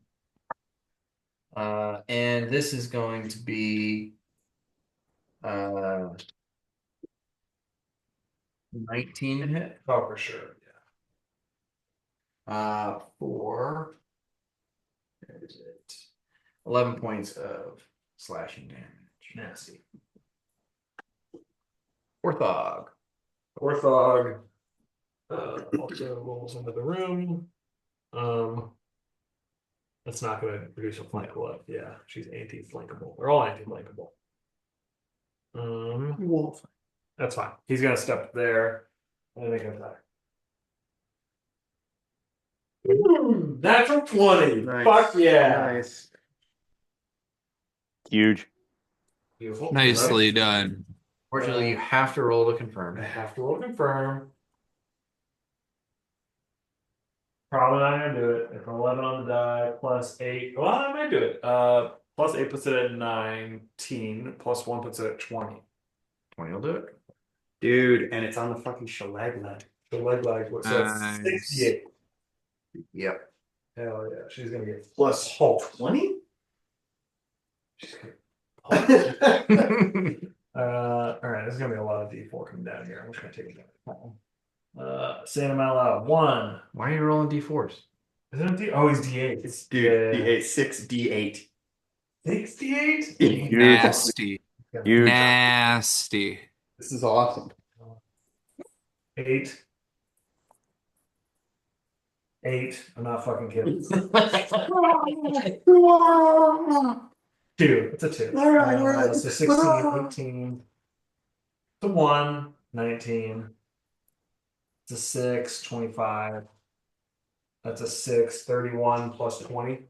And this is going to be 19 to hit. Oh, for sure. For where is it? 11 points of slashing damage. Nasty. Orthog. Orthog also rolls into the room. That's not going to produce a flankable. Yeah, she's anti-flankable. They're all anti-flankable. Wolf. That's fine. He's going to step there and make an attack. Natural 20. Nice. Fuck yeah. Nice. Huge. Beautiful. Nicely done. Fortunately, you have to roll to confirm. I have to roll confirm. Probably not gonna do it. If 11 on the die plus 8. Well, I might do it. Plus 8 puts it at 19. Plus 1 puts it at 20. 20 will do it. Dude, and it's on the fucking shalagma. So leg, so that's Nice. 68. Yep. Hell yeah, she's gonna get Plus Hulk. 20? She's gonna all right, there's gonna be a lot of D4 coming down here. I'm just gonna take it down. Saying them out loud. 1. Why are you rolling d4s? Isn't it D? Oh, he's D8. It's dude, D8, 6D8. 68? Huge. Nasty. Huge. Nasty. This is awesome. 8. 8. I'm not fucking kidding. 2. It's a 2. All right. So 16, 18. It's a 1, 19. It's a 6, 25. That's a 6, 31 plus 20.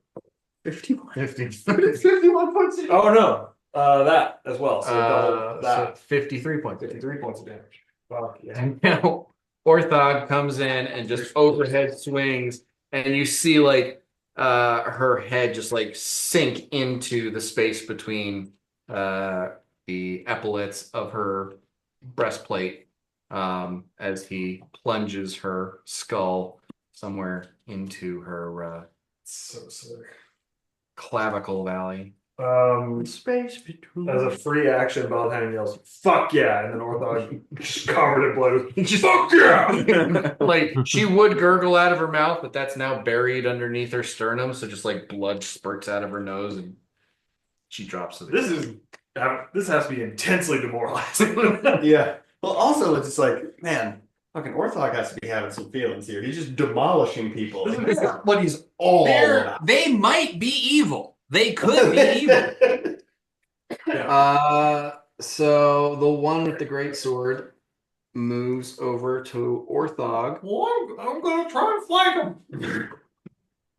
51. 50. 51 points. Oh no. That as well. So double that. So 53 points. 53 points of damage. Fuck yeah. And now Orthog comes in and just overhead swings, and you see like her head just like sink into the space between the epaulets of her breastplate as he plunges her skull somewhere into her So sick. clavicle valley. Space between. As a free action, Valentine yells, "Fuck yeah!" And then Orthog just covered in blood. Just Fuck yeah! like she would gurgle out of her mouth, but that's now buried underneath her sternum, so just like blood spurts out of her nose and she drops to the This has to be intensely demoralizing. Yeah. Well, also, it's just like, man, fucking Orthog has to be having some feelings here. He's just demolishing people. Like, this is what he's all about. They might be evil. They could be evil. So the one with the great sword moves over to Orthog. Well, I'm gonna try and flank him.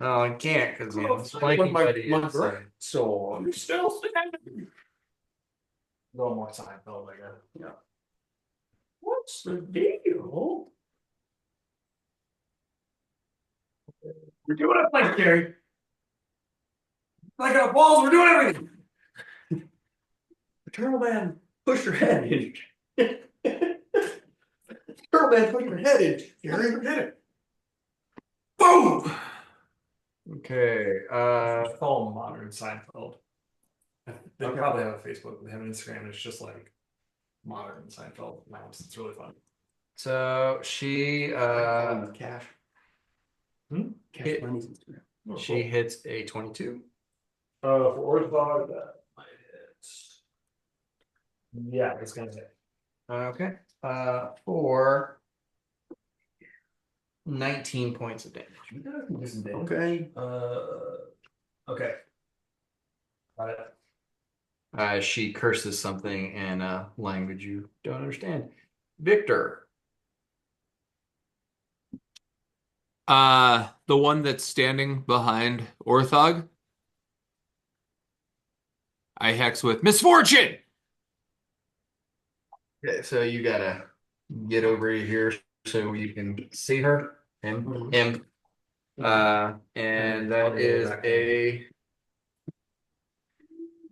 Oh, I can't because With flanking my buddy is great sword. You're still standing. A little more Seinfeld, I guess. Yeah. What's the deal? We're doing it like Gary. Like our balls, we're doing everything. Turtle Man, push your head in. Turtle Man, push your head in. Gary, hit it. Boom! Okay. Call him Modern Seinfeld. They Okay. probably have a Facebook with him and Instagram. It's just like Modern Seinfeld mouse. It's really fun. So she Cash. Cash Hit- money's Instagram. Oh, she hits a 22. for Orthog, that might hit. Yeah, it's gonna hit. Okay. For 19 points of damage. Okay. Okay. Got it. She curses something in a language you don't understand. Victor. The one that's standing behind Orthog. I hex with misfortune. Okay, so you gotta get over here so you can see her. Him. And that is a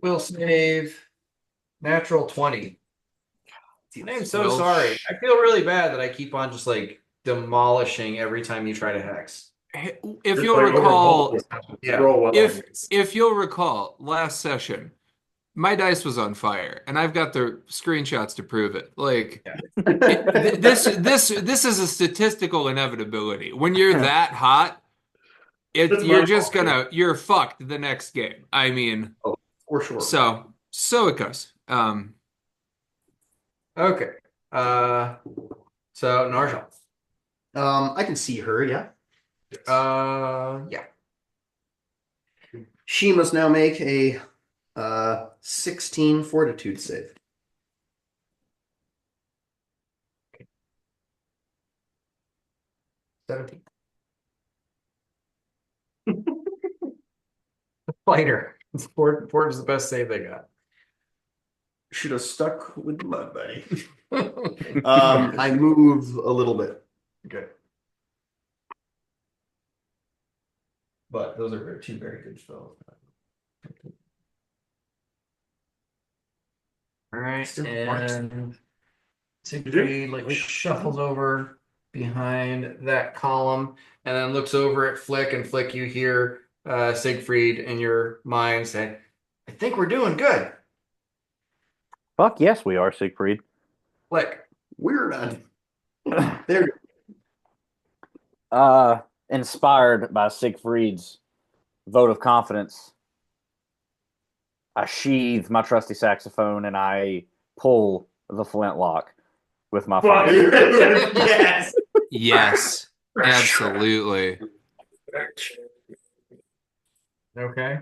will save natural 20. I'm so Well, sorry. I feel really bad that I keep on just like demolishing every time you try to hex. if Just you'll like recall, Yeah. roll well. if you'll recall, last session, my dice was on fire, and I've got the screenshots to prove it. Like this is a statistical inevitability. When you're that hot, That's you're my just fault. you're fucked the next game. I mean, Oh, for sure. so it goes. Okay. So Narjal. I can see her, yeah. Yeah. She must now make a 16 fortitude save. 17. Fighter. Fort is the best save they got. Should have stuck with the mud, buddy. I move a little bit. Good. But those are two very good spells. All right, Still and Siegfried like shuffles over behind that column and then looks over at Flick, and Flick, you hear Siegfried in your mind say, I think we're doing good. Fuck yes, we are, Siegfried. Flick. We're not. There. Inspired by Siegfried's vote of confidence, I sheathe my trusty saxophone and I pull the flintlock with my Fuck. fire. Yes. Yes, absolutely. Okay.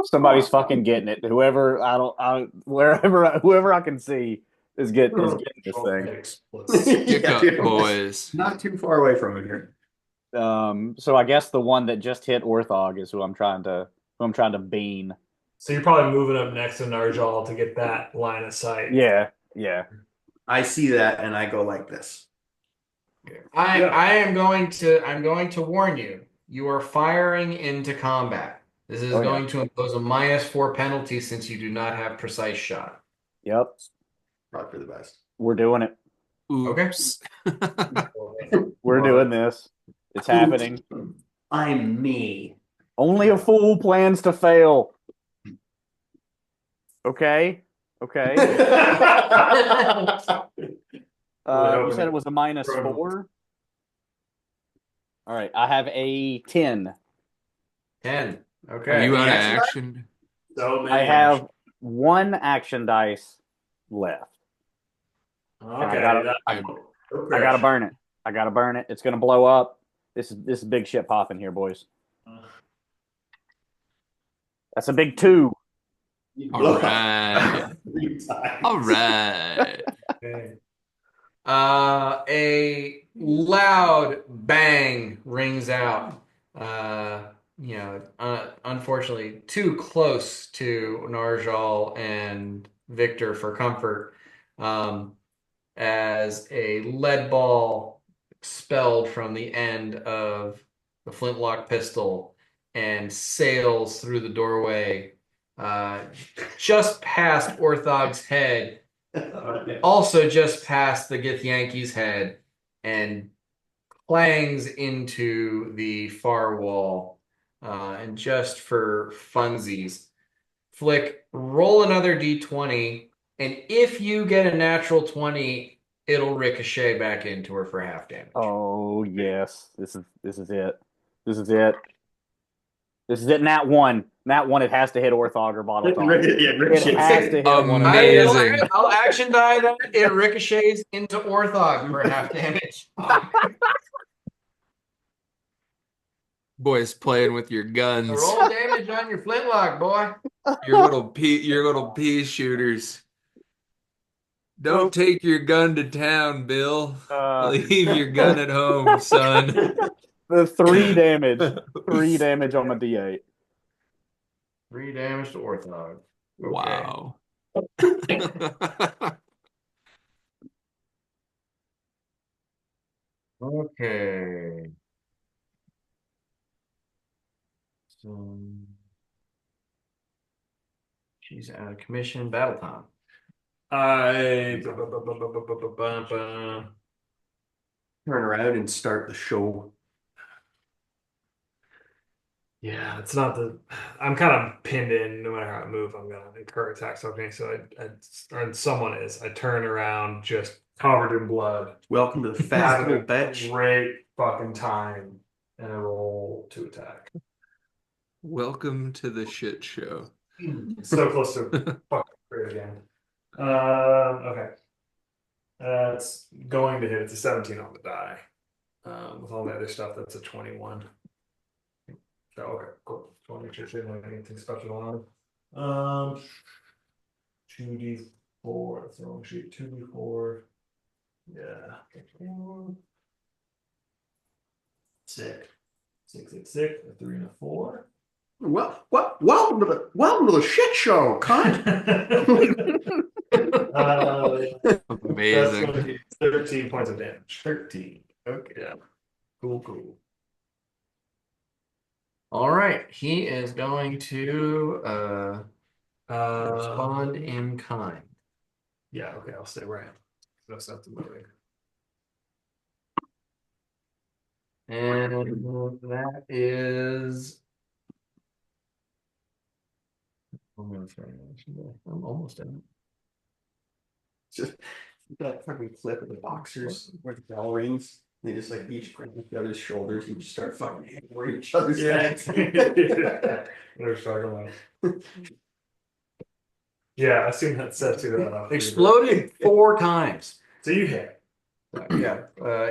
Somebody's fucking getting it. Whoever I can see is getting this thing. Pick up, dude. boys. Not too far away from it here. So I guess the one that just hit Orthog is who I'm trying to bean. So you're probably moving up next to Narjal to get that line of sight. Yeah. I see that and I go like this. I'm going to warn you. You are firing into combat. This is going to impose a -4 penalty since you do not have precise shot. Yep. Probably for the best. We're doing it. Oops. We're doing this. It's happening. I'm me. Only a fool plans to fail. Okay. You said it was a -4. All right. I have a 10. 10. Okay. Are you out of Action action? So many I have one action dice left. Okay, I gotta burn it. It's gonna blow up. This is big shit popping here, boys. That's a big 2. All right. All right. Okay. A loud bang rings out. Unfortunately, too close to Narjal and Victor for comfort. As a lead ball expelled from the end of the flintlock pistol and sails through the doorway, just past Orthog's head, also just past the Githyanki's head, and clangs into the far wall. And just for funsies, Flick, roll another d20, and if you get a natural 20, it'll ricochet back into her for half damage. Oh yes, this is it. This is it. Nat 1. Nat 1. It has to hit Orthog or Bottle Top. It has to hit one of these. Amazing. I'll action die that. It ricochets into Orthog for half damage. Boys playing with your guns. Roll damage on your flintlock, boy. Your little pea shooters. Don't take your gun to town, Bill. Leave your gun at home, son. The 3 damage. 3 damage on my D8. 3 damage to Orthog. Okay. Wow. Okay. So she's out of commission. Battle time. I Turn around and start the show. yeah, it's not the. I'm kind of pinned in. No matter how I move, I'm gonna incur attacks. Okay, so or someone is. I turn around, just covered in blood. Welcome to the festival, Having a bitch. great fucking time, and I roll to attack. Welcome to the shit show. So close to fucking crit again. Okay. It's going to hit. It's a 17 on the die. With all the other stuff, that's a 21. So, okay, cool. Just want to make sure she didn't have anything special on. 2d4. That's the wrong sheet. 2d4. Yeah. 6. 6, 6, 6. A 3 and a 4. Welcome to the shit show, cunt. That's Amazing. going to be 13 points of damage. 13. Okay. Yeah. Cool. All right. He is going to respond in kind. Yeah, okay, I'll stay where I am. That's not the moving. And that is. I'm almost done. Just that fucking clip of the boxers where the bell rings. They just like each grab each other's shoulders and just start fucking hammering each other's heads. They're struggling. Yeah, I seen that set too. Exploded 4 times. So you hit. Yeah.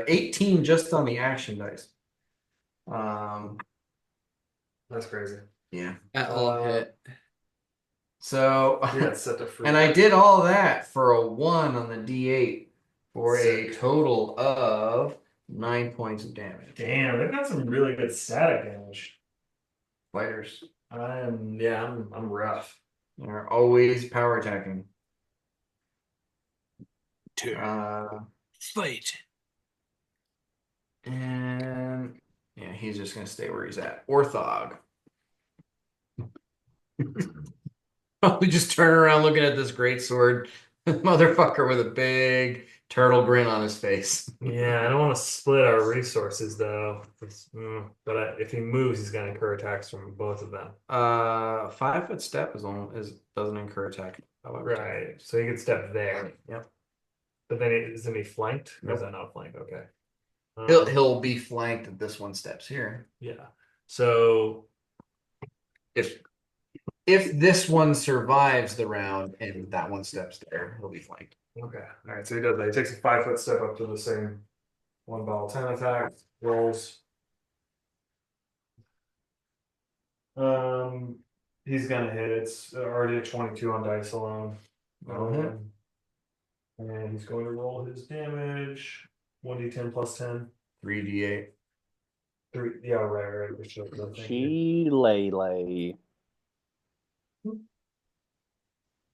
18 just on the action dice. That's crazy. Yeah. That all hit. So, Yeah, it's set to free. and I did all that for a 1 on the D8 for Sick. a total of 9 points of damage. Damn, they've got some really good static damage. Fighters I'm rough. are always power attacking. Fight. And yeah, he's just gonna stay where he's at. Orthog. We just turn around looking at this great sword motherfucker with a big turtle grin on his face. Yeah, I don't want to split our resources though. But if he moves, he's gonna incur attacks from both of them. 5-foot step doesn't incur attack. However, Right. So he can step there. Yep. But then isn't he flanked? Or is Nope. that not flanked? Okay. He'll be flanked if this one steps here. Yeah. So If this one survives the round and that one steps there, he'll be flanked. okay. All right. So he does that. He takes a 5-foot step up to the same one ball 10 attack. Rolls. He's gonna hit. It's already a 22 on dice alone. That'll hit. And he's going to roll his damage. 1d10 plus 10. 3d8. 3. Yeah, right. Which is the thing. She lay.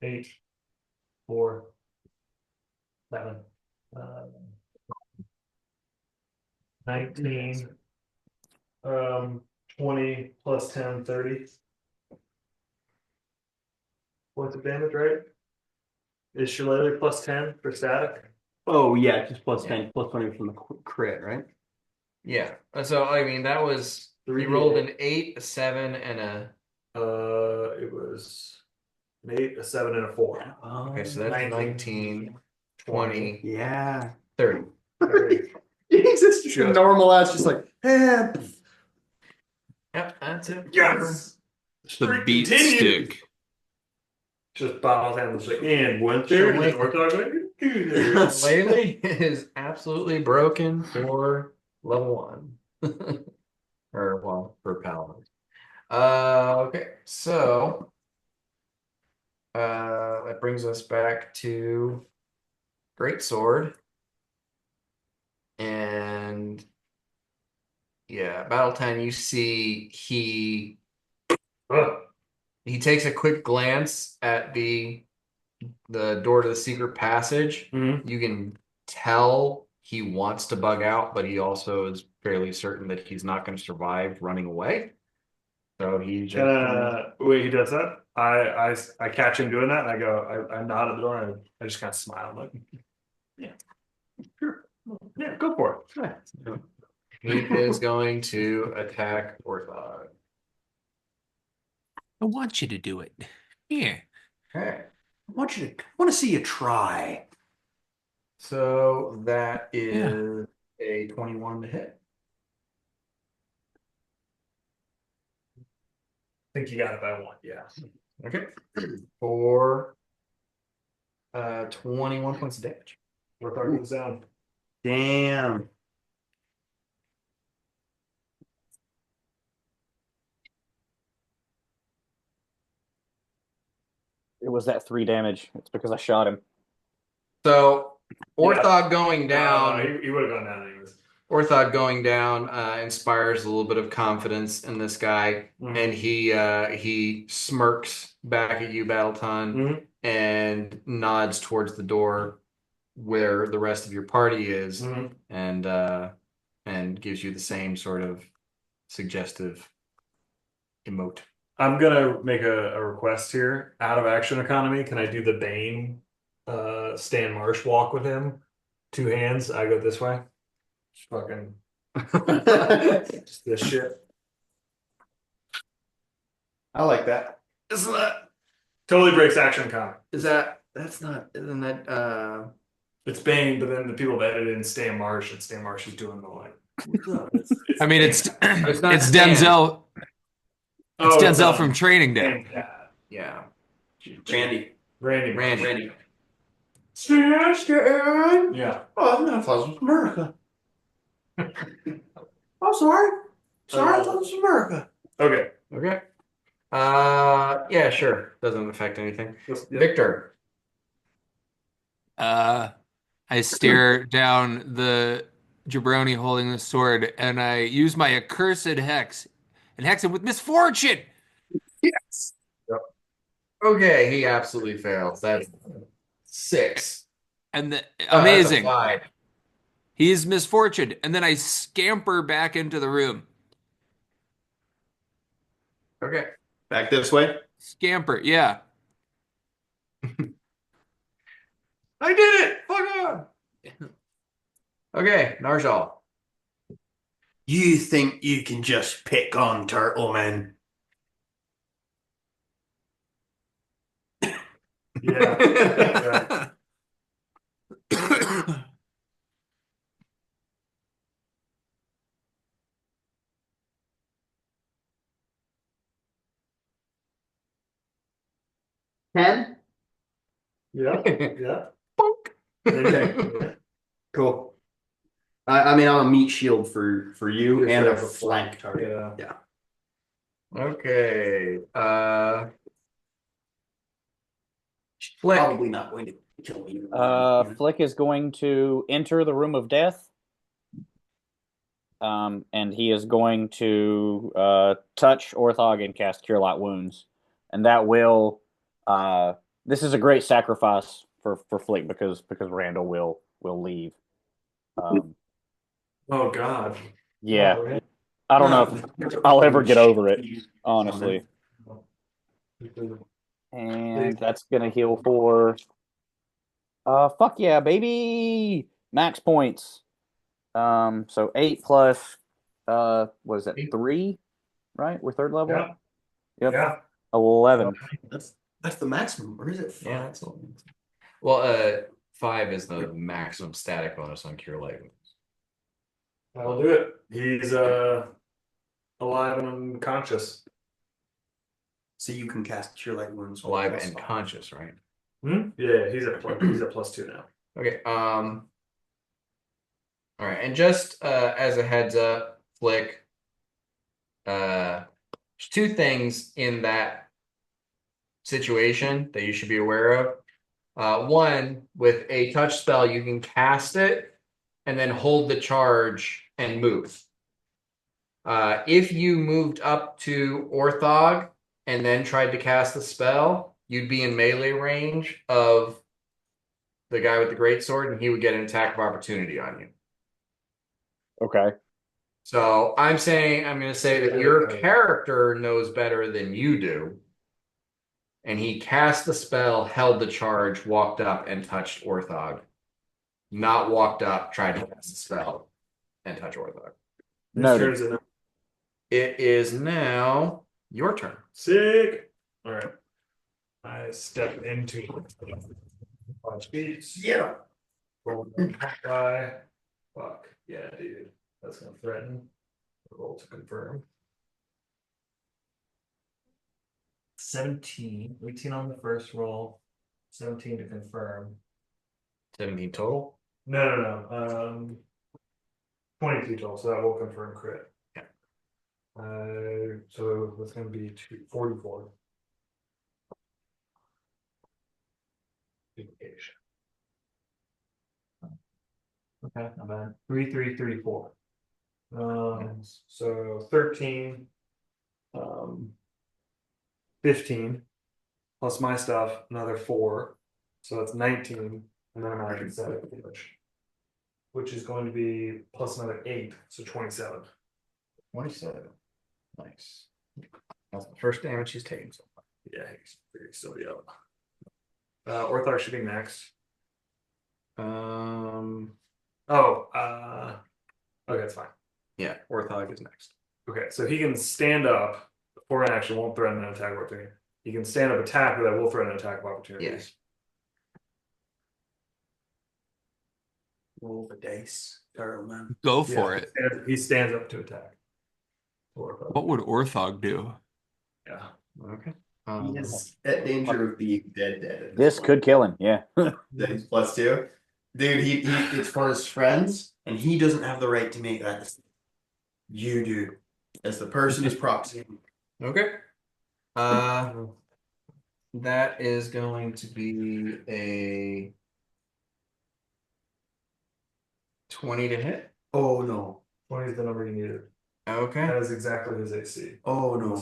8, 4, 7, 19, 20 plus 10, 30. Points of damage, right? Is Shillelagh plus 10 for static? Oh yeah, just plus 10, plus 20 from the crit, right? Yeah. So I mean that was he rolled an 8, a 7, and a It was an 8, a 7, and a 4. okay, so that's 19, 20, Yeah. 30. Jesus, just a normal ass, just like, eh. Yep, that's it. Yes! The beat continues. stick. Just bottles and like, and 130. Laylee is absolutely broken for level 1. Or well, for paladin. Okay, so that brings us back to Greatsword. And yeah, Battle Time, you see he He takes a quick glance at the door to the secret passage. Mhm. You can tell he wants to bug out, but he also is fairly certain that he's not going to survive running away. So he just Wait, he does that? I catch him doing that, and I go, I nod at the door, and I just kind of smile. I'm like, yeah, sure, yeah, go for it. he is going to attack Orthog. I want you to do it. Yeah. Okay. I want to see you try. So that is a 21 to hit. I think you got it by one. Yeah. Okay. For 21 points of damage. We're talking this down. Damn. It was that 3 damage. It's because I shot him. So Orthog going No, down. he would have gone down anyways. Orthog going down inspires a little bit of confidence in this guy, and he smirks back at you, Battleton, and nods towards the door where the rest of your party is, and gives you the same sort of suggestive emote. I'm gonna make a request here. Out of action economy, can I do the Bane Stan Marsh walk with him? 2 hands, I go this way. Just fucking just this shit. I like that. Isn't that Totally breaks action economy. that's not isn't that It's Bane, but then the people that edited in Stan Marsh, and Stan Marsh is doing the like. I mean, it's not it's Stan. Denzel. It's Oh, Denzel from Training Day. yeah. Randy. Stan. Yeah. Oh, I thought it was America. I'm sorry. Sorry, I thought it was America. Okay. Okay. Yeah, sure. Doesn't affect anything. Yeah. Victor. I stare down the jabroni holding the sword, and I use my accursed hex and hex him with misfortune. Yes. Okay, he absolutely fails. That's 6. And That's amazing. a 5. He is misfortune, and then I scamper back into the room. Okay. Back this way. Scamper, yeah. I did it! Fuck on! Okay, Narjal. You think you can just pick on Turtle Man? Yeah. Ten. Yeah. Yeah. Okay. Cool. I mean, I'm a meat shield for you Just and like a a flank target. Yeah. Okay. Flick. Probably not going to kill me. Flick is going to enter the room of death. And he is going to touch Orthog and cast Cure Light Wounds. And that will this is a great sacrifice for Flick because Randall will leave. Oh God. Yeah. Oh, I don't know if I'll ever get over it, honestly. And that's gonna heal for fuck yeah, baby! Max points. So 8 plus what is that? 3? Right? We're 3rd level? Yeah. Yep. Yeah. 11. That's the maximum, or is it? Yeah, that's all. Well, 5 is the maximum static bonus on Cure Light. That'll do it. He's alive and unconscious. So you can cast Cure Light Wounds. Alive and conscious, right? Yeah, he's at +2 now. Okay. All right, and just as a heads up, Flick. There's 2 things in that situation that you should be aware of. One, with a touch spell, you can cast it and then hold the charge and move. If you moved up to Orthog and then tried to cast the spell, you'd be in melee range of the guy with the greatsword, and he would get an attack of opportunity on you. Okay. So I'm going to say that your character knows better than you do. And he cast the spell, held the charge, walked up, and touched Orthog. Not walked up, tried to cast the spell, and touch Orthog. Whose turn Noted. is it now? It is now your turn. Sick. All right. I step into 5 feet. Yeah. Roll one die. Fuck. Yeah, dude. That's gonna threaten. Roll to confirm. 17. 18 on the first roll. 17 to confirm. 17 total. No. 22 total, so that will confirm crit. Yeah. So that's gonna be 44. Okay, not bad. 34. So 13, 15, plus my stuff, another 4. So that's 19, and then I'm adding 7, which is going to be plus another 8, so 27. 27. Nice. That's the first damage he's taken so far. Yeah, he's still out. Orthar should be next. Oh, okay, that's fine. Yeah, Orthog is next. Okay, so he can stand up for an action, won't threaten an attack of opportunity. He can stand up, attack, but that will threaten an attack of opportunity. Yes. Roll the dice, Turtle Man. Go for it. He stands up to attack. Orthar. What would Orthog do? Yeah. Okay. He is at danger of being dead. At This point. could kill him. Yeah. That he's +2. Dude, he it's for his friends, and he doesn't have the right to make that decision. You do. As the person is proxy. Okay. That is going to be a 20 to hit. Oh no. 20 is the number you needed. Okay. That is exactly his AC. Oh no.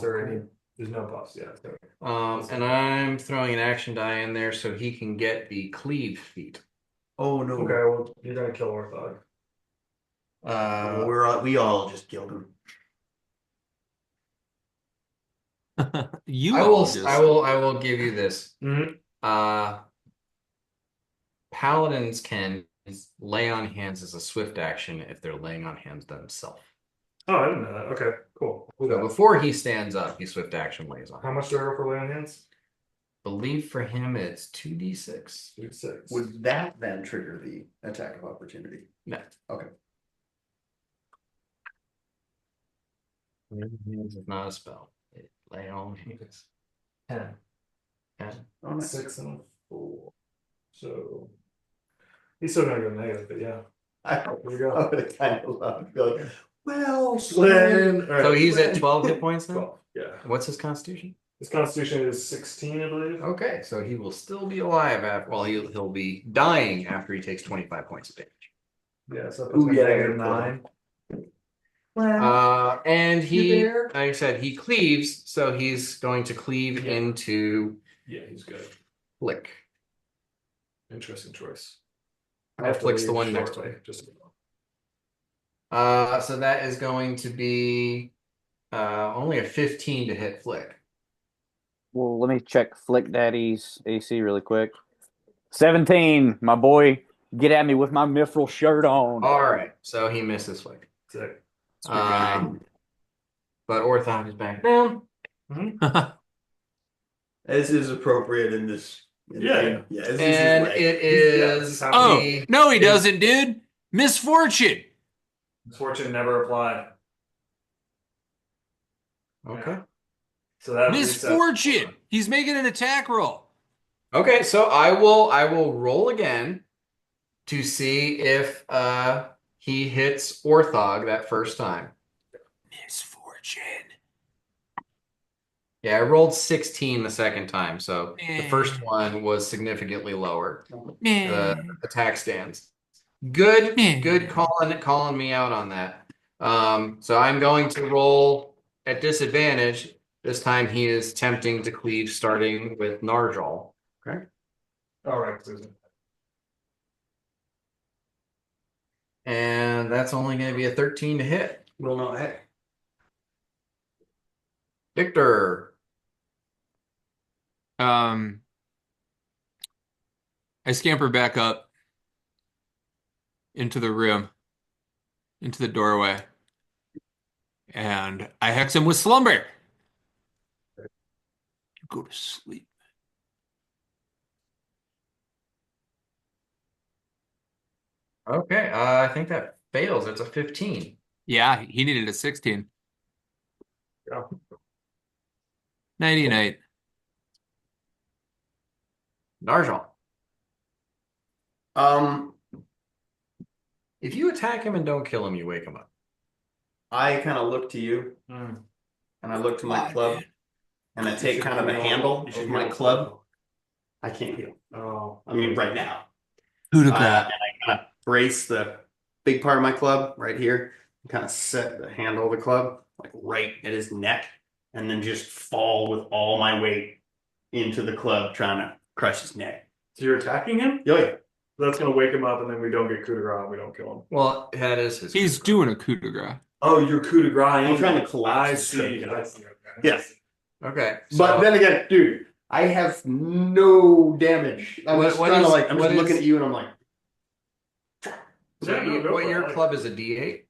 There's no buffs, yeah. And I'm throwing an action die in there so he can get the cleave feat. Oh no. Okay, well, you're gonna kill Orthog. We all just killed him. You I all will just I will give you this. Mhm. Paladins can lay on hands as a swift action if they're laying on hands themselves. Oh, I didn't know that. Okay, cool. So before he stands up, he swift action lays on. How much do I roll for lay on hands? Believe for him it's 2d6. 6. Would that then trigger the attack of opportunity? No. Okay. Hands is not a spell. Lay on hands. 10. 10. Oh, nice. 6 and 4. So he's still gonna go negative, but yeah. I Here you go. would have kind of loved to be like, well, Slim. All right. So he's at 12 hit points now? 12. Yeah. What's his constitution? His constitution is 16, I believe. Okay, so he will still be alive after, well, he'll be dying after he takes 25 points of damage. Yeah, so Ooh, yeah, negative yeah. 9. And he, You there? like I said, he cleaves, so he's going to cleave into Yeah, he's good. Flick. Interesting choice. Flick's the one next to shortly, him. just So that is going to be only a 15 to hit Flick. Well, let me check Flick Daddy's AC really quick. 17, my boy. Get at me with my mithril shirt on. All right, so he misses Flick. sick. But Orthon is back down. As is appropriate in this. Yeah. Yeah. As And is his way. it this is is how Oh, the- no, he doesn't, dude. Misfortune. Misfortune never applied. Okay. So that Misfortune. He's making an attack roll. Okay, so I will roll again to see if he hits Orthog that first time. Misfortune. Yeah, I rolled 16 the second time, so the first Eh. one was significantly lower. Eh. Attack stands. Good, Eh. good calling me out on that. So I'm going to roll at disadvantage This time he is attempting to cleave, starting with Narjal. Okay. All right. Susan. And that's only going to be a 13 to hit. Will not hit. Victor. I scamper back up into the room, into the doorway, and I hex him with slumber. Go to sleep. Okay, I think that fails. It's a 15. Yeah, he needed a 16. Yeah. Nighty night. Narjal. Um, If you attack him and don't kill him, you wake him up. I kind of look to you, Mm. and I look to my Why, club, man? and I take kind of the handle of my club. I can't heal. Oh. I mean, right now. Coup de And grace. I kind of brace the big part of my club right here, and kind of set the handle of the club like right at his neck, and then just fall with all my weight into the club, trying to crush his neck. So you're attacking him? Yo, yeah. That's gonna wake him up, and then we don't get coup de grace. And we don't kill him. Well, that is his. He's doing a coup de grace. Oh, you're coup de grace. I'm trying to collapse. I his see. club. I see. Okay. Yes. Okay. But then again, dude, I have no damage. I'm What- just what trying to is- like, I'm what just looking is- at you, and I'm like, So Yeah, no, go what for it. your club is a D8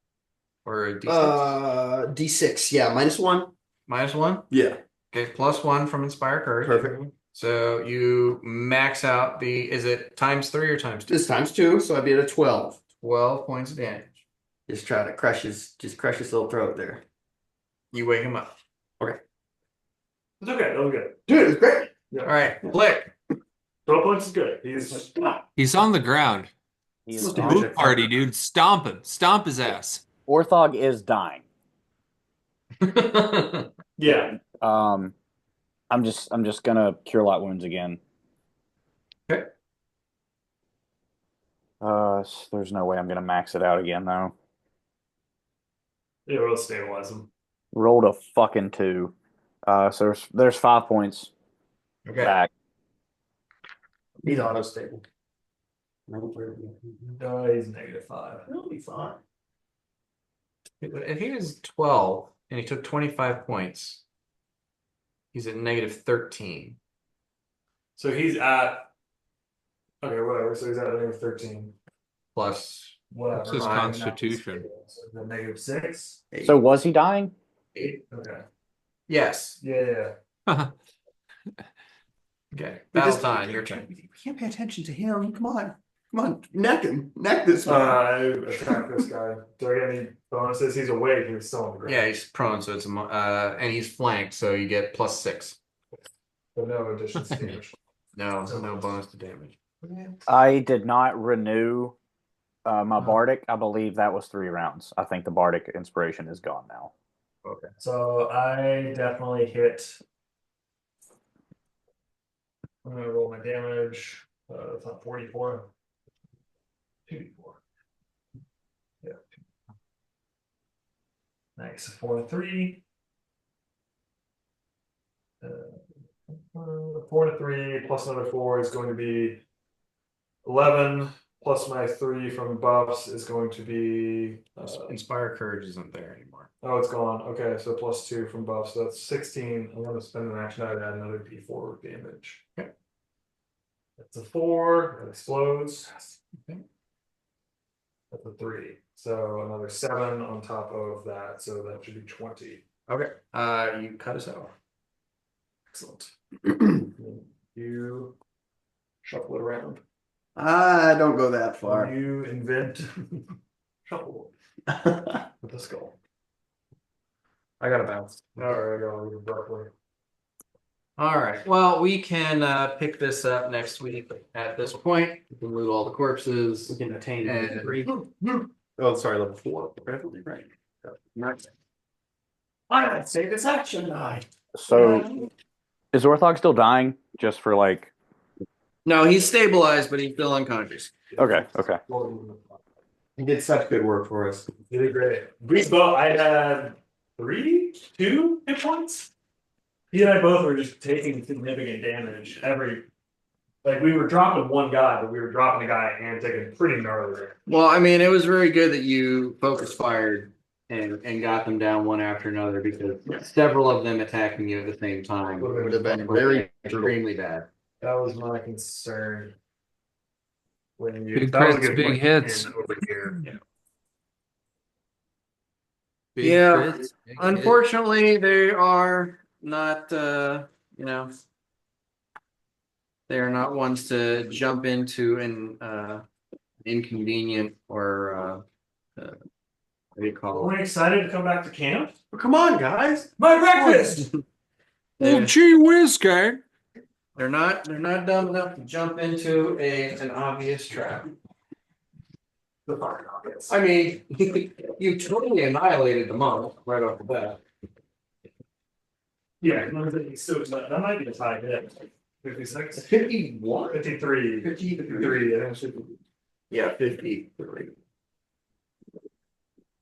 or a D6? D6, yeah, -1. -1. Yeah, Okay, +1 from Inspire Courage. perfect. So you max out the. Is it ×3 or ×2? This times 2, so I'd be at a 12. 12 points of damage. Just try to crush his little throat there. You wake him up. It's okay. That was good. Dude, it's great. All right, Flick. 12 points is good. He's He's on the ground. He's Let's on- do Boot party, dude. Stomp him. Stomp his ass. Orthog is dying. yeah. I'm just gonna cure light wounds again. Okay. There's no way I'm gonna max it out again though. Yeah, we'll stabilize him. Rolled a fucking 2. So there's 5 points Okay. back. He's auto stable. He's -5. He'll be fine. If he was 12 and he took 25 points, he's at -13. So he's at. Okay, whatever. So he's at -13. Plus, Whatever. That's his Fine. constitution. So the -6. So was he dying? 8. Okay. yes. Yeah. Okay. We Battle just- time. Your turn. We can't pay attention to him. Come on. Neck him. Neck this man. I attack this guy. Do I get any bonuses? He's awake. He's still on the ground. Yeah, he's prone, so it's and he's flanked, so you get +6. But no additions to damage. No bonus to damage. I did not renew my bardic. I believe that was 3 rounds. I think the bardic inspiration is gone now. Okay. So I definitely hit. I'm gonna roll my damage. It's not 44. 2d4. Yeah. Nice. 4 and 3. 4 to 3 plus another 4 is going to be 11. Plus my 3 from buffs is going to be. Inspire Courage isn't there anymore. Oh, it's gone. Okay, so plus 2 from buff. So that's 16. I'm going to spend an action to add another d4 damage. Okay. That's a 4. It explodes. Okay. That's a 3. So another 7 on top of that. So that should be 20. Okay. You cut us off. Excellent. You shuffle it around. I don't go that far. You invent shuffle with the skull. I got to bounce. All right, I got to abruptly. All right. Well, we can pick this up next week. At this point, we can loot all the corpses. We can attain And- level 3. Oh, sorry, level 4. Definitely right. I'd say this action die. So is Orthog still dying? Just for like. No, he's stabilized, but he's still unconscious. Okay. He did such good work for us. You did great. We both. I had 2 hit points. He and I both were just taking significant damage like we were dropping one guy, but we were dropping a guy and taking pretty gnarly damage. Well, I mean, it was very good that you focus fired and got them down one after another because several of them attacking you at the same time Would have been very extremely bad. That was my concern. When you Big that was a crits, good big point hits. in over here. Big Yeah, crits, big hits. unfortunately, they are not, you know, they are not ones to jump into an inconvenient or what do you call We're it? excited to come back to camp. But come on, guys. My breakfast. Well, gee whiz, gang. They're not dumb enough to jump into an obvious trap. The fucking obvious. I mean, you totally annihilated the monk right off the bat. Yeah, so that might be a tie hit. 56, 51? 53, 53. I think it should be. Yeah, 53.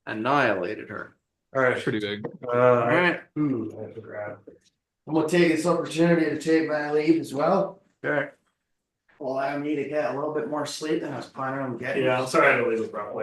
Annihilated her. All right. Pretty big. All right. I have to grab. I'm gonna take this opportunity to take my leave as well. Okay. Allow me to get a little bit more sleep than I was planning on getting. Yeah, I'm sorry I had to leave abruptly.